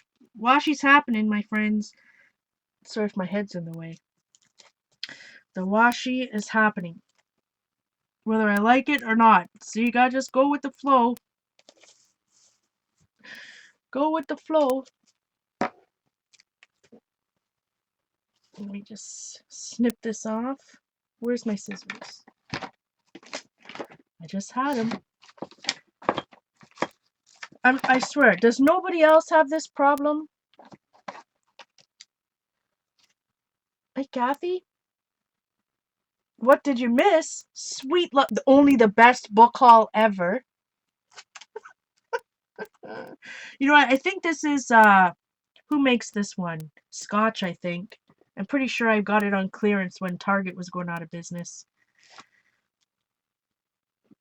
Washi's happening, my friends. Sorry if my head's in the way. The washi is happening. Whether I like it or not. So you gotta just go with the flow. Go with the flow. Let me just snip this off. Where's my scissors? I just had them. I swear, does nobody else have this problem? Hey, Kathy? What did you miss? Sweet love, only the best book haul ever. You know what? I think this is who makes this one? Scotch, I think. I'm pretty sure I got it on clearance when Target was going out of business.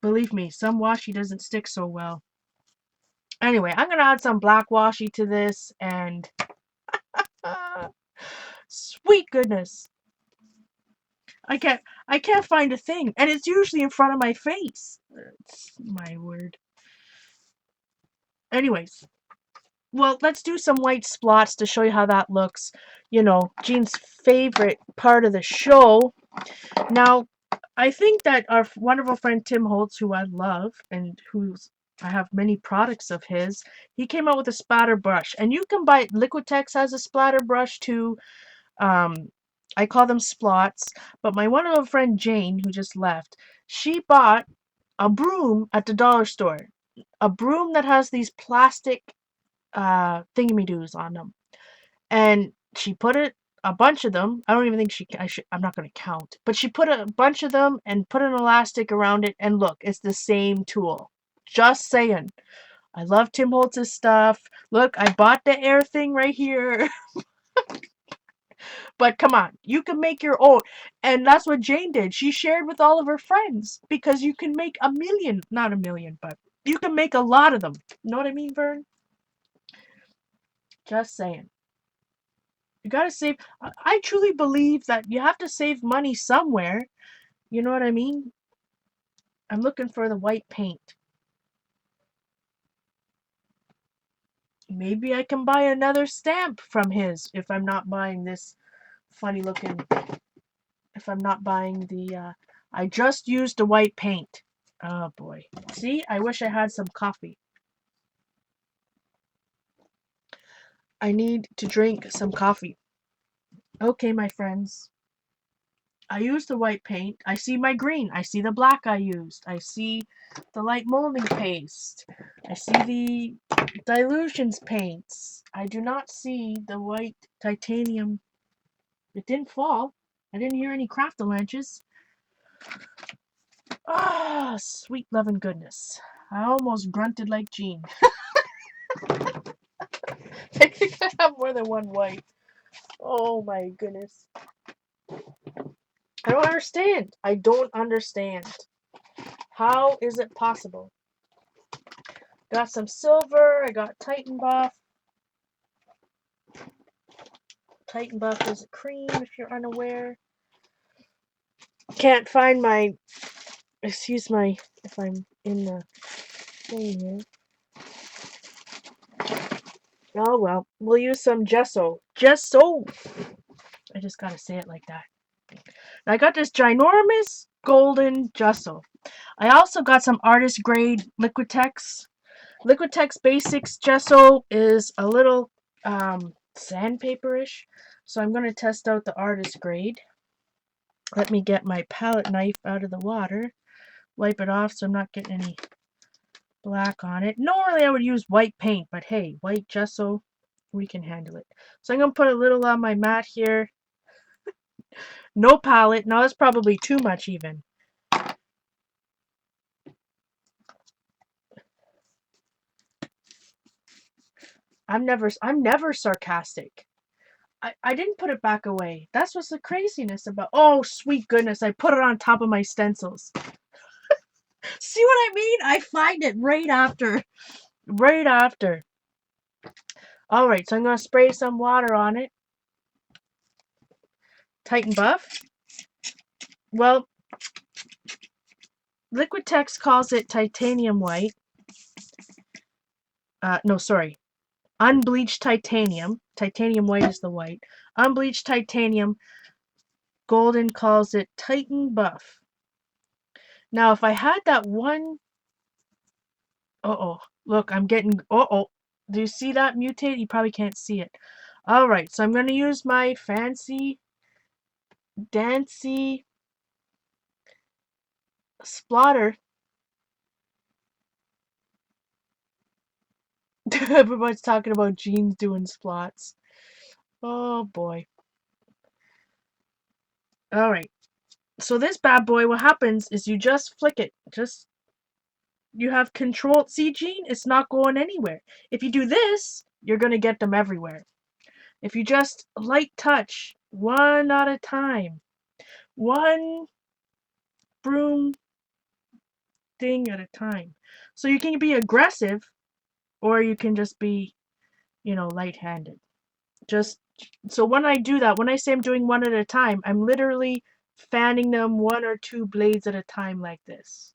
Believe me, some washi doesn't stick so well. Anyway, I'm gonna add some black washi to this, and sweet goodness, I can't I can't find a thing, and it's usually in front of my face. It's my word. Anyways, well, let's do some white splots to show you how that looks. You know, Jean's favorite part of the show. Now, I think that our wonderful friend Tim Holtz, who I love and I have many products of his, he came out with a splatter brush. And you can buy, Liquitex has a splatter brush too. Um, I call them splots. But my wonderful friend Jane, who just left, she bought a broom at the dollar store. A broom that has these plastic thingy-me-doos on them. And she put a bunch of them. I don't even think I'm not going to count. But she put a bunch of them and put an elastic around it. And look, it's the same tool. Just saying. I love Tim Holtz's stuff. Look, I bought the air thing right here. But come on, you can make your own. And that's what Jane did. She shared with all of her friends. Because you can make a million. Not a million, but you can make a lot of them. You know what I mean, Vern? Just saying. You gotta save. I truly believe that you have to save money somewhere. You know what I mean? I'm looking for the white paint. Maybe I can buy another stamp from his if I'm not buying this funny looking. If I'm not buying the. I just used the white paint. Oh boy. See, I wish I had some coffee. I need to drink some coffee. Okay, my friends. I used the white paint. I see my green. I see the black I used. I see the light molding paste. I see the Dylusions paints. I do not see the white titanium. It didn't fall. I didn't hear any craftalanches. Ah, sweet love and goodness. I almost grunted like Jean. I think I have more than one white. Oh my goodness. I don't understand. I don't understand. How is it possible? Got some silver. I got Titan Buff. Titan Buff is a cream, if you're unaware. Can't find my... Excuse my... If I'm in the thing here. Oh, well. We'll use some gesso. Gesso! I just gotta say it like that. I got this ginormous golden gesso. I also got some artist grade Liquitex. Liquitex Basics gesso is a little sandpaper-ish. So I'm going to test out the artist grade. Let me get my palette knife out of the water. Wipe it off so I'm not getting any black on it. Normally I would use white paint, but hey, white gesso, we can handle it. So I'm going to put a little on my mat here. No palette. Now that's probably too much even. I'm never sarcastic. I didn't put it back away. That's what's the craziness about. Oh, sweet goodness. I put it on top of my stencils. See what I mean? I find it right after. Right after. Alright, so I'm going to spray some water on it. Titan Buff. Well, Liquitex calls it titanium white. No, sorry. Unbleached titanium. Titanium white is the white. Unbleached titanium. Golden calls it Titan Buff. Now, if I had that one... Uh-oh. Look, I'm getting... Uh-oh. Do you see that mutate? You probably can't see it. Alright, so I'm going to use my fancy, dancy splatter. Everyone's talking about Jeans doing splots. Oh, boy. Alright. So this bad boy, what happens is you just flick it. You have control. See, Gene, it's not going anywhere. If you do this, you're going to get them everywhere. If you just light touch, one at a time, one broom thing at a time. So you can be aggressive, or you can just be, light-handed. Just so when I do that, when I say I'm doing one at a time, I'm literally fanning them one or two blades at a time like this.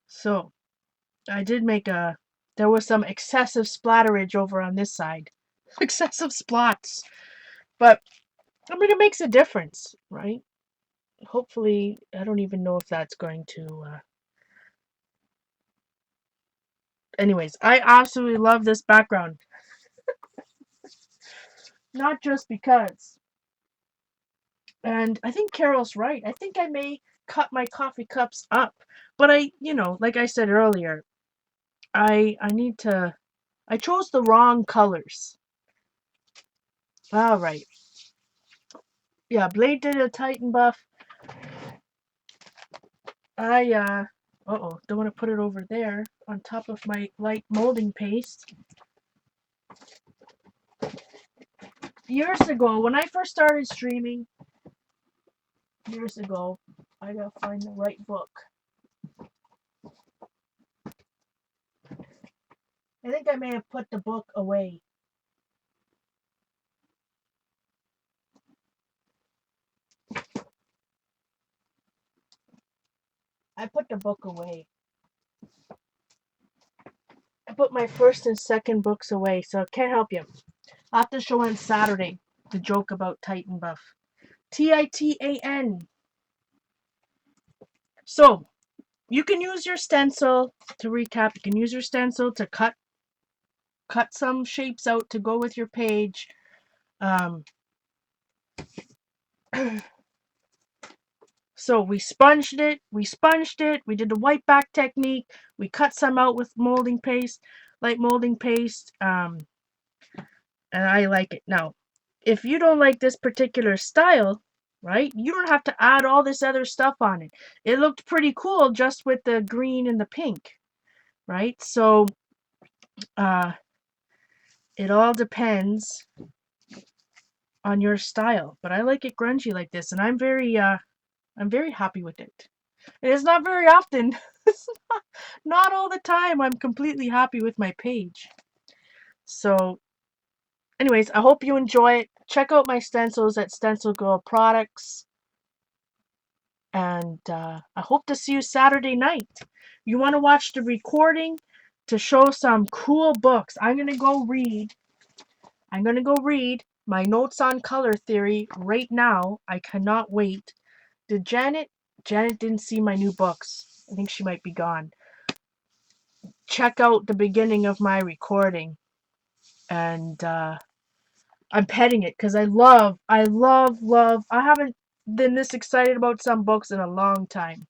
So I did make there was some excessive splatterage over on this side. Excessive splots. But, I mean, it makes a difference, right? Hopefully, I don't even know if that's going to, anyways, I absolutely love this background. Not just because. And I think Carol's right. I think I may cut my coffee cups up. But like I said earlier, I need to, I chose the wrong colors. All right. Yeah, Blade did a Titan buff. Uh-oh, don't want to put it over there on top of my light molding paste. Years ago, when I first started streaming, years ago, I gotta find the right book. I think I may have put the book away. I put the book away. I put my first and second books away, so I can't help you. I'll have to show on Saturday the joke about Titan buff. Titan. So, you can use your stencil, to recap, you can use your stencil to cut some shapes out to go with your page. So we sponged it, we did the white back technique, we cut some out with molding paste, light molding paste, and I like it. Now, if you don't like this particular style, right, you don't have to add all this other stuff on it. It looked pretty cool just with the green and the pink, right? So, it all depends on your style, but I like it grungy like this, and I'm very happy with it. It is not very often. It's not all the time I'm completely happy with my page. So, anyways, I hope you enjoy it. Check out my stencils at Stencil Girl Products. And I hope to see you Saturday night. You want to watch the recording to show some cool books. I'm going to go read my notes on color theory right now. I cannot wait. Janet didn't see my new books. I think she might be gone. Check out the beginning of my recording. And I'm petting it because I love, I haven't been this excited about some books in a long time.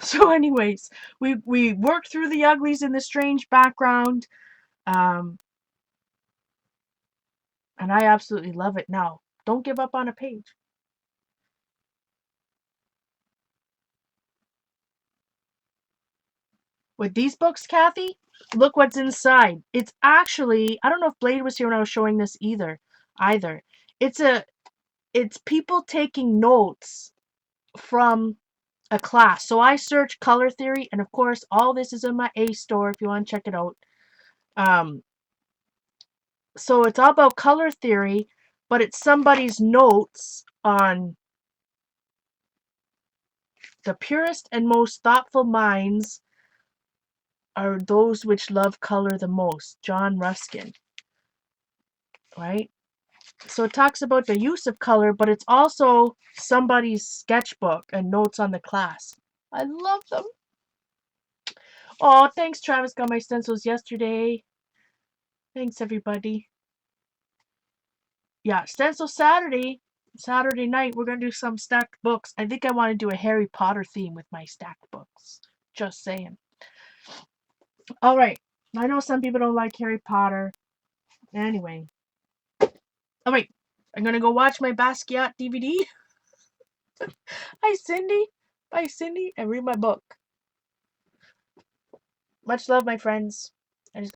So anyways, we worked through the uglies in the strange background. And I absolutely love it now. Don't give up on a page. With these books, Kathy, look what's inside. It's actually, I don't know if Blade was here when I was showing this either. It's people taking notes from a class. So I searched color theory, and of course, all this is in my A store if you want to check it out. So it's all about color theory, but it's somebody's notes on the purest and most thoughtful minds are those which love color the most. John Ruskin, right? So it talks about the use of color, but it's also somebody's sketchbook and notes on the class. I love them. Oh, thanks, Travis. Got my stencils yesterday. Thanks, everybody. Yeah, stencil Saturday night, we're going to do some stacked books. I think I want to do a Harry Potter theme with my stacked books. Just saying. All right. I know some people don't like Harry Potter. Anyway. Oh wait, I'm gonna go watch my Basquiat DVD. Hi Cindy. Bye Cindy, and read my book. Much love, my friends.